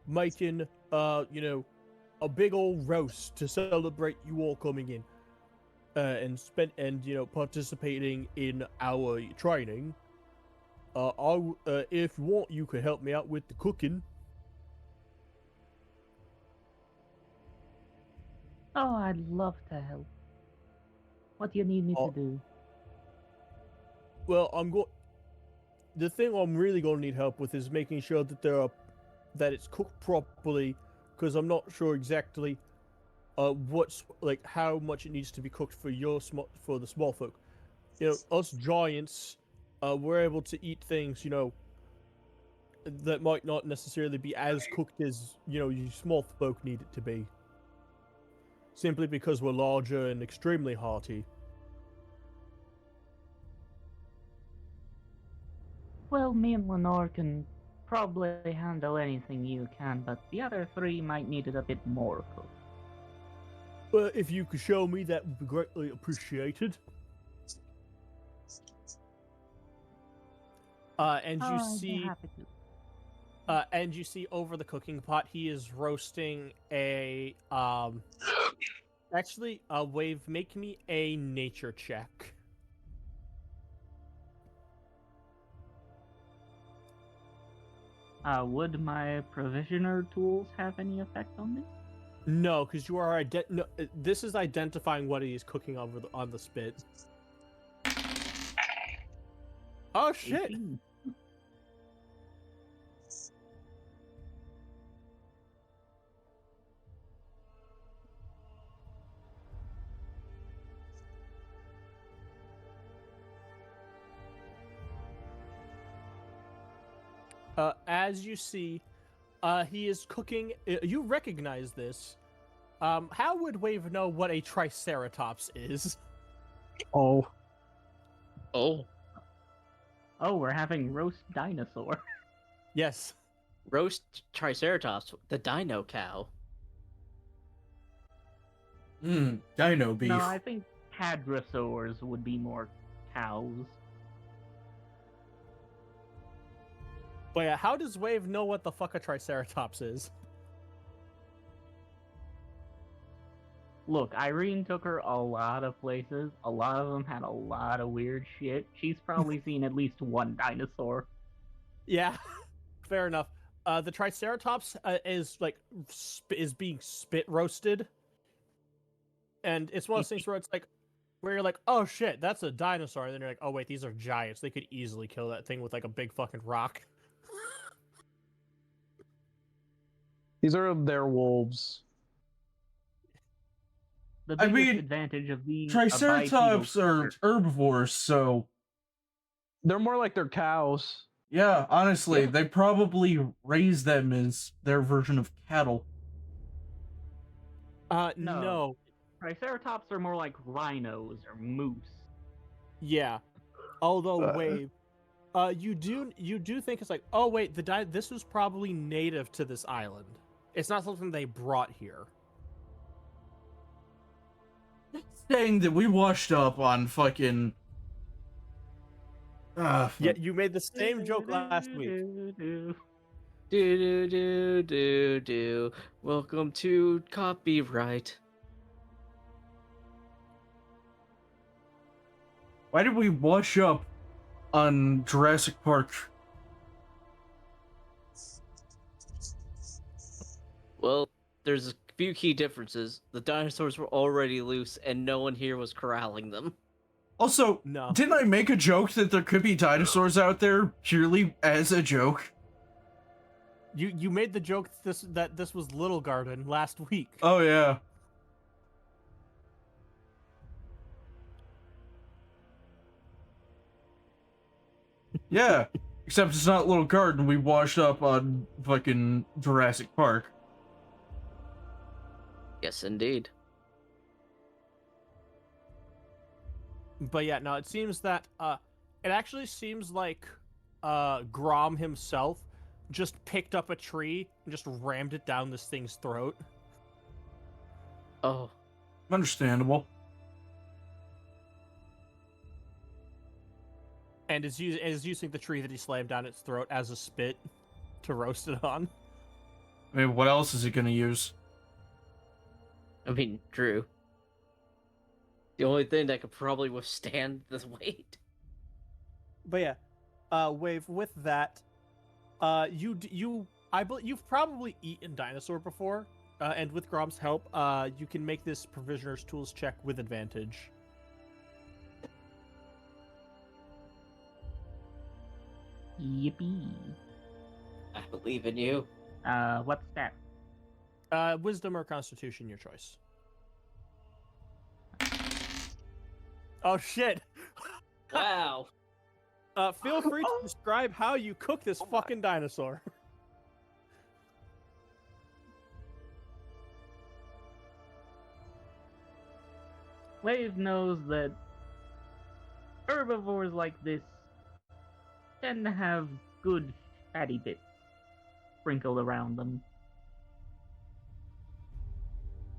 making, a big old roast to celebrate you all coming in, and participating in our training. If you want, you could help me out with the cooking. Oh, I'd love to help. What do you need me to do? Well, the thing I'm really gonna need help with is making sure that it's cooked properly, because I'm not sure exactly how much it needs to be cooked for for the small folk. Us giants, we're able to eat things, that might not necessarily be as cooked as, you small folk need it to be. Simply because we're larger and extremely hearty. Well, me and Lenore can probably handle anything you can, but the other three might need it a bit more cooked. But if you could show me, that would be greatly appreciated. And you I'd be see, happy to. and you see over the cooking pot, he is roasting a Actually, Wave, make me a nature check. Would my provisioner tools have any effect on this? No, because you are no, this is identifying what he is cooking on the spit. Oh shit! 18. As you see, he is cooking. You recognize this. How would Wave know what a triceratops is? Oh, Oh. Oh, we're having roast dinosaur. Yes. roast Triceratops, the dino cow. Dino beef. No, I think hadrosaurs would be more cows. But yeah, how does Wave know what the fuck a Triceratops is? Look, Irene took her a lot of places. A lot of them had a lot of weird shit. She's probably seen at least one dinosaur. Yeah, fair enough. The Triceratops is like is being spit roasted, and it's one of those things where it's like, where you're like, oh shit, that's a dinosaur, and then you're like, oh wait, these are giants. They could easily kill that thing with like a big fucking rock. These are their wolves. The I biggest mean, advantage of being a Triceratops bipedal are creature- herbivores, so They're more like their cows. yeah, honestly, Yeah. they probably raise them as their version of cattle. No. Triceratops are more like rhinos or moose. Yeah. Although Wave, you do think it's like, oh wait, this was probably native to this island. It's not something they brought here. Saying that we washed up on fucking. Yeah, you made the same joke last week. Do do do do do. Welcome to copyright. Why did we wash up on Jurassic Park? Well, there's a few key differences. The dinosaurs were already loose, and no one here was corralling them. Also, No. didn't I make a joke that there could be dinosaurs out there purely as a joke? You made the joke that this was Little Garden last week. Oh yeah. Yeah, except it's not Little Garden. We washed up on fucking Jurassic Park. Yes, indeed. But yeah, no, it seems that it actually seems like Grom himself just picked up a tree and just rammed it down this thing's throat. Oh, Understandable. And is using the tree that he slammed down its throat as a spit to roast it on. I mean, what else is he gonna use? I mean, true. The only thing that could probably withstand this weight. But yeah, Wave, with that, you've probably eaten dinosaur before, and with Grom's help, you can make this Provisioner's Tools check with advantage. Yippee. I believe in you. What's that? Wisdom or Constitution, your choice. Oh shit! Wow. Feel free to describe how you cook this fucking dinosaur. Wave knows that herbivores like this tend to have good fatty bits sprinkled around them.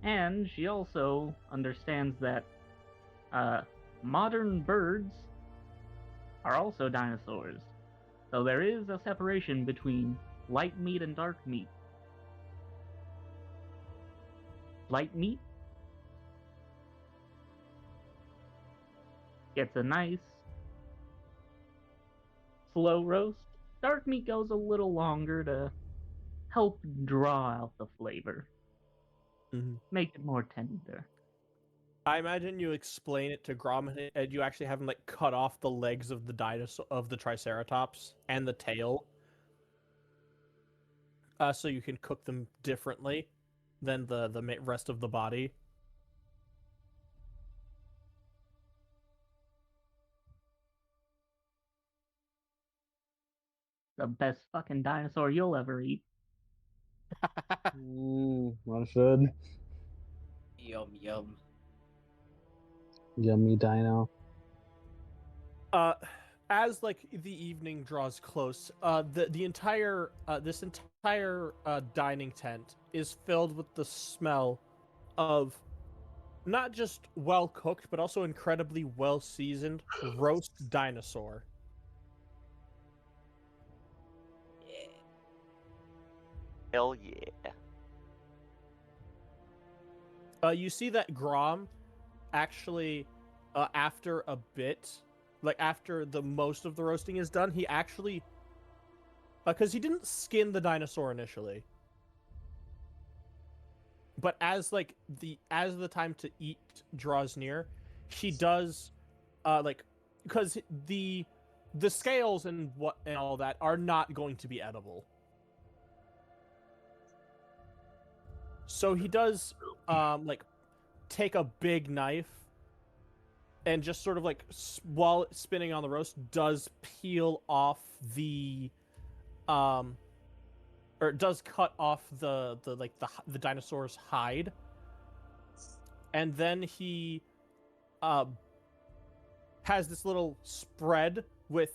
And she also understands that modern birds are also dinosaurs. So there is a separation between light meat and dark meat. Light meat gets a nice slow roast. Dark meat goes a little longer to help draw out the flavor. Make it more tender. I imagine you explain it to Grom, and you actually have him like cut off the legs of the Triceratops and the tail, so you can cook them differently than the rest of the body. The best fucking dinosaur you'll ever eat. One should. Yum yum. Yummy dino. as like the evening draws close, the entire this entire dining tent is filled with the smell of not just well cooked, but also incredibly well seasoned roast dinosaur. Hell yeah. You see that Grom actually, after a bit, like after the most of the roasting is done, he actually, because he didn't skin the dinosaur initially, but as the time to eat draws near, he does, like, because the scales and all that are not going to be edible. So he does, like, take a big knife and just sort of like while it's spinning on the roast, does peel off the, or it does cut off the dinosaur's hide, and then he, has this little spread with,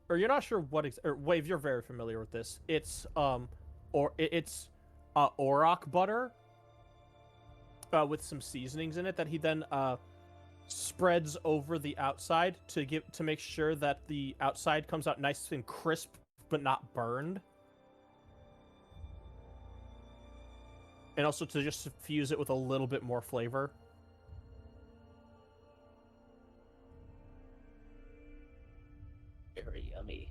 or you're not sure what, or Wave, you're very familiar with this. It's it's auroch butter, with some seasonings in it that he then spreads over the outside to make sure that the outside comes out nice and crisp but not burned, and also to just suffuse it with a little bit more flavor. Very yummy.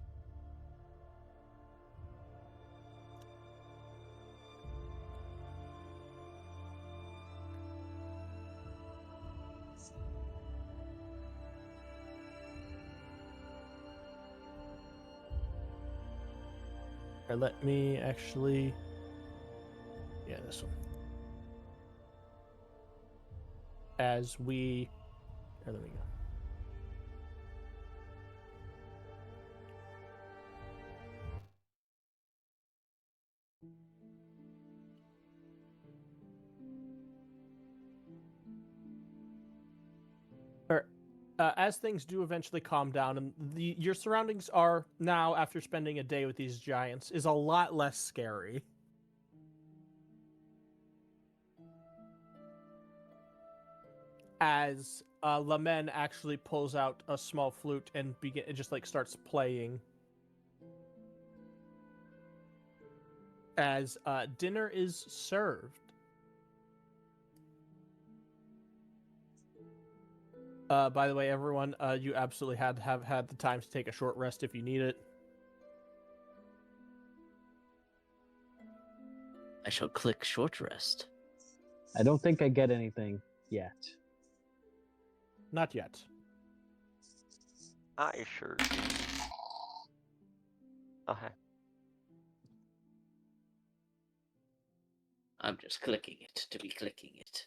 Or let me actually, yeah, this one. As we, there we go. As things do eventually calm down, and your surroundings are now, after spending a day with these giants, is a lot less scary. As Lamen actually pulls out a small flute and it just like starts playing. As dinner is served. By the way, everyone, you absolutely have had the time to take a short rest if you need it. I shall click short rest. I don't think I get anything yet. Not yet. I sure do. Okay. I'm just clicking it to be clicking it.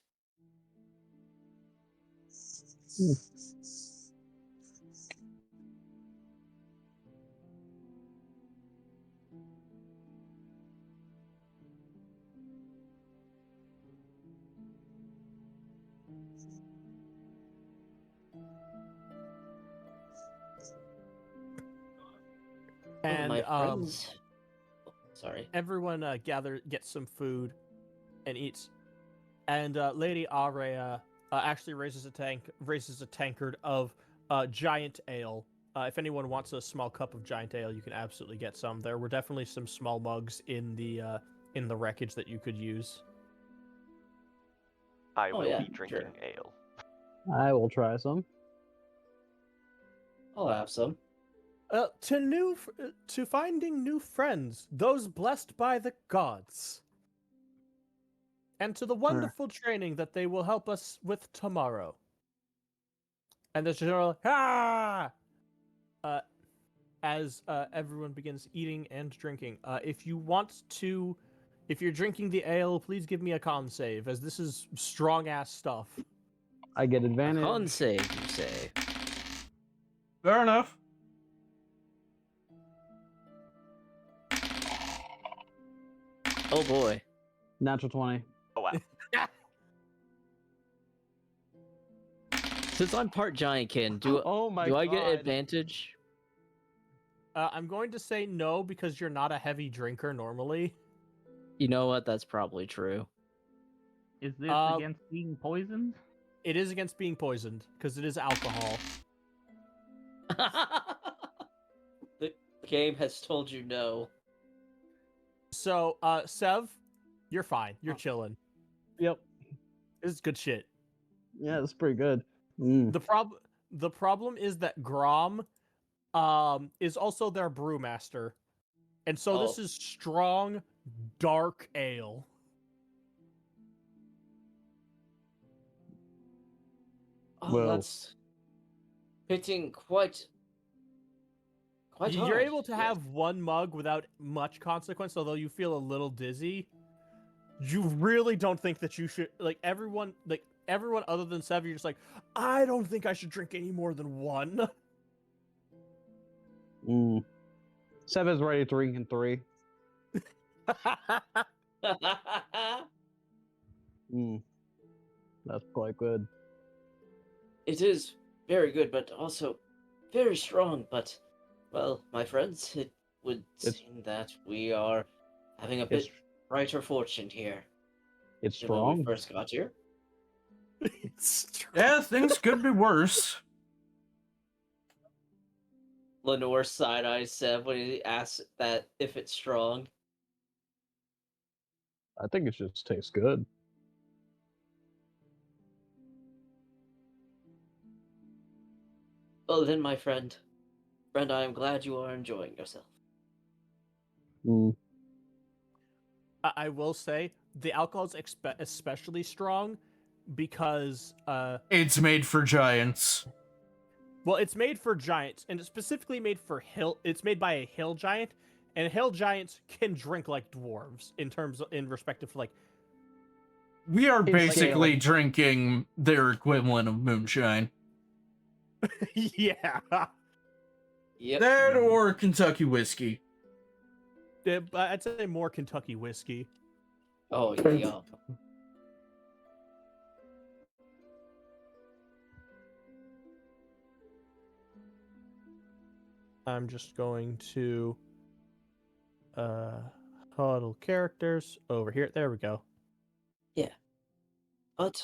And my friends. Sorry. everyone gets some food and eats. And Lady Aurea actually raises a tankard of giant ale. If anyone wants a small cup of giant ale, you can absolutely get some. There were definitely some small mugs in the wreckage that you could use. I will yeah, be drinking sure. ale. I will try some. I'll have some. To finding new friends, those blessed by the gods, and to the wonderful training that they will help us with tomorrow. And the general, as everyone begins eating and drinking. If you're drinking the ale, please give me a con save, as this is strong ass stuff. I get A advantage. con save, you say? Fair enough. Oh boy. Natural 20. Oh wow. Since I'm part giantkin, do Oh my I god. get advantage? I'm going to say no because you're not a heavy drinker normally. You know what? That's probably true. Is this Uh, against being poisoned? It is against being poisoned because it is alcohol. The game has told you no. So, Sev, you're fine. You're chilling. Yep. This is good shit. Yeah, that's pretty good. The problem is that Grom is also their brewmaster. And so this Oh. is strong, dark ale. Oh, Well- that's hitting quite hard. You're able to yes. have one mug without much consequence, although you feel a little dizzy. You really don't think that you should, like everyone other than Sev, you're just like, I don't think I should drink any more than one. Seven's ready to drink in 3. That's quite good. It is very good, but also very strong. But, well, my friends, it would seem that we are having a bit brighter fortune here. It's than when strong. we first got here. Yeah, things could be worse. Lenore side-eyes Seb when he asks that if it's strong. I think it just tastes good. Well then, my friend, I am glad you are enjoying yourself. I will say the alcohol is especially strong because It's made for giants. well, it's made for giants, and it's specifically made for hill. It's made by a hill giant, and hill giants can drink like dwarves in respect of like. We are It's basically like- drinking their equivalent of moonshine. Yeah. Yep. That or Kentucky whiskey. I'd say more Kentucky whiskey. Oh, yeah. I'm just going to huddle characters over here. There we go. Yeah. But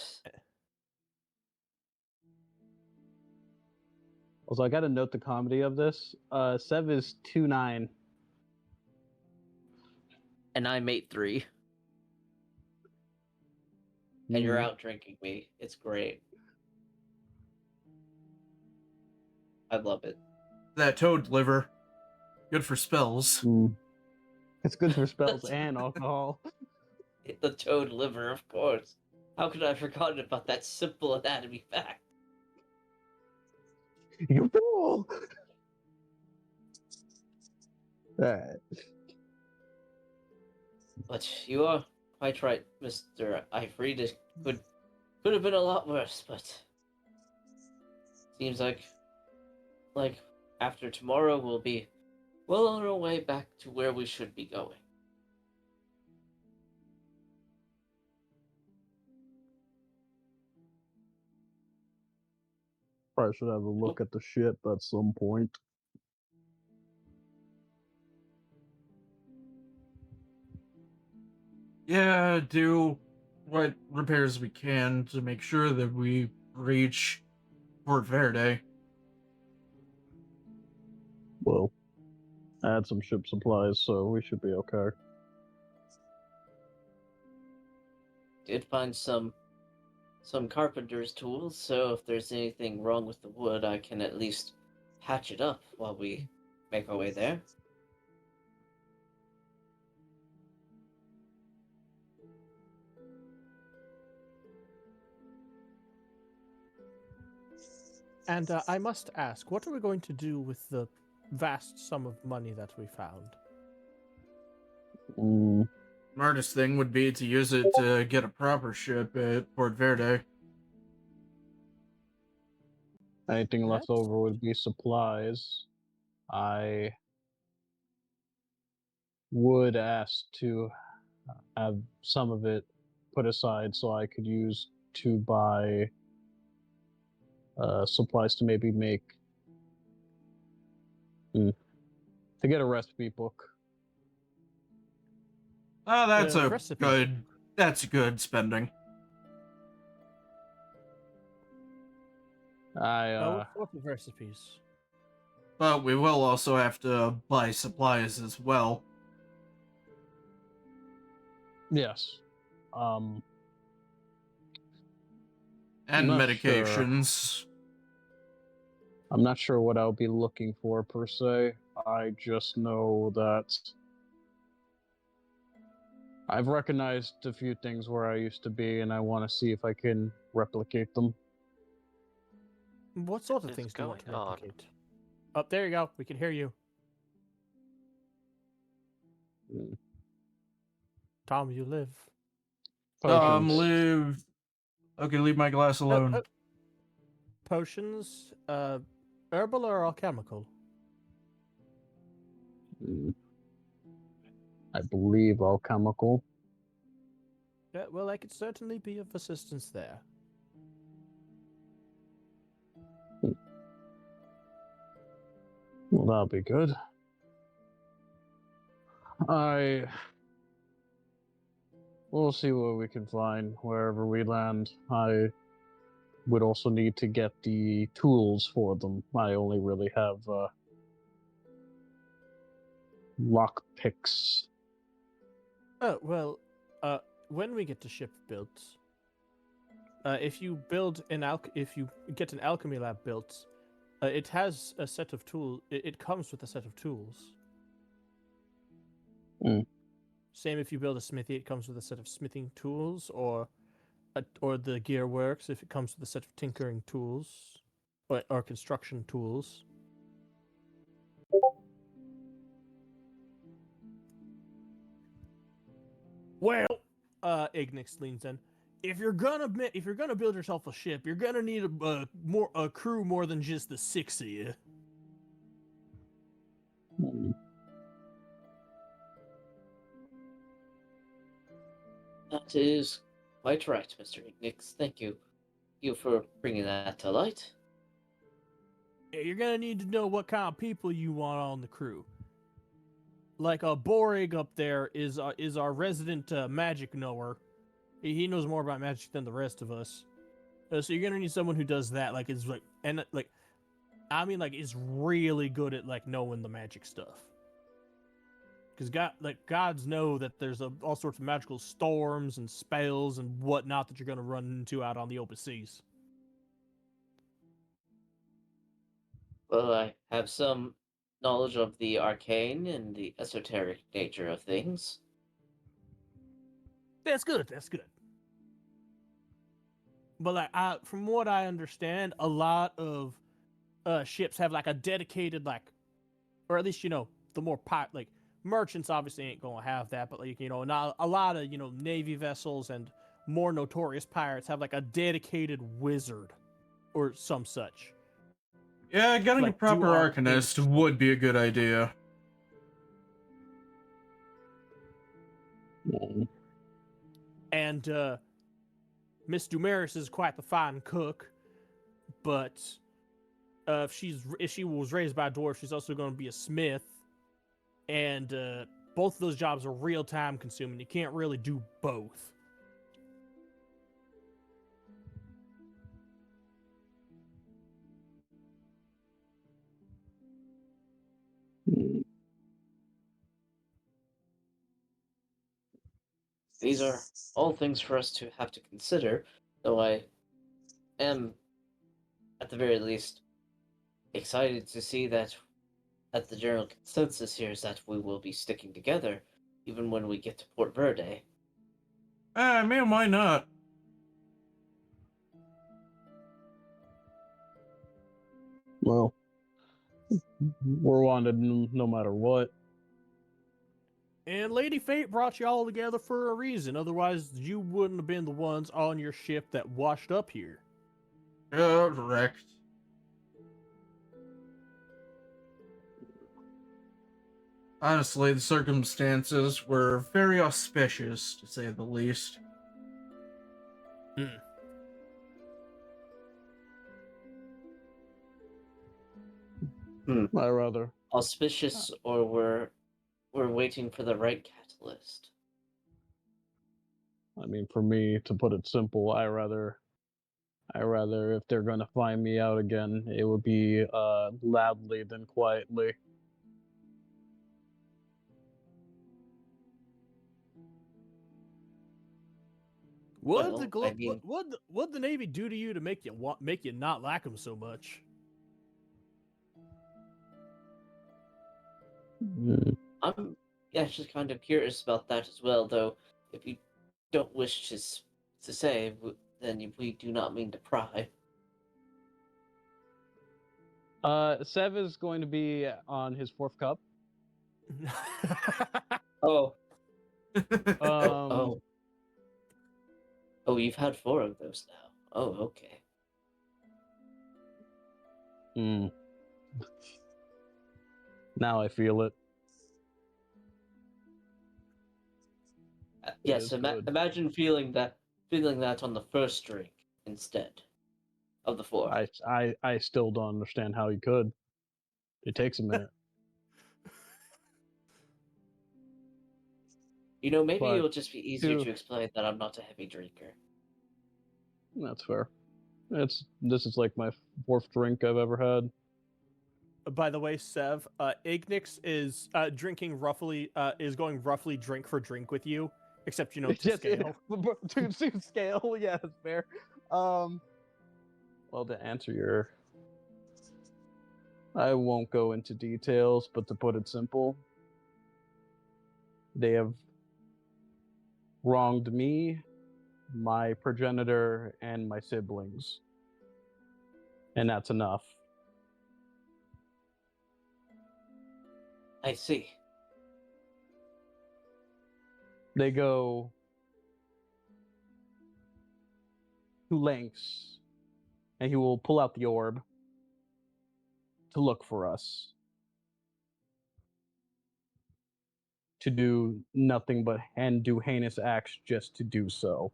Also, I gotta note the comedy of this. Sev is 2'9". and I'm 8'3", and you're out drinking me. It's great. I love it. That toad liver. Good for spells. It's good for spells and alcohol. The toad liver, of course. How could I have forgotten about that simple anatomy fact? You fool! Alright. But you are quite right, Mr. Ifrid. It could have been a lot worse, but seems like after tomorrow we'll be well on our way back to where we should be going. Probably should have a look at the ship at some point. Yeah, do what repairs we can to make sure that we reach Port Verde. Well, I had some ship supplies, so we should be okay. Did find some carpenter's tools, so if there's anything wrong with the wood, I can at least patch it up while we make our way there. And I must ask, what are we going to do with the vast sum of money that we found? Smartest thing would be to use it to get a proper ship at Port Verde. Anything left over would be supplies. I would ask to have some of it put aside so I could use to buy supplies to maybe make to get a recipe book. Oh, that's a Recipe. good. That's good spending. I What sort of recipes? But we will also have to buy supplies as well. yes. Um, And Not sure. medications. I'm not sure what I'll be looking for per se. I just know that I've recognized a few things where I used to be, and I want to see if I can replicate them. What sort of Is things do you want to going on? replicate? Oh, there you go. We can hear you. Mm. Tom, you live. Potions. Leave. Okay, leave my glass alone. Potions, herbal or alchemical? Mm. I believe alchemical. Yeah, well, I could certainly be of assistance there. Well, that'll be good. We'll see what we can find wherever we land. I would also need to get the tools for them. I only really have lock picks. Oh, well, when we get the ship built, if you get an alchemy lab built, it has a set of tools. It comes with a set of tools. Mm. Same if you build a smithy, it comes with a set of smithing tools, or the gear works if it comes with a set of tinkering tools, or construction tools. Well, Ignix leans in. If you're gonna build yourself a ship, you're gonna need a crew more than just the 6 of you. Mm. That is quite right, Mr. Ignix. Thank you for bringing that to light. Yeah, you're gonna need to know what kind of people you want on the crew. Like Borig up there is our resident magic knower. He knows more about magic than the rest of us. So you're gonna need someone who does that. Like is is really good at like knowing the magic stuff. Because gods know that there's all sorts of magical storms and spells and whatnot that you're gonna run into out on the open seas. Well, I have some knowledge of the arcane and the esoteric nature of things. That's good. That's good. But from what I understand, a lot of ships have like a dedicated or at least the more merchants obviously ain't gonna have that, but not a lot of navy vessels and more notorious pirates have like a dedicated wizard or some such. Yeah, getting a Like, do proper arcane- arcanist would be a good idea. Mm. And Miss Dumaris is quite the fine cook, but if she was raised by a dwarf, she's also going to be a smith, and both of those jobs are real time consuming. You can't really do both. Mm. These are all things for us to have to consider, though I am, at the very least, excited to see that the general consensus here is that we will be sticking together even when we get to Port Verde. Man, why not? Well, we're wanted no matter what. And Lady Fate brought you all together for a reason. Otherwise, you wouldn't have been the ones on your ship that washed up here. Correct. Honestly, the circumstances were very auspicious, to say the least. I rather auspicious, or we're waiting for the right catalyst. I mean, for me, to put it simple, I rather if they're gonna find me out again, it would be loudly than quietly. Well, I mean- what the Navy do to you to make you not like them so much? Mm. I'm actually kind of curious about that as well, though. If you don't wish to say, then we do not mean to pry. Sev is going to be on his fourth cup. Oh, Um, oh, you've had 4 of those now. Oh, okay. mm. Now I feel it. Yes, It's good. imagine feeling that on the first drink instead of the 4th. I still don't understand how he could. It takes a minute. Maybe But it'll just be easier to- to explain that I'm not a heavy drinker. That's fair. This is like my fourth drink I've ever had. By the way, Sev, Ignix is is going roughly drink for drink with you, except to Yes, scale. to scale, yeah, that's fair. Well, to answer your, I won't go into details, but to put it simple, they have wronged me, my progenitor, and my siblings, and that's enough. I see. They go to lengths, and he will pull out the orb to look for us, to do nothing but and do heinous acts just to do so.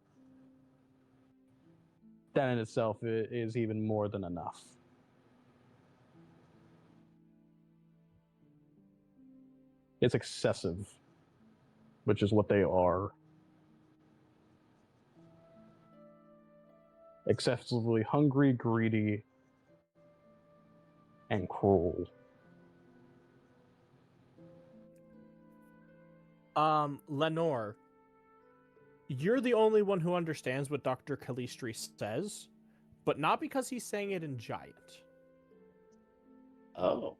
That in itself is even more than enough. It's excessive, which is what they are. Excessively hungry, greedy, and cruel. Lenore, you're the only one who understands what Dr. Calistri says, but not because he's saying it in Giant. Oh.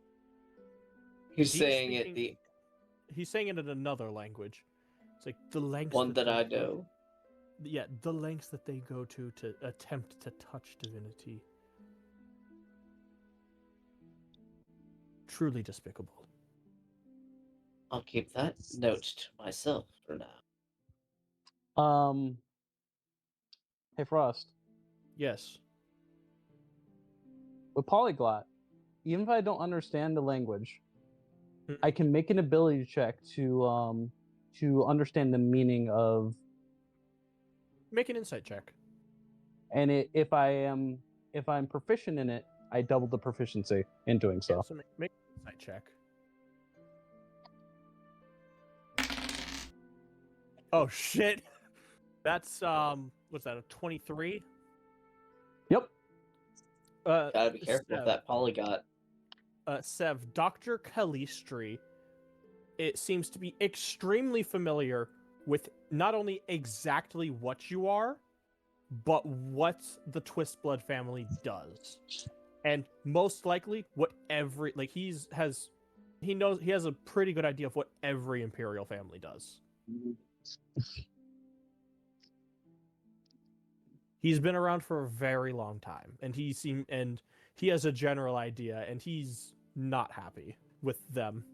He's saying speaking- He's saying it in another language. It's like the lengths one that I they go know. to- Yeah, the lengths that they go to attempt to touch divinity. Truly despicable. I'll keep that note to myself for now. Hey Frost, Yes. with Polyglot, even if I don't understand the language, Mm. I can make an ability check to understand the meaning of, Make an insight check. and if I'm proficient in it, I double the proficiency in doing so. Yeah, so make an insight check. Oh shit. That's what's that, a 23? Yep. Gotta be careful with Sev, that polygot. Sev, Dr. Calistri, it seems to be extremely familiar with not only exactly what you are, but what the Twist Blood family does. And most likely what every he has a pretty good idea of what every Imperial family does. He's been around for a very long time, and he has a general idea, and he's not happy with them.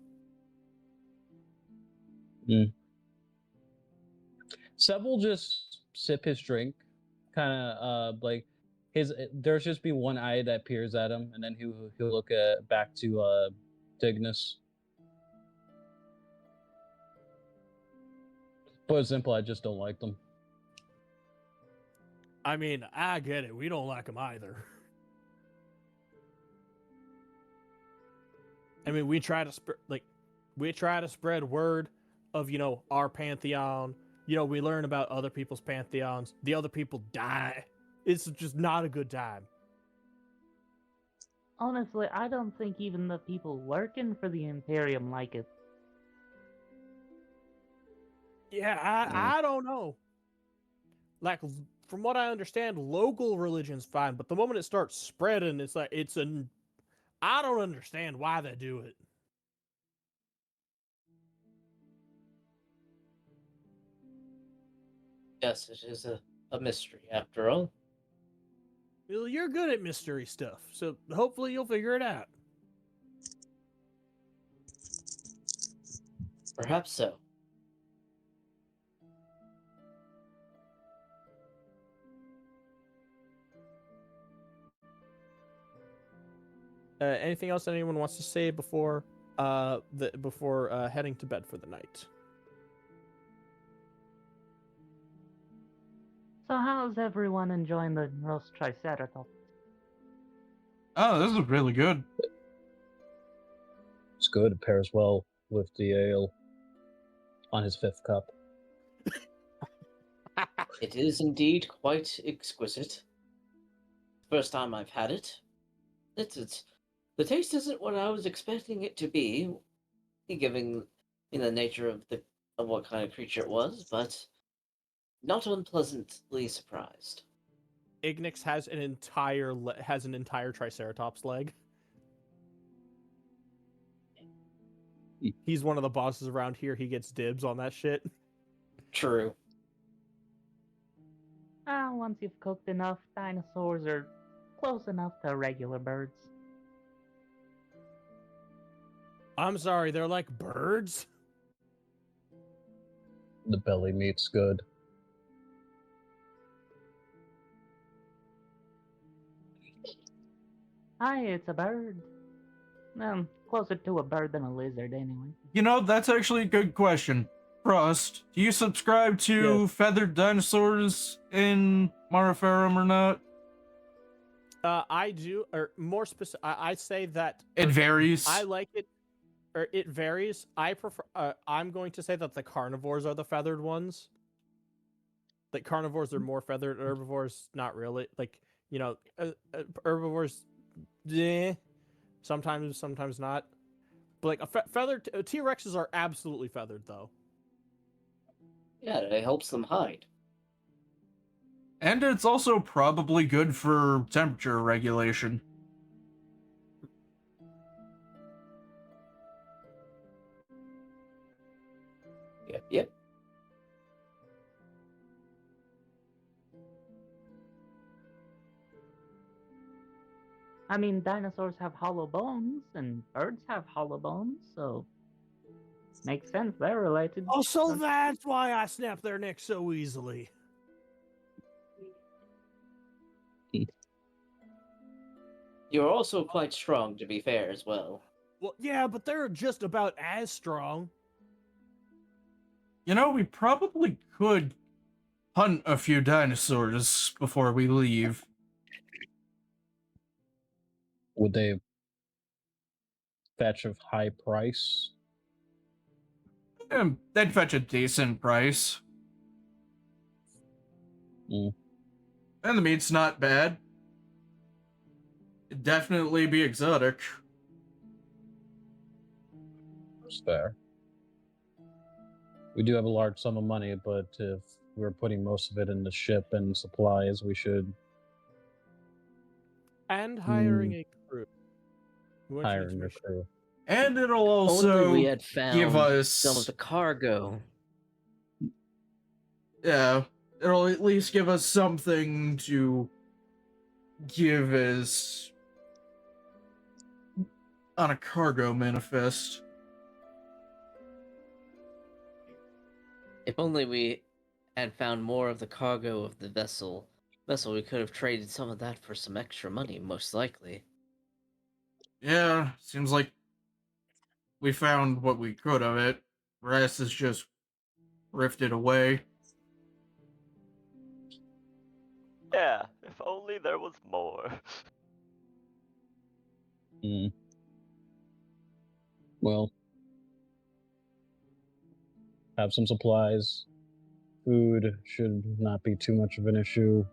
Seb will just sip his drink, kind of there's just be one eye that peers at him, and then he'll look back to Dignus. But it's simple, I just don't like them. I mean, I get it. We don't like him either. I mean, we try to spread word of our pantheon. We learn about other people's pantheons. The other people die. It's just not a good time. Honestly, I don't think even the people working for the Imperium like it. Yeah, I don't know. Like from what I understand, local religion's fine, but the moment it starts spreading, it's like I don't understand why they do it. Yes, it is a mystery after all. Well, you're good at mystery stuff, so hopefully you'll figure it out. Perhaps so. Anything else anyone wants to say before heading to bed for the night? So how's everyone enjoying the roast triceratops? Oh, this is really good. It's good. It pairs well with the ale on his 5th cup. It is indeed quite exquisite. First time I've had it. It's the taste isn't what I was expecting it to be, given the nature of what kind of creature it was, but not unpleasantly surprised. Ignix has an entire triceratops leg. He's one of the bosses around here. He gets dibs on that shit. True. Once you've cooked enough, dinosaurs are close enough to regular birds. I'm sorry, they're like birds? The belly meat's good. Hi, it's a bird. Closer to a bird than a lizard, anyway. That's actually a good question. Frost, do you subscribe to feathered dinosaurs in Maraferum or not? I do, or more specific, I say that It varies. I like it, or it varies. I prefer. I'm going to say that the carnivores are the feathered ones. Like carnivores are more feathered. Herbivores, not really. Like herbivores, sometimes not. But like feathered T-Rexes are absolutely feathered though. Yeah, it helps them hide. And it's also probably good for temperature regulation. Yep. I mean, dinosaurs have hollow bones, and birds have hollow bones, so makes sense they're related. Oh, so that's why I snap their necks so easily. You're also quite strong, to be fair, as well. Well, yeah, but they're just about as strong. We probably could hunt a few dinosaurs before we leave. Would they fetch a high price? They'd fetch a decent price. Mm. And the meat's not bad. It'd definitely be exotic. That's fair. We do have a large sum of money, but if we're putting most of it in the ship and supplies, we should And hiring a crew. hiring a crew. And it'll Only also we had give found us some of the cargo. Yeah, it'll at least give us something to give as on a cargo manifest. If only we had found more of the cargo of the vessel, we could have traded some of that for some extra money, most likely. Yeah, seems like we found what we could of it. Rest is just rifted away. Yeah, if only there was more. Mm. Well, have some supplies. Food should not be too much of an issue.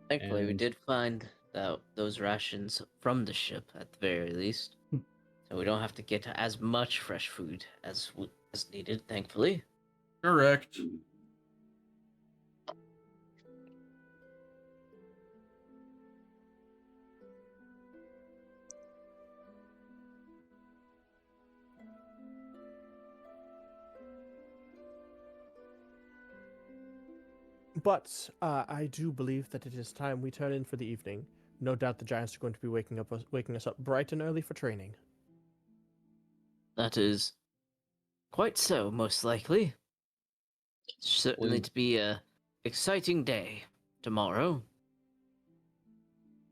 Thankfully, we And- did find those rations from the ship at the very least, so we don't have to get as much fresh food as needed. Thankfully. Correct. But I do believe that it is time we turn in for the evening. No doubt the giants are going to be waking us up bright and early for training. That is quite so, most likely. Certainly Will- to be a exciting day tomorrow.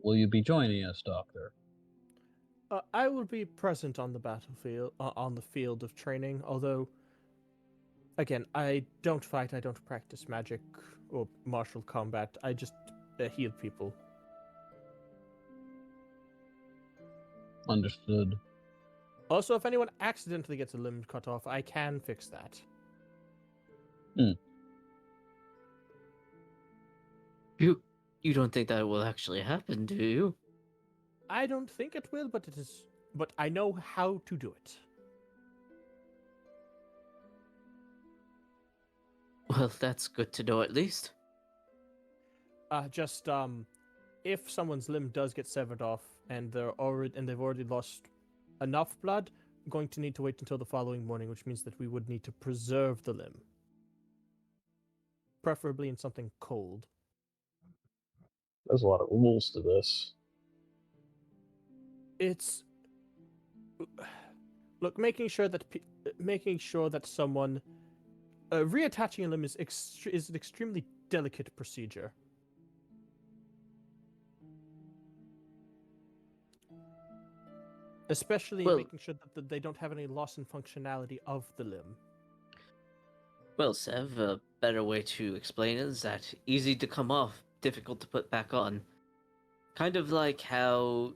Will you be joining us, Doctor? I will be present on the battlefield, on the field of training. Although, again, I don't fight. I don't practice magic or martial combat. I just heal people. Understood. Also, if anyone accidentally gets a limb cut off, I can fix that. You don't think that will actually happen, do you? I don't think it will, but it is. But I know how to do it. Well, that's good to know at least. If someone's limb does get severed off and they've already lost enough blood, I'm going to need to wait until the following morning, which means that we would need to preserve the limb, preferably in something cold. There's a lot of rules to this. It's look, making sure that someone reattaching a limb is an extremely delicate procedure. Especially Well- making sure that they don't have any loss in functionality of the limb. Well, Sev, a better way to explain it is that easy to come off, difficult to put back on. Kind of like how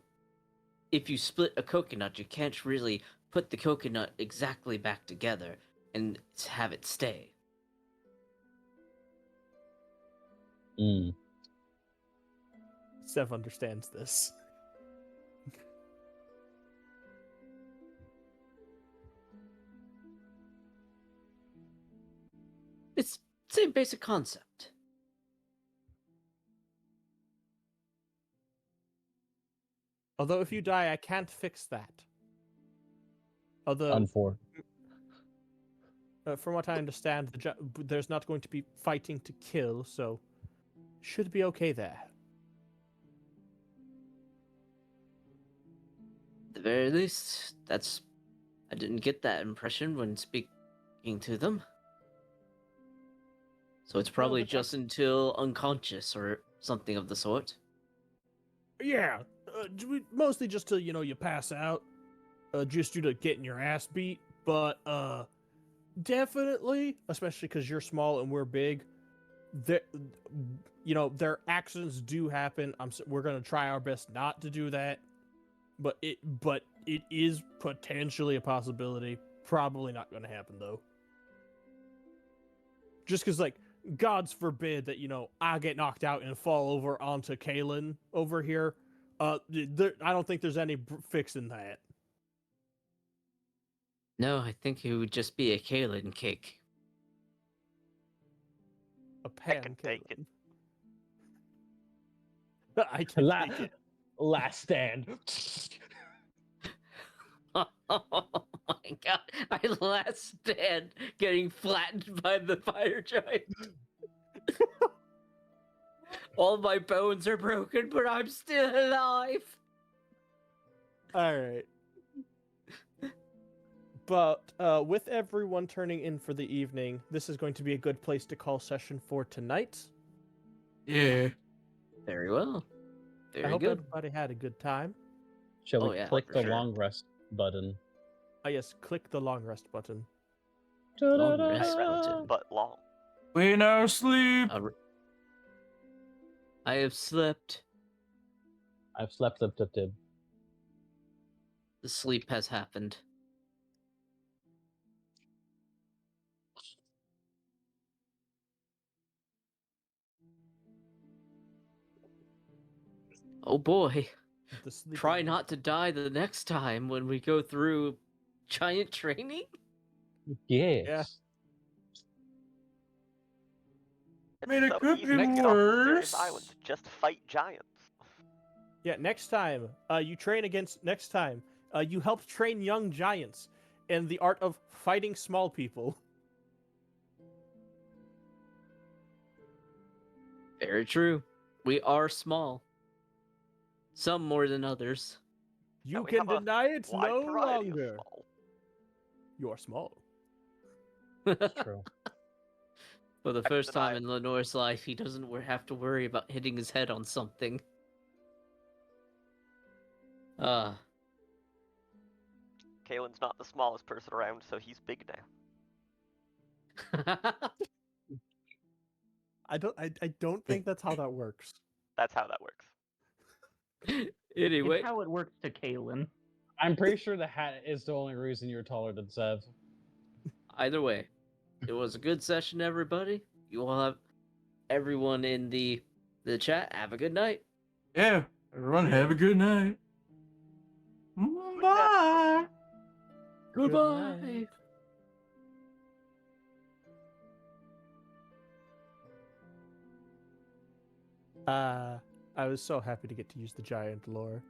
if you split a coconut, you can't really put the coconut exactly back together and have it stay. Mm. Sev understands this. It's same basic concept. Although if you die, I can't fix that. Although, from what I understand, there's not going to be fighting to kill, so should be okay there. At the very least, I didn't get that impression when speaking to them. So it's probably that's just until unconscious or something of the sort. Yeah, mostly just till you pass out, just due to getting your ass beat. But definitely, especially because you're small and we're big, their accidents do happen. We're gonna try our best not to do that, but it is potentially a possibility. Probably not gonna happen though. Just because, God's forbid that I get knocked out and fall over onto Kalen over here. I don't think there's any fixing that. No, I think it would just be a Kalen kick. A pan can take it. Kalen. I can take it. Last stand. Oh my god, I last stand getting flattened by the fire giant. All my bones are broken, but I'm still alive. All right. But with everyone turning in for the evening, this is going to be a good place to call session for tonight. Yeah. Very well. Very I hope good. everybody had a good time. Shall Oh, we yeah, click for the sure. long rest button? Oh yes, click the long rest button. Long rest Rest, button. but long. We now sleep. I have slept. I've slept up to. the sleep has happened. Oh boy. The sleep Try not to die the next time when we go through giant training? Yes. I mean, it so could easy be to get off the mysterious worse. island. Just fight giants. Yeah, next time you help train young giants in the art of fighting small people. Very true. We are small. Some more than others. You we can have a deny it Wide no variety of longer. small. You are small. It's true. For the I can first time deny in Lenore's life, he doesn't have to worry about hitting his head on something. Kalen's not the smallest person around, so he's big now. I don't think that's how that works. That's how that works. Anyway, It's how it works to Kalen. I'm pretty sure the hat is the only reason you're taller than Zev. either way, it was a good session, everybody. You all have everyone in the chat. Have a good night. Yeah, everyone have a good night. Bye. Goodbye. night. I was so happy to get to use the giant lore.